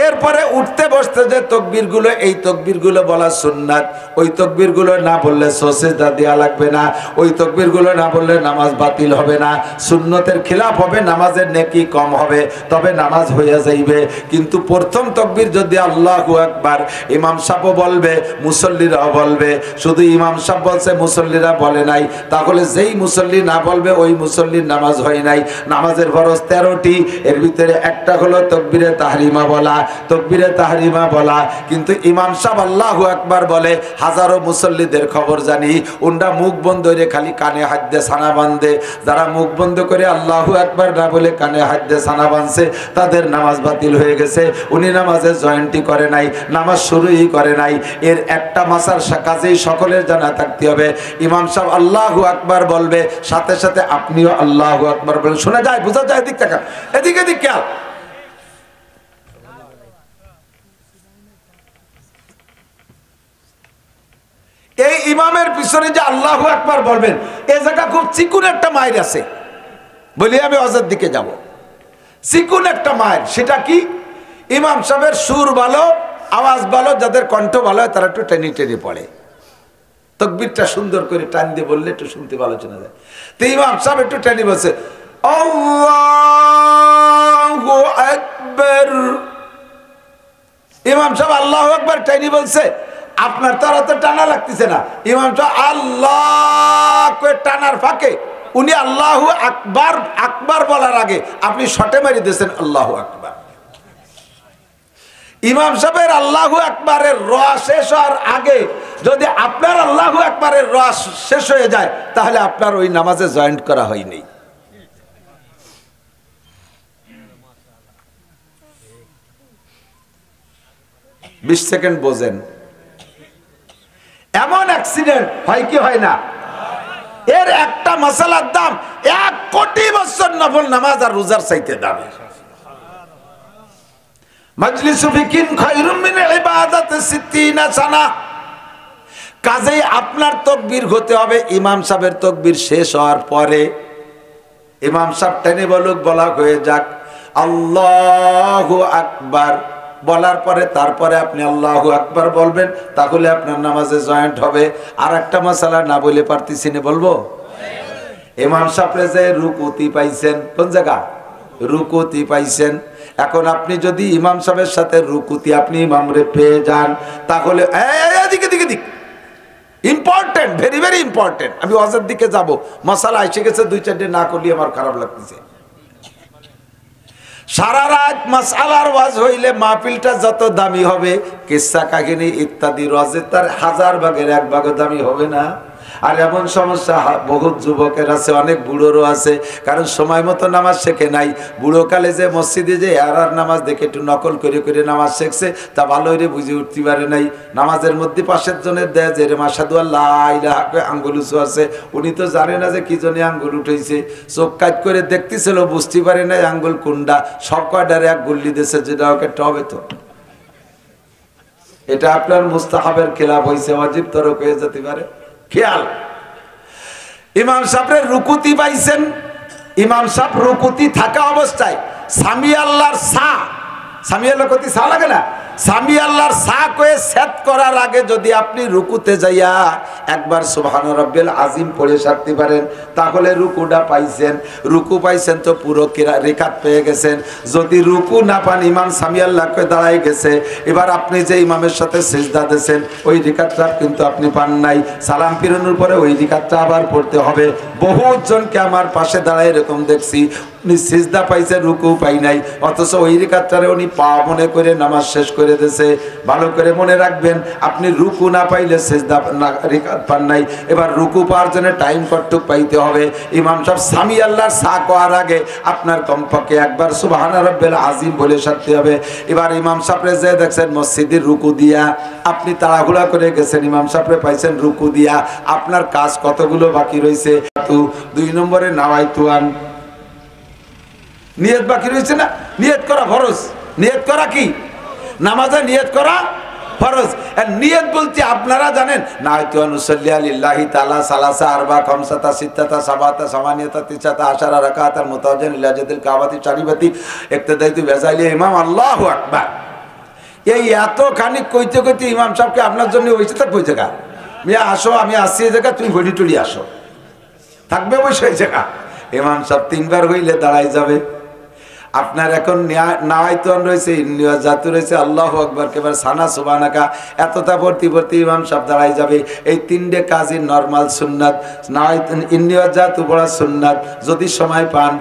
এরপরে উঠতে বসতে যে তাকবীরগুলো, এই তাকবীরগুলো বলা সুন্নাত। ওই তাকবীরগুলো না বললে সিজদা দেয়া লাগবে না, ওই তাকবীরগুলো না বললে নামাজ বাতিল হবে না, সুন্নতের খিলাফ হবে, নামাজের নেকি কম হবে, তবে নামাজ হয়ে যাইবে। কিন্তু প্রথম তাকবীর যদি আল্লাহু আকবার ইমাম সাহেব বলবে, মুসল্লিরাও বলবে, শুধু ইমাম সাহেব বলছে মুসল্লিরা বলে নাই, তাহলে যেই মুসল্লি না বলবে ওই মুসল্লির নামাজ হয় নাই। নামাজের ফরজ 13টি, এর ভিতরে একটা হলো তাকবীরে তাহরিমা বলা, তাকবীরে তাহরিমা বলা। কিন্তু ইমাম সাহেব আল্লাহু আকবার বলে, হাজারো মুসল্লিদের খবর জানি, উন্ডা মুখ বন্ধ করে খালি কানে হাত দিয়ে ছানা বাঁধে। যারা মুখ বন্ধ করে আল্লাহু আকবার না বলে কানে হাত দিয়ে ছানা বাঁধছে তাদের নামাজ বাতিল হয়ে গেছে। উনি নামাজে জয়েন্টই করে নাই, নামাজ শুরুই করে নাই। এর একটা মাসার কাজেই সকলের জানা থাকতে হবে, ইমাম সাহেব আল্লাহু আকবার বলবে, সাথে সাথে আপনিও আল্লাহু আকবার বলেন। শোনা যায়, বোঝা যায়? এদিক টাকা, এদিকে এদিক খেয়াল। এই ইমামের পিছনে যে আল্লাহু আকবার বলবেন, এই জায়গা খুব চিকুন একটা মায়ের আছে, বলি আমি অজার দিকে যাব। চিকুন একটা মায়ের, সেটা কি? ইমাম সাহেবের সুর ভালো, আওয়াজ ভালো, যাদের কণ্ঠ ভালো হয় তারা একটু টেনে টেনে পড়ে, তাকবীরটা সুন্দর করে টান দিয়ে বললে একটু শুনতে ভালো শোনা যায়। তো ইমাম সাহেব একটু টেনে বলছে আল্লাহু আকবার, ইমাম সাহেব আল্লাহু আকবার টেনে বলছে। আপনার তারা তো টানা লাগতেছে না, ইমাম সাহেব আল্লাহ করে টানার ফাঁকে উনি আল্লাহু আকবার আকবার বলার আগে আপনি শটে মারি দিয়েছেন আল্লাহু আকবার। ইমাম সাহেবের আল্লাহু আকবারের র শেষ হওয়ার আগে যদি আপনার আল্লাহু আকবারের র শেষ হয়ে যায় তাহলে আপনার ওই নামাজে জয়েন্ট করা হয়নি। বিশ সেকেন্ড বোঝেন, এমন অ্যাক্সিডেন্ট হয় কি হয় না? এর একটা মাসালার দাম 1 কোটি বছর নফল নামাজ আর রোজার চাইতে দামি। মাজলিসু ফিকিন খায়রুম মিন ইবাদাতি 60 সানা। কাজেই আপনার তাকবীর হতে হবে ইমাম সাহেবের তাকবীর শেষ হওয়ার পরে। ইমাম সাহেব টেনে বলুক, বলা হয়ে যাক আল্লাহু আকবার, বলার পরে তারপরে আপনি আল্লাহু আকবার বলবেন, তাহলে আপনার নামাজে জয়েন্ট হবে। আর একটা মাসালা না বলে পারতেছি না, বলবো? ইমাম সাহেব যে রুকুতি পাইছেন, কোন জায়গা? রুকুতি পাইছেন। এখন আপনি যদি ইমাম সাহেবের সাথে রুকুতি আপনি ইমামরে পেয়ে যান তাহলে এদিকে দিকে দিক ইম্পর্টেন্ট, ভেরি ভেরি ইম্পর্টেন্ট। আমি ওয়াজের দিকে যাব, মাসালা এসে গেছে, 2-4টে না করলে আমার খারাপ লাগতেছে। সারা রাত মাসআলার ওয়াজ হইলে মাহফিলটা যত দামি হবে, কিসসা কাহিনী ইত্যাদি ওয়াজে তার 1000 ভাগের 1 ভাগও দামি হবে না। আর এমন সমস্যা বহুত যুবকের আছে, অনেক বুড়োরও আছে, কারণ সময় মতো নামাজ শেখে নাই। বুড়োকালে যে মসজিদে যে আর নামাজ দেখে একটু নকল করে করে নামাজ শিখছে, তা ভালো করে বুঝে উঠতে পারে নাই। নামাজের মধ্যে পাশের জনের দেয় যে রে মাশহাদু আল্লাহ ইলাহা আঙ্গুল উঁচু আছে, উনি তো জানে না যে কি জন্য আঙ্গুল উঠেছে, চোখ কাজ করে দেখতেছিল, বুঝতে পারে নাই আঙ্গুল কোনটা, সব কয়টারে এক গুল্লি দিয়েছে, যেটা ওকে টবে। তো এটা আপনার মুস্তাহাবের খেলাফ হয়েছে, ওয়াজিব তরক হয়ে যেতে পারে। খেয়াল, ইমাম সাহেবের রুকুতি পাইছেন, ইমাম সাহেব রুকুতি থাকা অবস্থায় সামি আল্লাহর সা, সামি আল্লাহ কতি সা লাগে না, সামি আল্লাহর সা কয়ে সেট করার আগে যদি আপনি রুকুতে যাইয়া একবার সুবহান রাব্বিল আজিম পড়ে সারতে পারেন, তাহলে রুকুটা পাইছেন। রুকু পাইছেন তো পুরো রেকাত পেয়ে গেছেন। যদি রুকু না পান, ইমাম সামি আল্লাহ কয়ে দাঁড়াই গেছে, এবার আপনি যে ইমামের সাথে সিজদা দিয়েছেন ওই রিকাতটা কিন্তু আপনি পান নাই। সালাম ফিরানোর পরে ওই রিকাতটা আবার পড়তে হবে। বহুত জনকে আমার পাশে দাঁড়ায় এরকম দেখছি, উনি সিজদা পাইছেন, রুকু পাই নাই, অথচ ওই রিকাতটারে উনি পা মনে করে নামাজ শেষ করে দিয়েছে। ভালো করে মনে রাখবেন, আপনি রুকু না পাইলে সিজদা রিকাত পান নাই। এবার রুকু পাওয়ার জন্য টাইম কতটুক পাইতে হবে? ইমাম সাহেব সামি আল্লাহর সা করার আগে আপনার কমপক্ষে একবার সুবহান রাব্বিল আজিম বলে সারতে হবে। এবার ইমাম সাহেবরে যে দেখছেন মসজিদের রুকু দিয়া, আপনি তাড়াহুড়া করে গেছেন, ইমাম সাহেবরে পাইছেন রুকু দিয়া, আপনার কাজ কতগুলো বাকি রয়েছে? 2 নম্বরে নাওয়াইতুয়ান, নিয়ত বাকি রয়েছে না? নিয়ত করা ফরজ। নিয়ত করা কি? নামাজে নিয়ত করা ফরজ। আর নিয়ত বলতে আপনারা জানেন, নাইতু আনুসাল্লি লিল্লাহি তাআলা সালাসা আরবা খামসাতা সিত্তাতা সাবাতা সামানিয়াতা তিসাতা আশারা রাকাতার মুতাওয়াজ্জিহান ইলা জাদিল কাবাতি চারিবাতি ইক্তাদাইতু বিযাইলি ইমাম আল্লাহু আকবার। এই এত খানিক কইতে কইতে ইমাম সাহেবকে আপনার জন্য হইছে থাকবে ওই জায়গা, মিয়া আসো আমি আসছি এই জায়গা, তুমি ঘড়ি টুড়ি আসো, থাকবে বসে এই জায়গা। ইমাম সাহেব 3 বার হইলে দাঁড়াই যাবে। আপনার এখন নাওয়াইতুন রয়েছে, জাতু রয়েছে, আল্লাহু আকবার, কেবার সানা সুবহানাকা, এতটা ভর্তি ভর্তি ইমাম সাহেব দাঁড়াই যাবে। এই 3টে কাজই নরমাল সুন্নাত। নাওয়াইতুন জাতু পড়া সুন্নাত, যদি সময় পান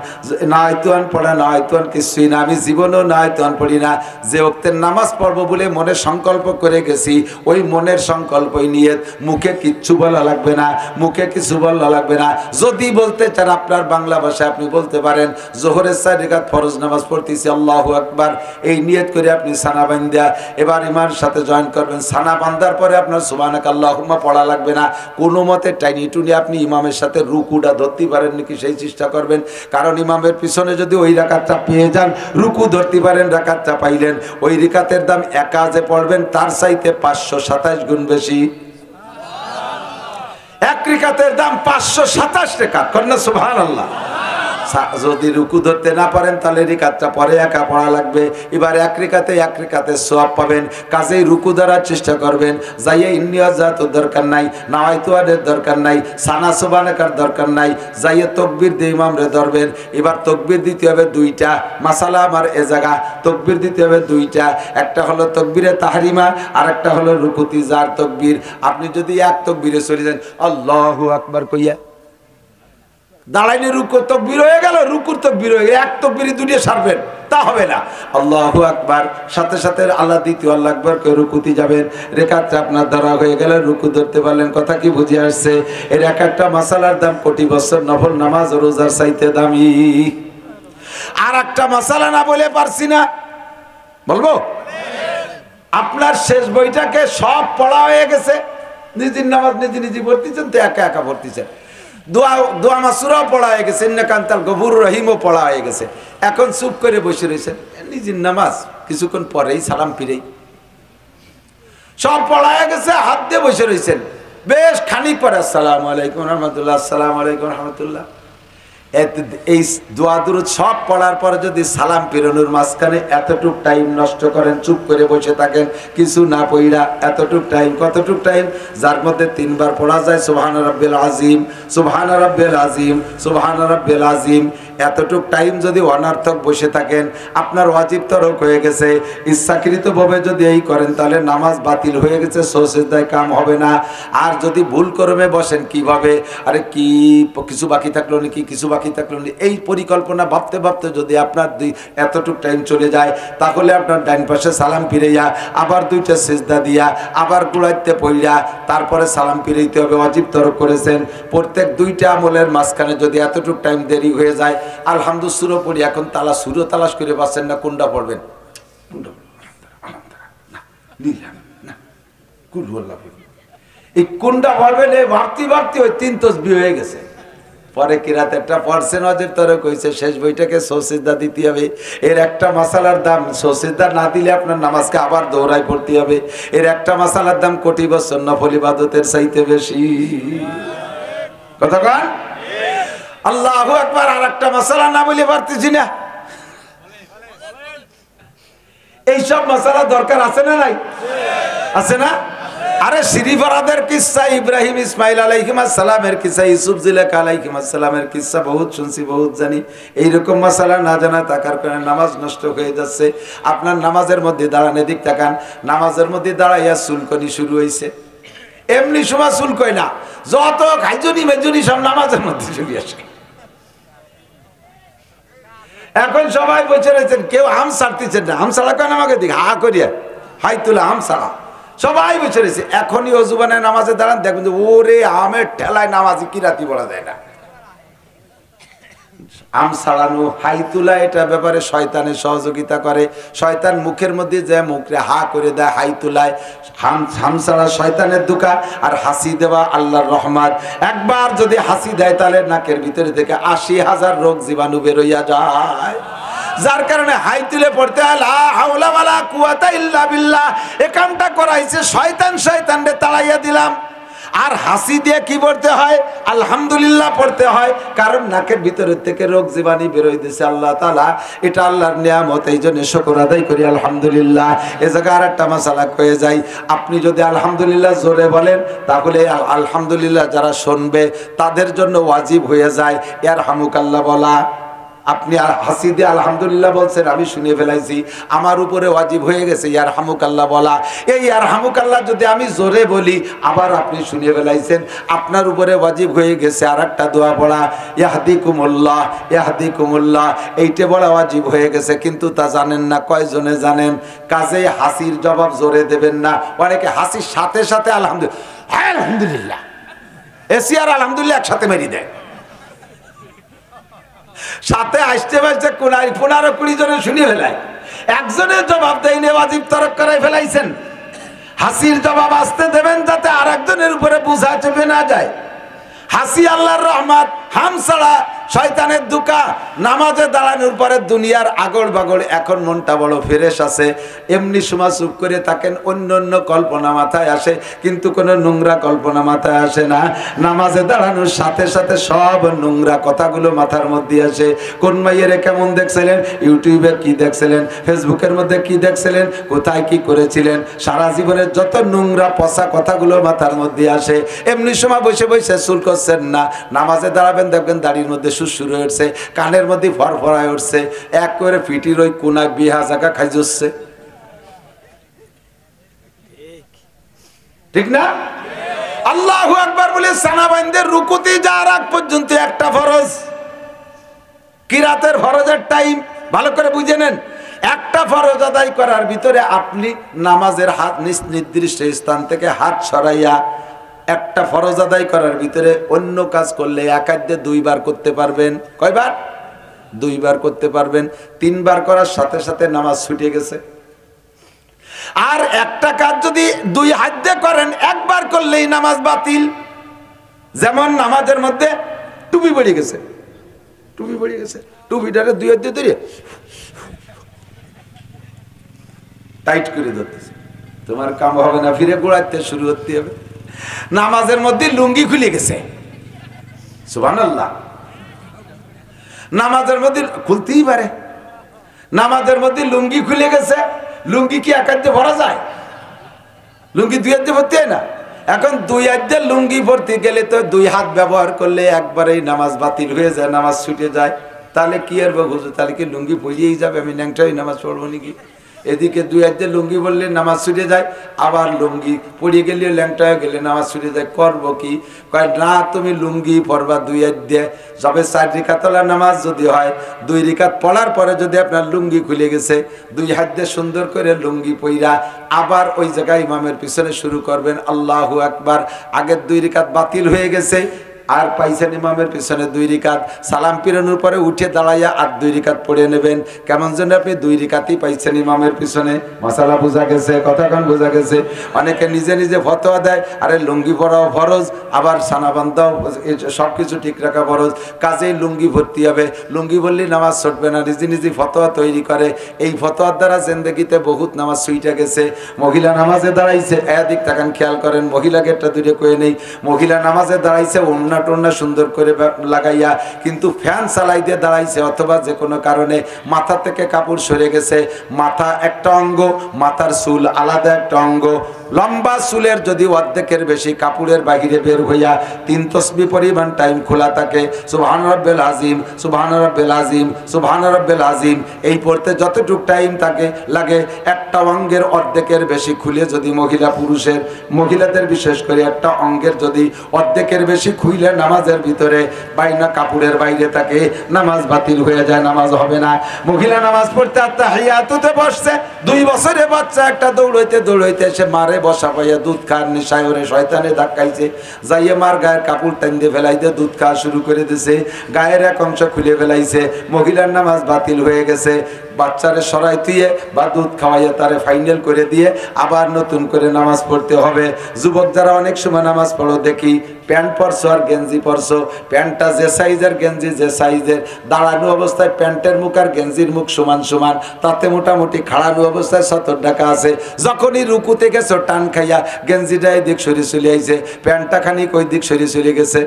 নাওয়াইতুন পড়া। নাওয়াইতুন কিছুই না, আমি জীবনেও নাওয়াইতুন পড়ি না। যে ওক্তের নামাজ পড়ব বলে মনে সংকল্প করে গেছি, ওই মনের সংকল্পই নিয়ত, মুখে কিচ্ছু বলা লাগবে না, মুখে কিছু বলা লাগবে না। যদি বলতে চান আপনার বাংলা ভাষায় আপনি বলতে পারেন, জোহরের 4 রাকাত ফরজ নামাজ পড়তেছি, আল্লাহু আকবার, এই নিয়ত করে আপনি সানা বান্ধা এবার ইমামের সাথে জয়েন করবেন। সানা বান্ধার পরে আপনার সুবহানাকা আল্লাহুম্মা পড়া লাগবে না। কোনো মতে টাইনি টুনি আপনি ইমামের সাথে রুকুটা ধরতে পারেন নাকি সেই চেষ্টা করবেন, কারণ ইমামের পিছনে যদি ওই রাকাতটা পেয়ে যান, রুকু ধরতে পারেন, রাকাতটা পাইলেন, ওই রিকাতের দাম একাজে পড়বেন তার চাইতে 527 গুণ বেশি। এক রিকাতের দাম 527 রিকাত, কন্যা সুবহানাল্লাহ। যদি রুকু ধরতে না পারেন তাহলে রিকাতটা পরে একা পড়া লাগবে। এবার এক রিকাতে সওয়াব পাবেন, কাজেই রুকু ধরার চেষ্টা করবেন। যাইয়ে ইন্নিয়াজাতুর দরকার নাই, নাওয়াইতুয়ানের দরকার নাই, সানা সুবহানাকার দরকার নাই, যাইয়ে তাকবীর দিয়ে ইমামরে ধরবেন। এবার তাকবীর দিতে হবে 2টা, মাসালা আমার এ জায়গা, তাকবীর দিতে হবে 2টা। একটা হলো তাকবীরে তাহরিমা, আর একটা হলো রুকুতি জার তাকবীর। আপনি যদি এক তাকবীরে চলে যান আল্লাহু আকবার কইয়া, দাঁড়াইলে রুকু তাকবীর হয়ে গেল, রুকুর তাকবীর হয়ে গেল, এক তাকবীরে 2টা সারবেন, তা হবে না। আল্লাহু আকবার সাথে সাথে আল্লাহ দ্বিতীয় আল্লাহু আকবার করে রুকুতে যাবেন। রেকাতটা আপনার ধরা হয়ে গেল, রুকু ধরতে পারলেন। কথা কি বুঝে আসছে? এর এক একটা মাসালার দাম কোটি বছর নফল নামাজ ও রোজার চাইতে দামি। আর একটা মাসালা না বলে পারছি না, বলবো? আপনার শেষ বইটাকে সব পড়া হয়ে গেছে, নিজের নামাজ নিজে নিজে পড়তেছেন, তো একা একা পড়তেছেন। দোয়া মাসুরাও পড়া হয়ে গেছে, ইন্নাকান্তাল গফুর রহিমও পড়া হয়ে গেছে। এখন চুপ করে বসে রয়েছেন, নিজের নামাজ কিছুক্ষণ পরেই সালাম ফিরেই সব পড়া হয়ে গেছে, হাত দিয়ে বসে রয়েছেন। বেশ খানিক পরে আসসালামু আলাইকুম রহমতুল্লাহ, আসসালামু আলাইকুম রহমতুল্লাহ, এই দোয়া দুরুদ সব পড়ার পরে যদি সালাম ফিরানোর মাঝখানে এতটুক টাইম নষ্ট করেন, চুপ করে বসে থাকেন কিছু না পড়া, এতটুক টাইম, কতটুক টাইম? যার মধ্যে 3 বার পড়া যায় সুবহান রাব্বিল আযীম, সুবহান রাব্বিল আযীম, সুবহান রাব্বিল আযীম। এতটুক টাইম যদি অনর্থক বসে থাকেন, আপনার ওয়াজিব তরক হয়ে গেছে। ইচ্ছাকৃতভাবে যদি এই করেন তাহলে নামাজ বাতিল হয়ে গেছে, সজদায় কাম হবে না। আর যদি ভুল করমে বসেন কিভাবে, আরে কি কিছু বাকি থাকলো নাকি, কিছু বাকি থাকলো নাকি, এই পরিকল্পনা ভাবতে ভাবতে যদি আপনার এতটুক টাইম চলে যায়, তাহলে আপনার ডাইন পাশে সালাম ফিরাইয়া আবার দুইটা সিজদা দিয়া আবার কুড়াইতে পড়িয়া তারপরে সালাম ফিরাইতে হবে। ওয়াজিব তরক করেছেন। প্রত্যেক দুইটা আমলের মাঝখানে যদি এতটুক টাইম দেরি হয়ে যায়, আলহামদুলিল্লাহ সুরো পড়ি, এখন তালা সুরো তালাশ করে পাচ্ছেন না, কোনটা পড়বেন, এই কোনটা পড়বেন, এই ভাবতে ভাবতে ওই 3 তাসবিহ হয়ে গেছে। পরে কিরাত একটা পড়ছেন ওয়াজিব তরক হয়েছে, শেষ বইটাকে সজদা দিতে হবে। এর একটা মাসালার দাম, সজদা না দিলে আপনার নামাজকে আবার দৌড়ায় পড়তে হবে। এর একটা মাসালার দাম কোটি বছর নফল ইবাদতের চাইতে বেশি। কথা কন আল্লাহু আকবার। আর একটা মাসালা না বলে পারতেছি না। এইসব মাসালা দরকার আছে না নাই? আছে না? আরে শ্রীফরাদের কিসসা, ইব্রাহিম ইসমাইল আলাইহিস সালামের কিসসা, ইউসুফ জুলেখা আলাইহিস সালামের কিসসা বহুত শুনছি, বহুত জানি। এইরকম মাসালা না জানা থাকার কারণে নামাজ নষ্ট হয়ে যাচ্ছে। আপনার নামাজের মধ্যে দাঁড়ান, এদিক তাকান, নামাজের মধ্যে দাঁড়াইয়া চুলকনি শুরু হয়েছে। এমনি সময় চুলকয় না, যত খাইজনি মেজুনি সব নামাজের মধ্যে চলে আসে। এখন সবাই বসে রয়েছেন, কেউ আম ছাড়তেছেন না, আম ছাড়া কেন আমাকে দিক হা করিয়া হাই তুলে আম ছাড়া, সবাই বসে রয়েছে। এখনই অজুবানে নামাজে দাঁড়ান, দেখবেন যে ওরে আমের ঠেলায় নামাজে কি রাতি বলা যায় না। আম ছাড়ানো, হাই তোলা, এটা ব্যাপারে শয়তানের সহযোগিতা করে। শয়তান মুখের মধ্যে যে মুখে হা করে দেয় হাই তোলায়, হাম ছাড়া শয়তানের দুকা, আর হাসি দেওয়া আল্লাহর রহমত। একবার যদি হাসি দেয় তাহলে নাকের ভিতরে থেকে 80,000 রোগ জীবাণু বেরোইয়া যায়। যার কারণে হাই তুলে পড়তে হয় লা হাওলা ওয়ালা কুওয়াতা ইল্লা বিল্লাহ। একামটা করাইছে শয়তান, শয়তানরে তাড়াইয়া দিলাম। আর হাসি দিয়ে কি পড়তে হয়? আলহামদুলিল্লাহ পড়তে হয়, কারণ নাকের ভিতরের থেকে রোগ জীবাণু বেরোয় দিয়েছে আল্লাহ তাআলা। এটা আল্লাহর নিয়ামত, এই জন্য শুকর আদায় করি আলহামদুলিল্লাহ। এ জায়গায় আর একটা মাসালা হয়ে যায়, আপনি যদি আলহামদুলিল্লাহ জোরে বলেন তাহলে আলহামদুলিল্লাহ যারা শুনবে তাদের জন্য ওয়াজিব হয়ে যায় ইয়ারহামুকাল্লাহ বলা। আপনি হাসি দিয়ে আলহামদুলিল্লাহ বলছেন, আমি শুনে ফেলাইছি, আমার উপরে ওয়াজিব হয়ে গেছে ইয়ারহামুকাল্লাহ বলা। এই ইয়ারহামুকাল্লাহ যদি আমি জোরে বলি, আবার আপনি শুনে ফেলাইছেন, আপনার উপরে ওয়াজিব হয়ে গেছে আর একটা দোয়া পড়া, ইয়াহদিকুমুল্লাহ ইয়াহদিকুমুল্লাহ, এইটা বলা ওয়াজিব হয়ে গেছে। কিন্তু তা জানেন না, কয়জনে জানেন? কাজেই হাসির জবাব জোরে দেবেন না। অনেকে হাসির সাথে সাথে আলহামদুলিল্লাহ আলহামদুলিল্লাহ এসি আর আলহামদুলিল্লাহ একসাথে মেরি দেয়। সাথে আসতে পারছে 15-20 জনে শুনিয়ে ফেলায়, একজনের জবাব দেয়নি, ওয়াজিব তরক করাই ফেলাইছেন। হাসির জবাব আসতে দেবেন যাতে আর একজনের উপরে বোঝা চেপে না যায়। হাসি আল্লাহর রহমত, হাম ছাড়া শয়তানের দুকা। নামাজে দাঁড়ানোর পরে দুনিয়ার আগড় বাগড়, এখন মনটা বড় ফ্রেশ আছে, এমনি সময় চুপ করে থাকেন, অন্য অন্য কল্পনা মাথায় আসে, কিন্তু কোনো নোংরা কল্পনা মাথায় আসে না। নামাজে দাঁড়ানোর সাথে সাথে সব নোংরা কথাগুলো মাথার মধ্যে আসে। কোন মাইয়েরে কেমন দেখছিলেন, ইউটিউবে কি দেখছিলেন, ফেসবুকের মধ্যে কি দেখছিলেন, কোথায় কি করেছিলেন, সারা জীবনের যত নোংরা পচা কথাগুলো মাথার মধ্যে আসে। এমনি সময় বসে বসে চুল করছেন না, নামাজে দাঁড়াবেন দেখবেন দাড়ির মধ্যে শুরু হচ্ছে, কানের মধ্যে ফরফরায় উঠছে, এক করে ফিটির ওই কোনায় বিহা জায়গা খাই যাচ্ছে, ঠিক না? আল্লাহু আকবার বলে সানাবাইনদের রুকুতে যাওয়ার আগ পর্যন্ত একটা ফরজ, কিরাতের ফরজের টাইম ভালো করে বুঝে নেন। একটা ফরজ আদায় করার ভিতরে আপনি নামাজের হাত নির্দিষ্ট স্থান থেকে হাত সরাইয়া একটা ফরজ আদায় করার ভিতরে অন্য কাজ করলে একাধ্যে 2 বার করতে পারবেন। কয়বার? 2 বার করতে পারবেন। 3 বার করার সাথে সাথে নামাজ ছুটে গেছে। আর একটা কাজ যদি 2 হাত দিয়ে করেন, একবার করলেই নামাজ বাতিল। যেমন নামাজের মধ্যে টুপি পড়ে গেছে, টুপি পড়ে গেছে, টুপিটারে 2 হাত দিয়ে ধরে টাইট করে ধরতেছে, তোমার কাম হবে না, ফিরে গোড়াতে শুরু করতে হবে। নামাজের মধ্যে লুঙ্গি খুলে গেছে, সুবহানাল্লাহ, নামাজের মধ্যে খুলতেই পারে। নামাজের মধ্যে লুঙ্গি খুলে গেছে, লুঙ্গি কি এক হাত দিয়ে ভরা যায়? লুঙ্গি 2 হাত দিয়ে ভরতে হয় না। এখন 2 হাত দিয়ে লুঙ্গি ভরতে গেলে তো 2 হাত ব্যবহার করলে একবারেই নামাজ বাতিল হয়ে যায়, নামাজ ছুটে যায়। তাহলে কি আর হুজুর, তাহলে কি লুঙ্গি পরিয়েই যাবে, আমি ন্যাংটাই নামাজ পড়বো নাকি? এদিকে দুই হাতে লুঙ্গি বললে নামাজ ছুটে যায়, আবার লুঙ্গি পড়িয়ে গেলে ল্যাংটা হয়ে গেলে নামাজ ছুটে যায়, করবো কি? কয় না, তুমি লুঙ্গি পড়বা দুই হাত দিয়ে। যবে 4 রিকাতলা নামাজ যদি হয়, 2 রিকাত পড়ার পরে যদি আপনার লুঙ্গি খুলে গেছে, 2 হাত দিয়ে সুন্দর করে লুঙ্গি পইরা আবার ওই জায়গায় ইমামের পিছনে শুরু করবেন আল্লাহু আকবার। আগের 2 রিকাত বাতিল হয়ে গেছে, আর পাইছেন ইমামের পিছনে 2 রিকাত, সালাম পিরানোর পরে উঠে দাঁড়াইয়া আর 2 রিকাত পড়ে নেবেন। কেমন যেন আপনি 2 রিকাতই পাইছেন ইমামের পিছনে। মশালা বোঝা গেছে? কথাক্ষণ বোঝা গেছে? অনেকে নিজে নিজে ফতোয়া দেয়, আরে লুঙ্গি পরাও ফরজ, আবার সানা বান্ধাও, সব কিছু ঠিক রাখা ফরজ, কাজেই লুঙ্গি ভর্তি হবে, লুঙ্গি বললেই নামাজ ছুটবে না, নিজে নিজে ফতোয়া তৈরি করে। এই ফতোয়ার দ্বারা জিন্দেগিতে বহুত নামাজ ছুইটা গেছে। মহিলা নামাজে দাঁড়াইছে, এদিক তাকান খেয়াল করেন, মহিলাকে একটা দূরে কয়ে নেই, মহিলা নামাজে দাঁড়াইছে টন্না সুন্দর করে লাগাইয়া, কিন্তু ফ্যান চালাই দিয়ে দাঁড়াইছে, অথবা যে কোনো কারণে মাথা থেকে কাপড় সরে গেছে, মাথা একটা অঙ্গ, মাথার চুল আলাদা একটা অঙ্গ, লম্বা চুলের যদি অর্ধেকের বেশি কাপড়ের বাহিরে বের হইয়া 3 তসবিহ পরিমাণ টাইম খোলা থাকে, সুবহান রাব্বিল আযীম, সুবহান রাব্বিল আযীম, সুবহান রাব্বিল আযীম, এই পড়তে যতটুক টাইম থাকে লাগে, একটা অঙ্গের অর্ধেকের বেশি খুলে যদি মহিলা পুরুষের, মহিলাদের বিশেষ করে একটা অঙ্গের যদি অর্ধেকের বেশি খুলে নামাজের ভিতরে বাইনা কাপড়ের বাইরে থাকে, নামাজ বাতিল হয়ে যায়, নামাজ হবে না। মহিলা নামাজ পড়তে তাহিয়াতুতে বসছে, 2 বছরের বাচ্চা একটা দৌড়াইতে দৌড়াইতে এসে মারে বসা পাইয়া দুধ খাওয়ার নেশায় ওরে শয়তানে ধাক্কাইছে, যাইয়ে মার গায়ের কাপড় টান দিয়ে ফেলাইতে দুধ খাওয়া শুরু করে দিছে, গায়ের এক অংশ খুলে ফেলাইছে, মহিলার নামাজ বাতিল হয়ে গেছে। বাচ্চারে সরাই তুইয়ে বা দুধ খাওয়াইয়া তারে ফাইনাল করে দিয়ে আবার নতুন করে নামাজ পড়তে হবে। যুবক যারা অনেক সময় নামাজ পড়ো দেখি, প্যান্ট পরছো আর গেঞ্জি পরছো, প্যান্টটা যে সাইজের, গেঞ্জি যে সাইজের, দাঁড়ানো অবস্থায় প্যান্টের মুখ আর গেঞ্জির মুখ সমান সমান, তাতে মোটামুটি খাড়ানো অবস্থায় 70 টাকা আছে। যখনই রুকুতে গেছো টান খাইয়া গেঞ্জিটা এই দিক সরে চলে আইছে, প্যান্টটা খানিক ওই দিক সরে চলে গেছে,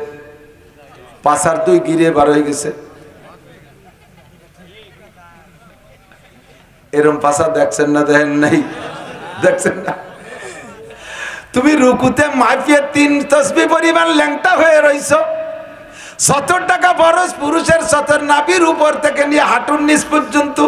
পাছার 2 গিরে বার হয়ে গেছে। এরম পাশা দেখছেন না? দেখেন নাই? দেখছেন না? তুমি রুকুতে মাফিয়ে 3 তসবিহ পরিমাণ ল্যাংটা হয়ে রইছো। 70 টাকা ফরজ, পুরুষের 70 নাভির উপর থেকে নিয়ে হাঁটুর নিচ পর্যন্ত,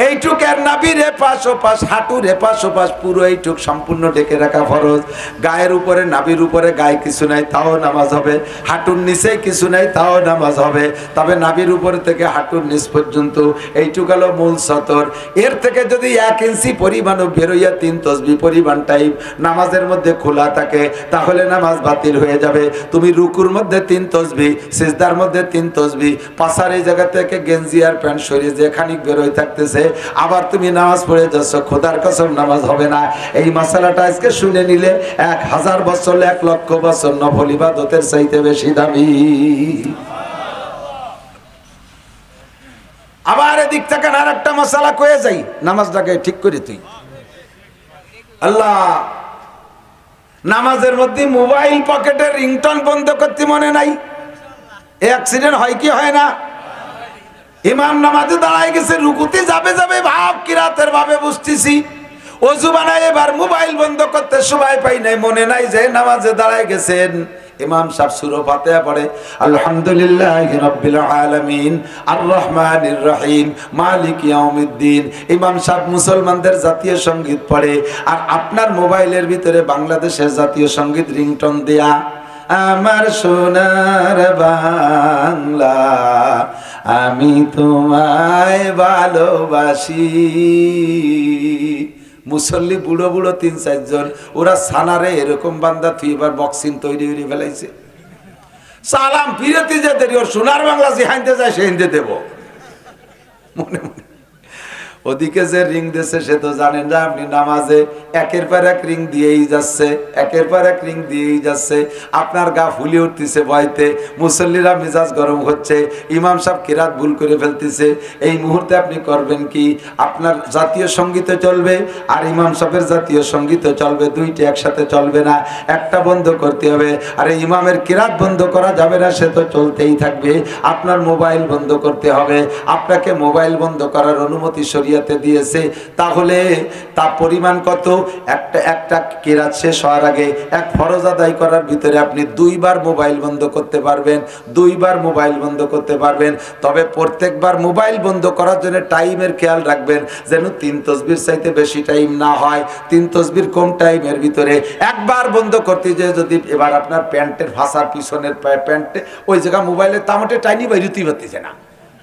এইটুক এর নাভির এপাশ ওপাশ, হাঁটুর এপাশ ওপাশ, পুরো এইটুক সম্পূর্ণ ঢেকে রাখা ফরজ। গায়ের উপরে, নাভির উপরে গায়ে কিছু নাই, তাও নামাজ হবে। হাঁটুর নিচে কিছু নাই, তাও নামাজ হবে। তবে নাভির উপরে থেকে হাঁটুর নিচ পর্যন্ত এইটুক হলো মূল সতর। এর থেকে যদি 1 ইঞ্চি পরিমাণও বেরোইয়া 3 তসবিহ পরিমাণ টাইম নামাজের মধ্যে খোলা থাকে, তাহলে নামাজ বাতিল হয়ে যাবে। তুমি রুকুর মধ্যে 3 তসবিহ, সিজদার মধ্যে 3 তসবিহ, পাছার এই জায়গা থেকে গেঞ্জি আর প্যান্ট সরিয়ে যে খানিক বেরোয় থাকতেছে, আবার তুমি নামাজ পড়ে যাচ্ছ, খোদার কসম নামাজ হবে না। এই মাসালাটা আজকে শুনে নিলে 1000 বছর, 1 লক্ষ বছর নফল ইবাদতের চাইতে বেশি দামি। আবার এদিক থেকে আর একটা মাসালা কয়ে যাই, নামাজটাকে ঠিক করে তুই আল্লাহ, নামাজের মধ্যে মোবাইল পকেটে রিংটন বন্ধ করতে মনে নাই? অ্যাক্সিডেন্ট হয় কি হয় না? ইমাম নামাজে দাঁড়ায় গেছে, রুকুতে যাবে যাবে ভাব, কিরাতের ভাবে বুঝতেছি, ওযু বানায় এবার মোবাইল বন্ধ করতে সময় পাই নাই, মনে নাই যে নামাজে দাঁড়ায় গেছেন। ইমাম সাহেব সূরা ফাতিহা পড়ে, আলহামদুলিল্লাহি রাব্বিল আলামিন আর রহমানির রহিম মালিক ইয়াউমিদ্দিন। ইমাম সাহেব মুসলমানদের জাতীয় সঙ্গীত পড়ে, আর আপনার মোবাইলের ভিতরে বাংলাদেশের জাতীয় সঙ্গীত রিংটোন দেয়া, আমার সোনার বাংলা আমি তোমায় ভালোবাসি। মুসল্লি বুড়ো বুড়ো 3-4 জন, ওরা সানারে এরকম বান্দা তুই এবার বক্সিং তৈরি হয়ে ফেলাইছে। সালাম ফিরতি যে দেরি, ওর সোনার বাংলা যে হাইতে যায় সে হিন্দে দেব মনে মনে। ওদিকে যে রিং দিয়েছে সে তো জানেন না আপনি নামাজে একের পর এক রিং দিয়েই যাচ্ছে, একের পর এক রিং দিয়েই যাচ্ছে, আপনার গা ফুলে উঠতেছে ভয়তে, মুসল্লিরা মেজাজ গরম হচ্ছে, ইমাম সাহেব কিরাত ভুল করে ফেলতেছে। এই মুহূর্তে আপনি করবেন কি? আপনার জাতীয় সঙ্গীত চলবে আর ইমাম সাহেবের জাতীয় সঙ্গীত চলবে, দুইটা একসাথে চলবে না, একটা বন্ধ করতে হবে। আর ইমামের কিরাত বন্ধ করা যাবে না, সে তো চলতেই থাকবে। আপনার মোবাইল বন্ধ করতে হবে। আপনাকে মোবাইল বন্ধ করার অনুমতি শরীয়ত শরীয়তে দিয়েছে। তাহলে তার পরিমাণ কত? একটা কিরাত শেষ হওয়ার আগে এক ফরজ আদায় করার ভিতরে আপনি 2 বার মোবাইল বন্ধ করতে পারবেন, 2 বার মোবাইল বন্ধ করতে পারবেন। তবে প্রত্যেকবার মোবাইল বন্ধ করার জন্য টাইমের খেয়াল রাখবেন, যেন 3 তসবির চাইতে বেশি টাইম না হয়, 3 তসবির কম টাইমের ভিতরে। একবার বন্ধ করতে যে যদি এবার আপনার প্যান্টের ফাঁসার পিছনের প্যান্টে ওই জায়গা মোবাইলের তামটে টাইনি বেরোতেই পারতেছে না,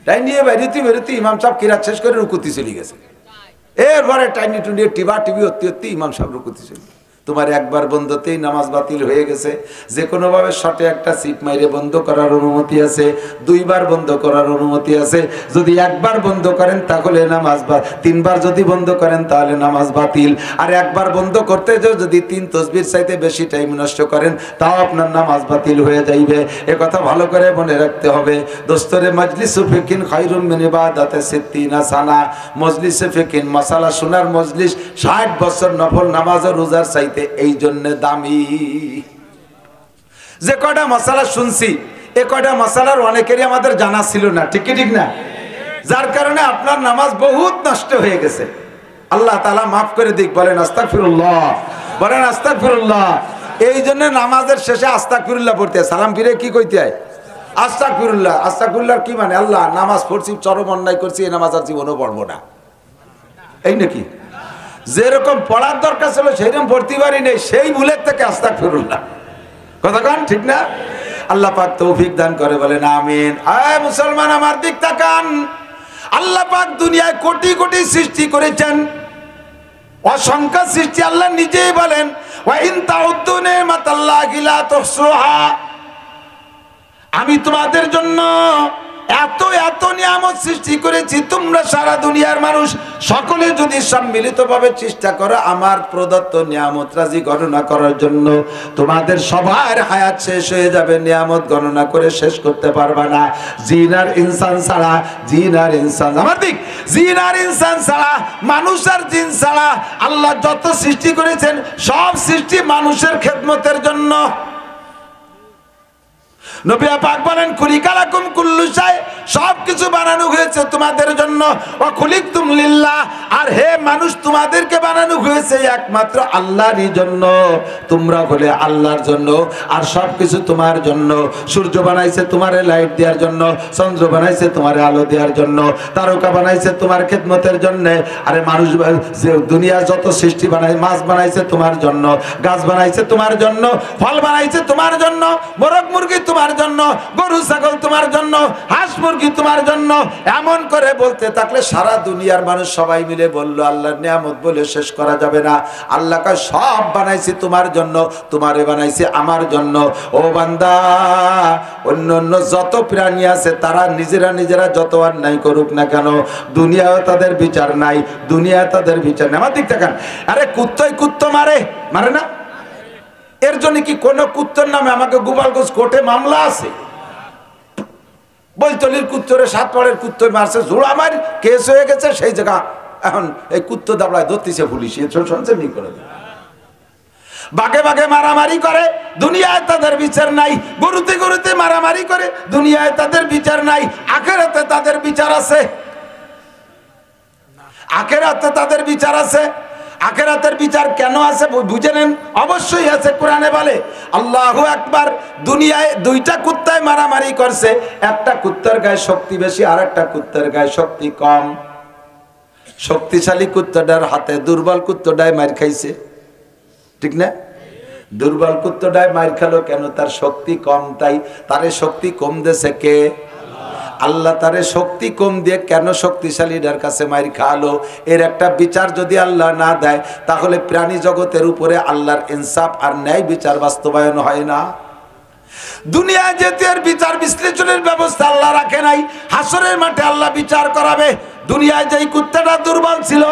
টাইনিয়ে বেরোতে ইমাম সাহেব কিরাত শেষ করে রুকুতি চলে গেছে। এরপরে টাইনি টুনিয়ে টিভি হতে ইমাম সাহেব রুকুতি চলে। তোমার একবার বন্ধতেই নামাজ বাতিল হয়ে গেছে। যে কোনোভাবে শর্টে একটা সিট মাইরে বন্ধ করার অনুমতি আছে, 2 বার বন্ধ করার অনুমতি আছে। যদি একবার বন্ধ করেন তাহলে নামাজ 3 বার যদি বন্ধ করেন তাহলে নামাজ বাতিল। আর একবার বন্ধ করতে যদি 3 তসবির চাইতে বেশি টাইম নষ্ট করেন তাও আপনার নামাজ বাতিল হয়ে যাইবে। এ কথা ভালো করে মনে রাখতে হবে। দোস্তরে মজলিসু ফিকিন খায়রুম মিন ইবাদাতি 60 সানা। মজলিসে ফিকিন মাসালা শোনার মজলিস 60 বছর নফল নামাজ ও রোজার চাইতে এই জন্য দামি। যে কয়টা মাসালা শুনছি এ কয়টা মাসালার অনেকেরই আমাদের জানা ছিল না, ঠিক কি ঠিক না? যার কারণে আপনার নামাজ বহুত নষ্ট হয়ে গেছে। আল্লাহ তাআলা মাফ করে দিক। বলেন আস্তাগফিরুল্লাহ, বলেন আস্তাগফিরুল্লাহ। এই জন্য নামাজের শেষে আস্তাগফিরুল্লাহ পড়তে হয়। সালাম ফিরে কি কইতে হয়? আস্তাগফিরুল্লাহ। আস্তাগফিরুল্লাহ কি মানে? আল্লাহ নামাজ পড়ছি, চরম অন্যায় করছি, এই নামাজ আর জীবনও পড়বো না, এই নাকি? যেরকম পড়ার দরকার ছিল সেইরকম পড়তে পারি নেই, সেই ভুলের থেকে আস্তাগফিরুল্লাহ। কথা কন ঠিক না? আল্লাহ পাক তৌফিক দান করে, বলেন আমিন। আয় মুসলমান আমার দিক তাকান। আল্লাহ পাক দুনিয়ায় কোটি কোটি সৃষ্টি করেছেন, অসংখ্য সৃষ্টি। আল্লাহ নিজেই বলেন ওয়া ইন তাউদ্দু নিমাতাল্লাহি লা তুহসুহা। আমি তোমাদের জন্য এত এত নিয়ামত সৃষ্টি করেছি, তোমরা সারা দুনিয়ার মানুষ সকলে যদি সম্মিলিতভাবে চেষ্টা করো আমার প্রদত্ত নিয়ামত রাজি গণনা করার জন্য, তোমাদের সবার হায়াত শেষ হয়ে যাবে, নিয়ামত গণনা করে শেষ করতে পারবা না। জিন আর ইনসান ছাড়া, জিন আর ইনসান আমার দিক, জিন আর ইনসান ছাড়া, মানুষ আর জিন ছাড়া আল্লাহ যত সৃষ্টি করেছেন সব সৃষ্টি মানুষের খেদমতের জন্য। নবী পাক বলেন খুলিকালাকুম কুল্লু শাই, সব কিছু বানানো হয়েছে তোমাদের জন্য। ওয়া খুলিকতুম লিল্লাহ, আর হে মানুষ তোমাদেরকে বানানো হয়েছে একমাত্র আল্লাহরই জন্য। তোমরা হলে আল্লাহর জন্য, আর সব কিছু তোমার জন্য। সূর্য বানাইছে তোমারে লাইট দেওয়ার জন্য, চন্দ্র বানাইছে তোমারে আলো দেওয়ার জন্য, তারকা বানাইছে তোমার খেদমতের জন্য। আরে মানুষ যে দুনিয়ার যত সৃষ্টি বানাই, মাছ বানাইছে তোমার জন্য, গাছ বানাইছে তোমার জন্য, ফল বানাইছে তোমার জন্য, মোরগ মুরগি তোমার জন্য, গরু ছাগল তোমার জন্য, হাঁস মুরগি তোমার জন্য। এমন করে বলতে থাকলে সারা দুনিয়ার মানুষ সবাই মিলে বলল আল্লাহর নিয়ামত বলে শেষ করা যাবে না। আল্লাহ কয় সব বানাইছি তোমার জন্য, তোমারে বানাইছি আমার জন্য। ও বান্দা, অন্য অন্য যত প্রাণী আছে তারা নিজেরা নিজেরা যত অন্যায় করুক না কেন, দুনিয়াও তাদের বিচার নাই, দুনিয়া তাদের বিচার নাই। আমার দিক তাকান। আরে কুত্তই কুত্ত মারে, মারে না? এর জন্য কি কোন কুত্তর নামে আমাকে গোপালগঞ্জ কোর্টে মামলা আছে? বৈতলির কুত্তরে, সাতপাড়ের কুত্তর মারছে, জোড়া মার কেস হয়ে গেছে। সেই জায়গা এখন এই কুত্ত দাবড়ায় ধরতেছে পুলিশ। শুনছে নি করে বাগে বাগে মারামারি করে, দুনিয়ায় তাদের বিচার নাই। গরুতে গরুতে মারামারি করে, দুনিয়ায় তাদের বিচার নাই। আখেরাতে তাদের বিচার আছে, আখেরাতে তাদের বিচার আছে। আখেরাতের বিচার কেন আছে বুঝে নেন? অবশ্যই আছে। কোরআনে বলে আল্লাহু আকবার, দুনিয়ায় 2টা কুত্তায় মারামারি করছে, একটা কুত্তার গায়ে শক্তি বেশি, আর একটা কুত্তার গায়ে শক্তি কম। শক্তিশালী কুত্তাটার হাতে দুর্বল কুত্তাটায় মার খাইছে, ঠিক না? দুর্বল কুত্তাটায় মার খেলো কেন? তার শক্তি কম, তাই তারে শক্তি কম দিয়েছে কে? আল্লাহ। তারে শক্তি কম দিয়ে কেন শক্তিশালীদের কাছে মাইর খাওয়ালো? এর একটা বিচার যদি আল্লাহ না দেয় তাহলে প্রাণী জগতের উপরে আল্লাহর ইনসাফ আর ন্যায় বিচার বাস্তবায়ন হয় না। দুনিয়ায় যেতে আর বিচার বিশ্লেষণের ব্যবস্থা আল্লাহ রাখে নাই, হাসরের মাঠে আল্লাহ বিচার করাবে। দুনিয়ায় যেই কুত্তাটা দুর্বল ছিল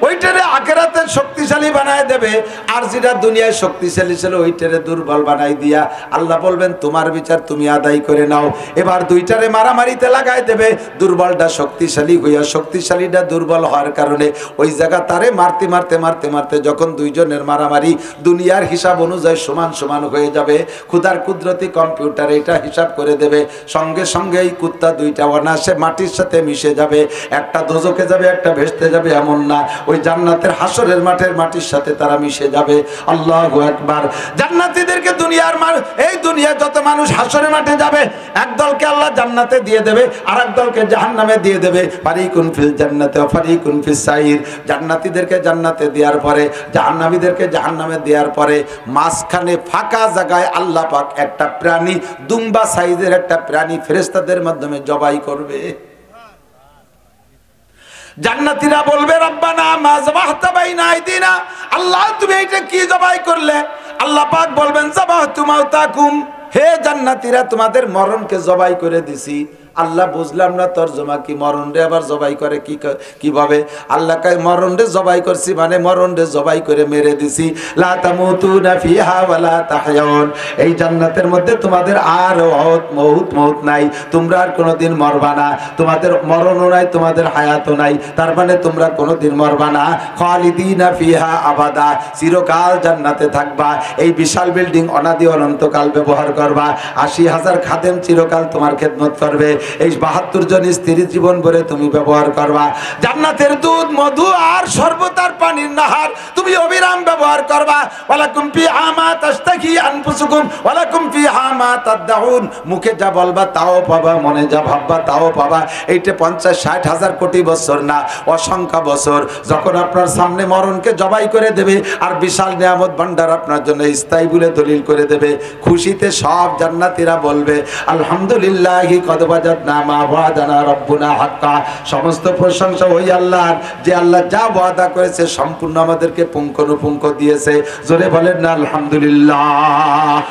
ওইটারে আখিরাতে শক্তিশালী বানায় দেবে, আর যেটা দুনিয়ায় শক্তিশালী ছিল ওইটারে দুর্বল বানাই দিয়া আল্লাহ বলবেন তোমার বিচার তুমি আদায় করে নাও। এবার দুইটারে মারামারিতে লাগাই দেবে, দুর্বলটা শক্তিশালী হইয়া শক্তিশালীটা দুর্বল হওয়ার কারণে ওই জায়গা তারে মারতে মারতে মারতে মারতে যখন দুইজনের মারামারি দুনিয়ার হিসাব অনুযায়ী সমান সমান হয়ে যাবে, খুদার কুদরতি কম্পিউটার এটা হিসাব করে দেবে, সঙ্গে সঙ্গে এই কুত্তা দুইটা অনায়াসে মাটির সাথে মিশে যাবে, একটা দোজখে যাবে একটা ভেস্তে যাবে এমন না, ওই জান্নাতের হাসরের মাঠের মাটির সাথে তারা মিশে যাবে। আল্লাহু আকবার। জান্নাতীদেরকে এই দুনিয়া যত মানুষ হাসরের মাঠে যাবে, এক দলকে আল্লাহ জান্নাতে দিয়ে দেবে আর এক দলকে জাহান্নামে দিয়ে দেবে। ফারিকুন ফিল জান্নাতি ওয়া ফারিকুন ফিস সাইর। জান্নাতীদেরকে জান্নাতে দেওয়ার পরে জাহান্নামীদেরকে জাহান্নামে দেওয়ার পরে মাঝখানে ফাঁকা জায়গায় আল্লাহ পাক একটা প্রাণী, দুম্বা সাইজের একটা প্রাণী ফেরেশতাদের মাধ্যমে জবাই করবে। জান্নাতীরা বলবে রব্বানা মা যাবাহতা বাইনা আইদিনা, আল্লাহ তুমি এটা কি জবাই করলে? আল্লাহ পাক বলবেন যাবাহতু মাউতাকুম, হে জান্নাতীরা তোমাদের মরণকে জবাই করে দিছি। আল্লাহ বুঝলাম না তরজমা কি, মরণ রে আবার জবাই করে কিভাবে? আল্লাহ কয় মরণ রে জবাই করছি মানে মরণ রে জবাই করে মেরে দিছি। লা তামুতুনা ফিহা ওয়া লা তাহয়াউন, এই জান্নাতের মধ্যে তোমাদের আর মউত নাই, তোমরা আর কোনোদিন মরবা না, তোমাদের মরণও নাই তোমাদের হায়াতও নাই, তার মানে তোমরা কোনোদিন মরবা না। খালিদিনা ফিহা আবাদা, চিরকাল জান্নাতে থাকবা। এই বিশাল বিল্ডিং অনাদি অনন্তকাল ব্যবহার করবা, ৮০,০০০ খাদেম চিরকাল তোমার খেদমত করবে, এই ৭২ জন স্ত্রী জীবন ভরে তুমি ব্যবহার করবা। জান্নাতের দুধ মধু আর সর্বতার পানির নাহার তুমি অবিরাম ব্যবহার করবা। ওয়ালাকুম ফিহা মা তাশতাহি আনফুসুকুম ওয়ালাকুম ফিহা মা তাদউন, মুখে যা বলবা তাও পাবা, মনে যা ভাববা তাও পাবা। এইটা ৫০-৬০,০০০ কোটি বছর না, অসংখ্য বছর। যখন আপনার সামনে মরণকে জবাই করে দেবে আর বিশাল নিয়ামত ভান্ডার আপনার জন্য স্থায়ী বলে দলিল করে দেবে, খুশিতে সব জান্নাতীরা বলবে আলহামদুলিল্লাহি কদ ওয়াজাদনা মা ওয়াদানা রাব্বুনা হাক্কা। সমস্ত প্রশংসা ওই আল্লাহর, যে আল্লাহ যা ওয়াদা করেছে সম্পূর্ণ আমাদেরকে পুঙ্খানুপুঙ্খ দিয়েছে। জোরে বলেন না আলহামদুলিল্লাহ।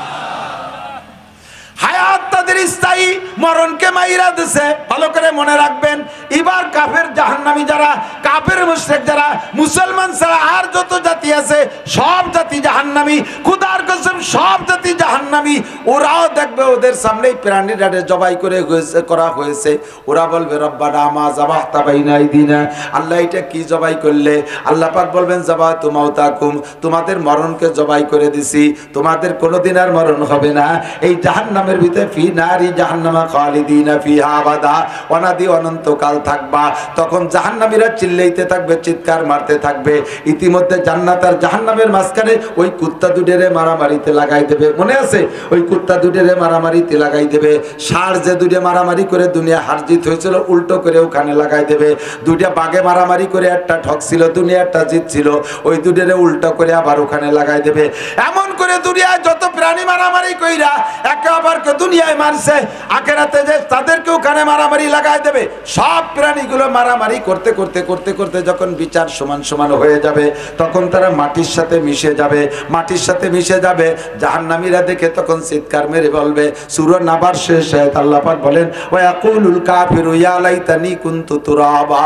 হায়াত তাদের স্থায়ী, মরণকে মাইরা দিছে। ভালো করে মনে রাখবেন, এবার কাফের জাহান্নামী যারা, কাফের মুশরিক যারা, মুসলমান ছাড়া আর যত জাতি আছে সব জাতি জাহান্নামী, খুদার কসম সব জাতি জাহান্নামী। ওরাও দেখবে ওদের সামনেই প্রাণীটাকে জবাই করা হয়েছে, ওরা বলবে রব্বানা মা যাবাহতা বাইনা আইদিনা, আল্লাহ এটা কি জবাই করলে? আল্লাহ পাক বলবেন যাবাহতু মাউতাকুম, তোমাদের মরণকে জবাই করে দিছি, তোমাদের কোনোদিন আর মরণ হবে না। এই জাহান্নামের ভিতরে ফি নারি জাহান্নামা খালিদিনা ফিহা আবাদা, অনাদি অনন্তকাল থাকবা। তখন জাহান্নামীরা চিল্লাইতে থাকবে, চিৎকার মারতে থাকবে। ইতিমধ্যে জান্নাত আর জাহান্নামের মাঝখানে ওই কুত্তা দুটেরে মারামারিতে লাগাই দেবে, মনে আছে? ওই কুত্তা দুটেরে মারামারিতে লাগাই দেবে। ষাঁড় যে দুটে মারামারি করে দুনিয়া হার জিত হয়েছিল, উল্টো করে ওখানে লাগাই দেবে। দুইটা বাঘে মারামারি করে একটা ঠকছিল, দুনিয়া একটা জিতছিল, ওই দুটেরে উল্টো করে আবার ওখানে লাগাই দেবে। এমন করে দুনিয়ায় যত প্রাণী মারামারি কইরা একে অপরকে দুনিয়ায় মারছে, আখিরাতে যে তাদেরকে ওখানে মারামারি লাগাই দেবে। সব প্রাণীগুলো মারামারি করতে করতে করতে করতে যখন বিচার সমান সমান হয়ে যাবে, তখন তারা মাটির সাথে মিশে যাবে। মাটির সাথে মিশে যাবে, জাহান্নামীরা দেখে তখন চিৎকার মেরে বলবে। সূরা নাবার শেষ আয়াত আল্লাহ পাক বলেন ওয়া ইয়াকুলুল কাফিরু ইয়া লাইতানি কুনতু তুরাবা,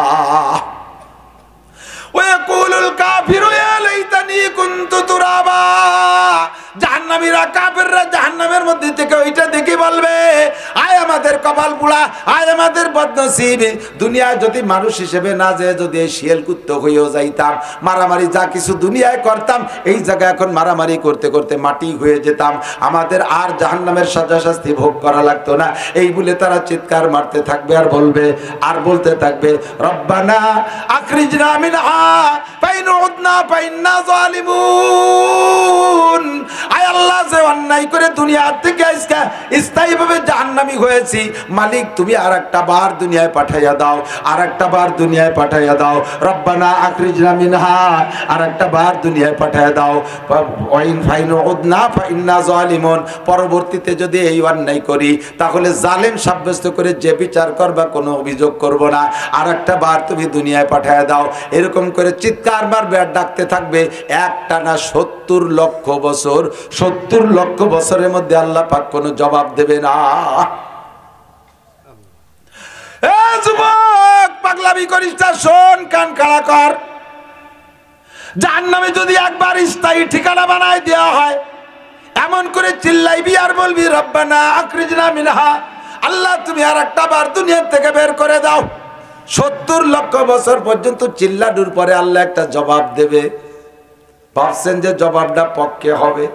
ওয়া ইয়াকুলুল কাফিরু ইয়া লাইতানি কুনতু তুরাবা। জাহান্নামীরা, কাফেররা জাহান্নামের মধ্যে থেকে ওইটা দেখে বলবে আয় আমাদের কপাল পোড়া, আয় আমাদের বদনসিব। দুনিয়ায় যদি মানুষ হিসেবে না যে যদি এই শিয়াল কুত্ত হয়েও যাইতাম, মারামারি যা কিছু দুনিয়ায় করতাম, এই জায়গায় এখন মারামারি করতে করতে মাটি হয়ে যেতাম, আমাদের আর জাহান্নামের সাজা শাস্তি ভোগ করা লাগতো না। এই বলে তারা চিৎকার মারতে থাকবে আর বলবে আর বলতে থাকবে রব্বানা আখরিজনা মিনহা ফাইন উদনা ফাইন্না যালিমুন। আয় আল্লাহ, যে অন্যায় করে দুনিয়া থেকে আজকে স্থায়ীভাবে জাহান্নামী হয়েছি, মালিক তুমি আর একটা বার দুনিয়ায় পাঠাইয়া দাও, আর একটা বার দুনিয়ায় পাঠাইয়া দাও। রব্বানা আখরিজনা মিনহা, আর একটা বার দুনিয়ায় পাঠাইয়া দাও। ওয়াইন ফাইন উদনা ফাইন্না যালিমুন। পরবর্তীতে যদি এই অন্যায় করি তাহলে জালেম সাব্যস্ত করে যে বিচার করবা কোনো অভিযোগ করব না, আর একটা বার তুমি দুনিয়ায় পাঠাইয়া দাও। এরকম করে চিৎকার মারবে আর ডাকতে থাকবে একটানা ৭০ লক্ষ বছর। ৭০ লক্ষ বছরের মধ্যে আল্লাহ পাক কোনো জবাব দেবে না। যুবক পাগলামি করিস না, শোন, কান খাড়া কর। জাহান্নামে যদি একবার স্থায়ী ঠিকানা বানায় দেওয়া হয়, এমন করে চিল্লাইবি আর বলবি রব্বানা আখরিজনা মিনহা, আল্লাহ তুমি আর একটা বার দুনিয়া থেকে বের করে দাও। 70 লক্ষ বছর পর্যন্ত চিল্লানোর পরে আল্লাহ একটা জবাব দেবে। ভাবছেন যে জবাবটা পক্ষে হবে?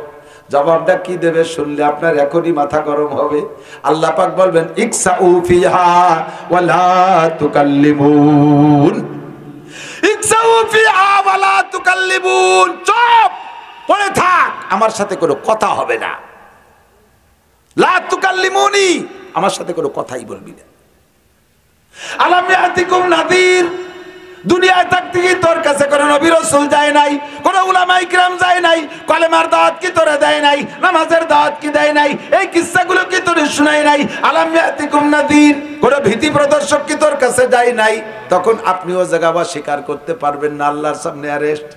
জবাবটা কি দেবে শুনলে আপনার এখনই মাথা গরম হবে। আল্লাহ পাক বলবেন ইকসাউ ফিহা ওয়ালা তুকাল্লিমুন, ইকসাউ ফিহা ওয়ালা তুকাল্লিমুন, চুপ পড়ে থাক, আমার সাথে কোনো কথা হবে না। লা তুকাল্লিমুনি, আমার সাথে কোনো কথাই বলবি না। আলাম ইয়াতিকুম নাযীর, দুনিয়ায় থাকতে কি তোর কাছে কোনো নবী রাসূল যায় নাই, কোনো উলামায়ে কিরাম যায় নাই, কলেমার দাওয়াত কি তোরে দেয় নাই, নামাজের দাওয়াত কি দেয় নাই, এই কিসসাগুলো কি তোরে শোনায় নাই? আলাম ইয়াতিকুম নাযীর, কোনো ভীতি প্রদর্শক কি তোর কাছে যায় নাই? তখন আপনিও জায়গা স্বীকার করতে পারবেন না, আল্লাহর সামনে অ্যারেস্ট,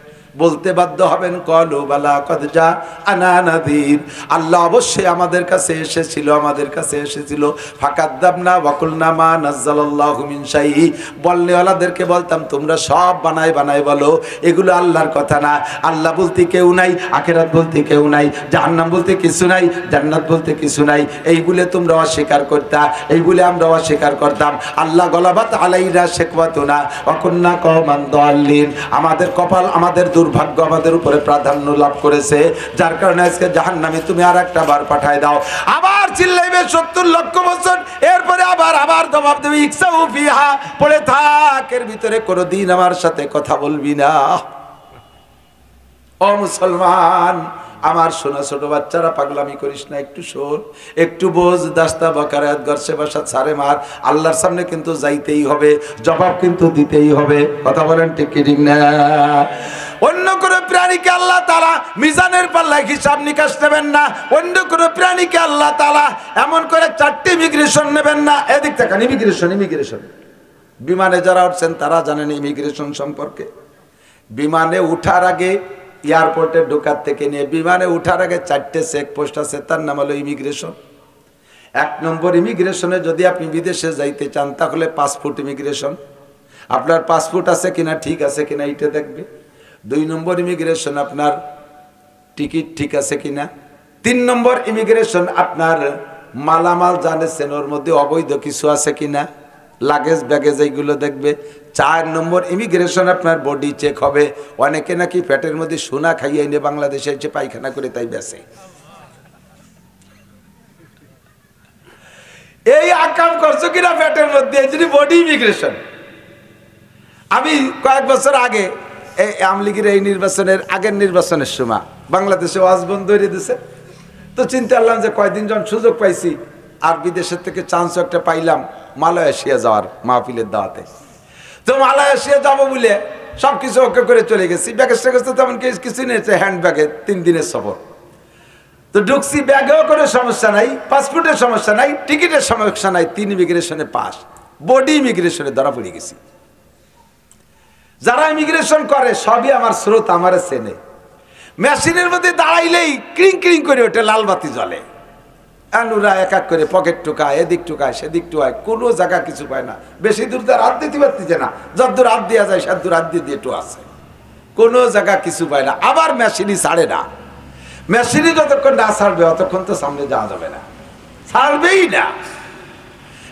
বলতে বাধ্য হবেন ক্বালু বালা কদ জাআনা নাযীর, আল্লাহ অবশ্যই আমাদের কাছে এসেছিল, আমাদের কাছে এসেছিল। ফাকাদ্দাবনা ওয়া কুলনা মা নাযালাল্লাহু মিন শাইই, বললে ওয়ালাদেরকে বলতাম তোমরা সব বানায় বানায় বলো, এগুলো আল্লাহর কথা না। আল্লাহ বলতে কেউ নাই, আখিরাত বলতে কেউ নাই, জাহান্নাম বলতে কিছু নাই, জান্নাত বলতে কিছু নাই, এইগুলো তোমরা অস্বীকার করতা, এইগুলো আমরা অস্বীকার করতাম। আল্লাহ গলাবাত আলাইনা শিকওয়াতুনা ওয়া কুননা কওমান দাল্লিন, আমাদের কপাল, আমাদের দুর্ভাগ্য আমাদের উপরে প্রাধান্য লাভ করেছে, যার কারণে আজকে জাহান্নামে তুমি আর একটা বার পাঠায় দাও। আবার চিল্লাইবে 70 লক্ষ বছর, এরপরে আবার জবাব দেবে ইকসাউ ফিহা, পড়ে থাক, এর ভিতরে কোনোদিন আমার সাথে কথা বলবি না। ও মুসলমান, আমার সোনা ছোট বাচ্চারা, পাগলামি করিস না, একটু শোন, একটু বোঝ। দাস্তা বাকারাত গর্ষে বাসা ছাড়ে মার, আল্লাহর সামনে কিন্তু যাইতেই হবে, জবাব কিন্তু দিতেই হবে। কথা বলেন ঠিক কি ঠিক না? অন্য কোনো প্রাণীকে আল্লাহ তাআলা মিজানের পাল্লায় হিসাব নিকাশ নেবেন না, অন্য কোনো প্রাণীকে আল্লাহ তাআলা এমন করে 4টি ইমিগ্রেশন নেবেন না। এদিক থেকে ইমিগ্রেশন, বিমানে যারা উঠছেন তারা জানেন ইমিগ্রেশন সম্পর্কে। বিমানে উঠার আগে, এয়ারপোর্টে ঢোকার থেকে নিয়ে বিমানে উঠার আগে 4টে চেকপোস্ট আছে, তার নাম হলো ইমিগ্রেশন। 1 নম্বর ইমিগ্রেশনে যদি আপনি বিদেশে যাইতে চান তাহলে পাসপোর্ট ইমিগ্রেশন, আপনার পাসপোর্ট আছে কিনা, ঠিক আছে কিনা এটা দেখবে। 2 নম্বর ইমিগ্রেশন আপনার টিকিট ঠিক আছে কিনা। 3 নম্বর ইমিগ্রেশন আপনার মালামাল জানেছেন ওর মধ্যে অবৈধ কিছু আছে কিনা, লাগেজ ব্যাগেজ এইগুলো দেখবে। 4 নম্বর ইমিগ্রেশন আপনার বডি চেক হবে। অনেকে নাকি পেটের মধ্যে সোনা খাইয়ে এনে বাংলাদেশে এসে পায়খানা করে তাই বেঁচে। এই আকাম করছো কিনা পেটের মধ্যে, এই জন্য বডি ইমিগ্রেশন। আমি কয়েক বছর আগে এই আওয়ামী লীগের এই নির্বাচনের আগের নির্বাচনের সময় বাংলাদেশে ওয়াজ বন্ধ হয়ে দিয়েছে, তো চিন্তা করলাম যে কয়েকদিন যখন সুযোগ পাইছি আর বিদেশের থেকে চান্স একটা পাইলাম মালয়েশিয়া যাওয়ার মাহফিলের দাওয়াতে, তো মালয়েশিয়া যাবো বলে সব কিছু ওকে করে চলে গেছি। ব্যাগের সেগেজ তো তেমন কিছু নিয়েছে, হ্যান্ড ব্যাগে 3 দিনের সফর। তো ঢুকছি, ব্যাগেও কোনো সমস্যা নাই, পাসপোর্টের সমস্যা নাই, টিকিটের সমস্যা নাই, 3 ইমিগ্রেশনে পাস। বডি ইমিগ্রেশনে ধরা পড়ে গেছি। যারা ইমিগ্রেশন করে সবই আমার স্রোত, আমার চেনে। মেশিনের মধ্যে দাঁড়াইলেই ক্রিং ক্রিং করে ওঠে, লাল বাতি জ্বলে। আনুরা এক এক করে পকেট টুকায়, এদিক টুকায় সেদিক টুকায়, কোনো জায়গা কিছু পায় না। বেশি দূর তার হাত দিতে পারতেছে না, যতদূর হাত দেওয়া যায় সেদূর হাত দিয়ে একটু আছে, কোনো জায়গা কিছু পায় না। আবার মেশিনই ছাড়ে না, মেশিনই যতক্ষণ না ছাড়বে অতক্ষণ তো সামনে যাওয়া যাবে না, ছাড়বেই না।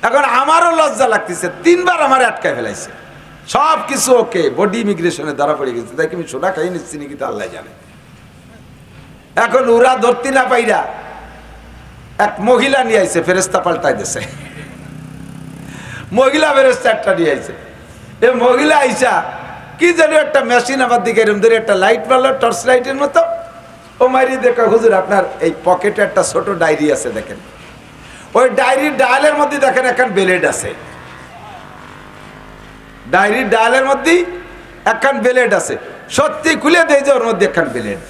এখন আমারও লজ্জা লাগতেছে, 3 বার আমার আটকায় ফেলাইছে। সব কিছু ওকে, বডি ইমিগ্রেশনে ধরা পড়ে গেছে। দেখি আমি সোনা খাই নিচ্ছি নাকি তো আল্লাহ জানে। এখন ওরা ধরতে না পাইরা এক মহিলা নিয়ে আইছে, ফেরেস্তা পাল্টাই দিছে। মহিলা ফেরেস্তা একটা নিয়ে আইছে। এই মহিলা আইসা কি জানি একটা মেশিন আমার দিকে এরকম ধরে একটা লাইট মারলো, টর্চ লাইটের মতো। ও মারি দেখা, হুজুর আপনার এই পকেটে একটা ছোট ডায়েরি আছে, দেখেন ওই ডায়েরির ডায়ালের মধ্যে দেখেন এখন ব্লেড আছে। ডায়েরির ডায়ালের মধ্যে একখান ব্লেড আছে। সত্যি খুলে দেয় যে ওর মধ্যে একখান ব্লেড।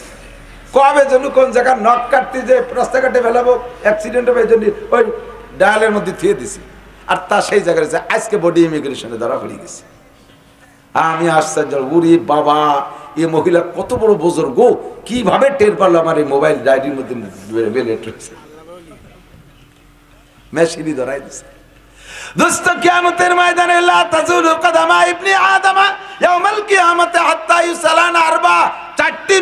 কবে যেন কোন জায়গায় নখ কাটতে যে রাস্তাঘাটে ফেলাবো, অ্যাক্সিডেন্ট হবে, এই জন্য ওই ডায়ালের মধ্যে থুয়ে দিছি। আর তা সেই জায়গায় আজকে বডি ইমিগ্রেশনে ধরা পড়ে গেছে। আমি আশ্চর্য, উরি বাবা, এ মহিলা কত বড় বুজুর্গ, কিভাবে টের পারলো আমার এই মোবাইল ডায়েরির মধ্যে ব্লেড রয়েছে। মেশিনই ধরাই দিছে। দোস্ত, কিয়ামতের ময়দানে লা তাজুলু কদামা ইবনি আদম ইয়াউমাল কিয়ামতি হাত্তা ইউসালানা 4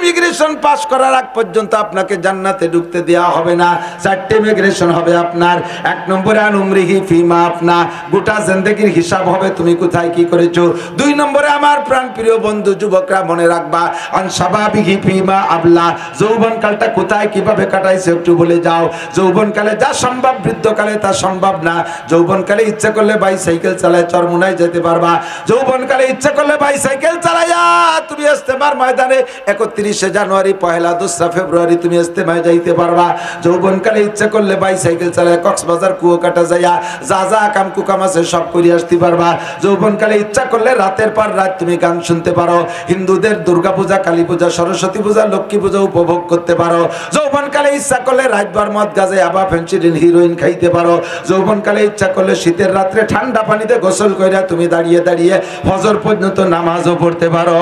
ইমিগ্রেশন পাস করার আগ পর্যন্ত আপনাকে জান্নাতে ঢুকতে দেওয়া হবে না। 4টে ইমিগ্রেশন হবে আপনার। 1 নম্বরে আন উমরিহি ফিমা আপনা, গোটা জিন্দেগির হিসাব হবে তুমি কোথায় কি করেছো। 2 নম্বরে আমার প্রাণ প্রিয় বন্ধু যুবকরা মনে রাখবা, আন শাবাবিহি ফিমা আবলা, যৌবনকালটা কোথায় কিভাবে কাটাইছে একটু বলে যাও। যৌবনকালে যা সম্ভব বৃদ্ধকালে তা সম্ভব না। যৌবনকালে ইচ্ছা করলে বাইসাইকেল চালায় চরমুনায় যেতে পারবা। যৌবনকালে ইচ্ছা করলে বাইসাইকেল চালাইয়া তুমি ইস্তেমার ময়দানে 31শে জানুয়ারি, 1লা 2রা ফেব্রুয়ারি তুমি ইস্তেমায় যাইতে পারবা। যৌবনকালে ইচ্ছা করলে বাইসাইকেল চালায় কক্সবাজার কুয়াকাটা যাইয়া যা যা কাম কুকাম আছে সব করে আসতে পারবা। যৌবনকালে ইচ্ছা করলে রাতের পর রাত তুমি গান শুনতে পারো। হিন্দুদের দুর্গা পূজা, কালী পূজা, সরস্বতী পূজা, লক্ষ্মী পূজা উপভোগ করতে পারো। যৌবনকালে ইচ্ছা করলে রাতভর মদ গাজে আবা ফেন্সিডিল হিরোইন খাইতে পারো। যৌবনকালে ইচ্ছা করলে শীতের রাত্রে ঠান্ডা পানিতে গোসল কইরা তুমি দাঁড়িয়ে দাঁড়িয়ে ফজর পর্যন্ত নামাজও পড়তে পারো।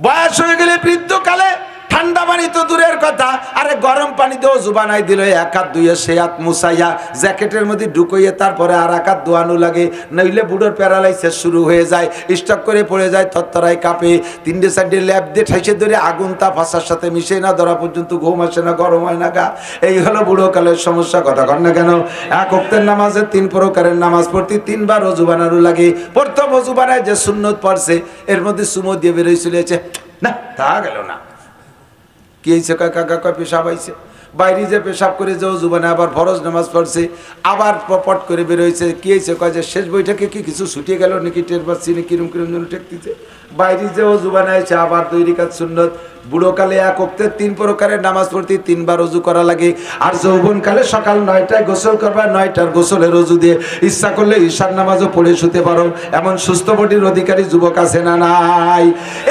বয়স হয়ে গেলে বৃদ্ধকালে ঠান্ডা পানি তো দূরের কথা, আরে গরম পানিতেও জুবানাই দিল, 1 হাত ধুয়ে সে হাত মুছাইয়া জ্যাকেটের মধ্যে ঢুকাইয়ে তারপরে আর 1 হাত ধোয়ানো লাগে, নইলে বুড়োর প্যারালাইসিস শুরু হয়ে যায়, স্টক করে পড়ে যায়, থরথরায় কাঁপে। 3টে 4টে ল্যাব দিয়ে ঠাইসে ধরে আগুন তাপ ফাঁসার সাথে মিশে না ধরা পর্যন্ত ঘুম আসে না, গরম হয় না গা। এই হলো বুড়োকালের সমস্যা। কথা কন না কেন? 1 ওয়াক্তের নামাজে 3 প্রকারের নামাজ পড়তে 3 বার অজু বানানো লাগে। প্রথম অজু বানায় যে সুন্নত পড়ছে এর মধ্যে সুমো দিয়ে বেরোয় চলেছে, না তা গেল না। কি হয়েছে? কাকা কয় পেশাব আইছে। বাইরে যে পেশাব করে যে অজু বানায় আবার ফরজ নামাজ পড়ছে, আবার পট করে বেরোইছে। কি হয়েছে? কয় যে শেষ বইটাকে কি কিছু ছুটিয়ে গেল নাকি, টের পাচ্ছি না কিরম কিরম যেন ঠেকতেছে। বাইরে যে অজু বানাইছে আবার 2 রাকাত সুন্নত। বুড়োকালে 1 ওয়াক্তের 3 প্রকারের নামাজ পড়তে 3 বার অজু করা লাগে। আর যৌবনকালে সকাল 9টায় গোসল করবা, 9টার গোসলের অজু দিয়ে ইচ্ছা করলে ঈশার নামাজও পড়ে শুতে পারো। এমন সুস্থ বডির অধিকারী যুবক আছে না নাই?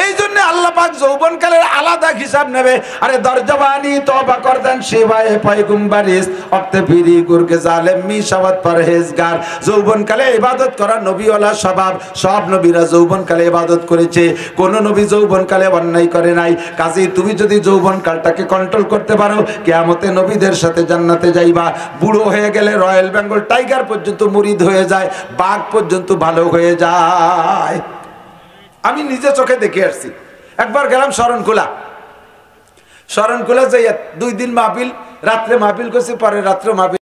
এই জন্য আল্লাহ পাক যৌবনকালের আলাদা হিসাব নেবে। আরে দরজবানি তওবা করদেন শিবায়ে পয়গম্বরিস ওয়াক্তে ফিরি গুরকে জালেম মিশাওয়াত পরহেজগার। যৌবনকালে ইবাদত করা নবীওয়ালা স্বভাব। সব নবীরা যৌবনকালে ইবাদত করেছে, কোন নবী যৌবনকালে অন্যায় করে নাই। কাজেই তুমি যদি যৌবনকালটাকে কন্ট্রোল করতে পারো, কিয়ামতে নবীদের সাথে জান্নাতে যাইবা। বুড়ো হয়ে গেলে রয়্যাল বেঙ্গল টাইগার পর্যন্ত মুরিদ হয়ে যায়, বাঘ পর্যন্ত ভালো হয়ে যায়। আমি নিজে চোখে দেখে আসছি। একবার গেলাম শরণখোলা যাইয়া 2 দিন মাহফিল, রাত্রে মাহফিল করছি, পরে রাত্রে মাহফিল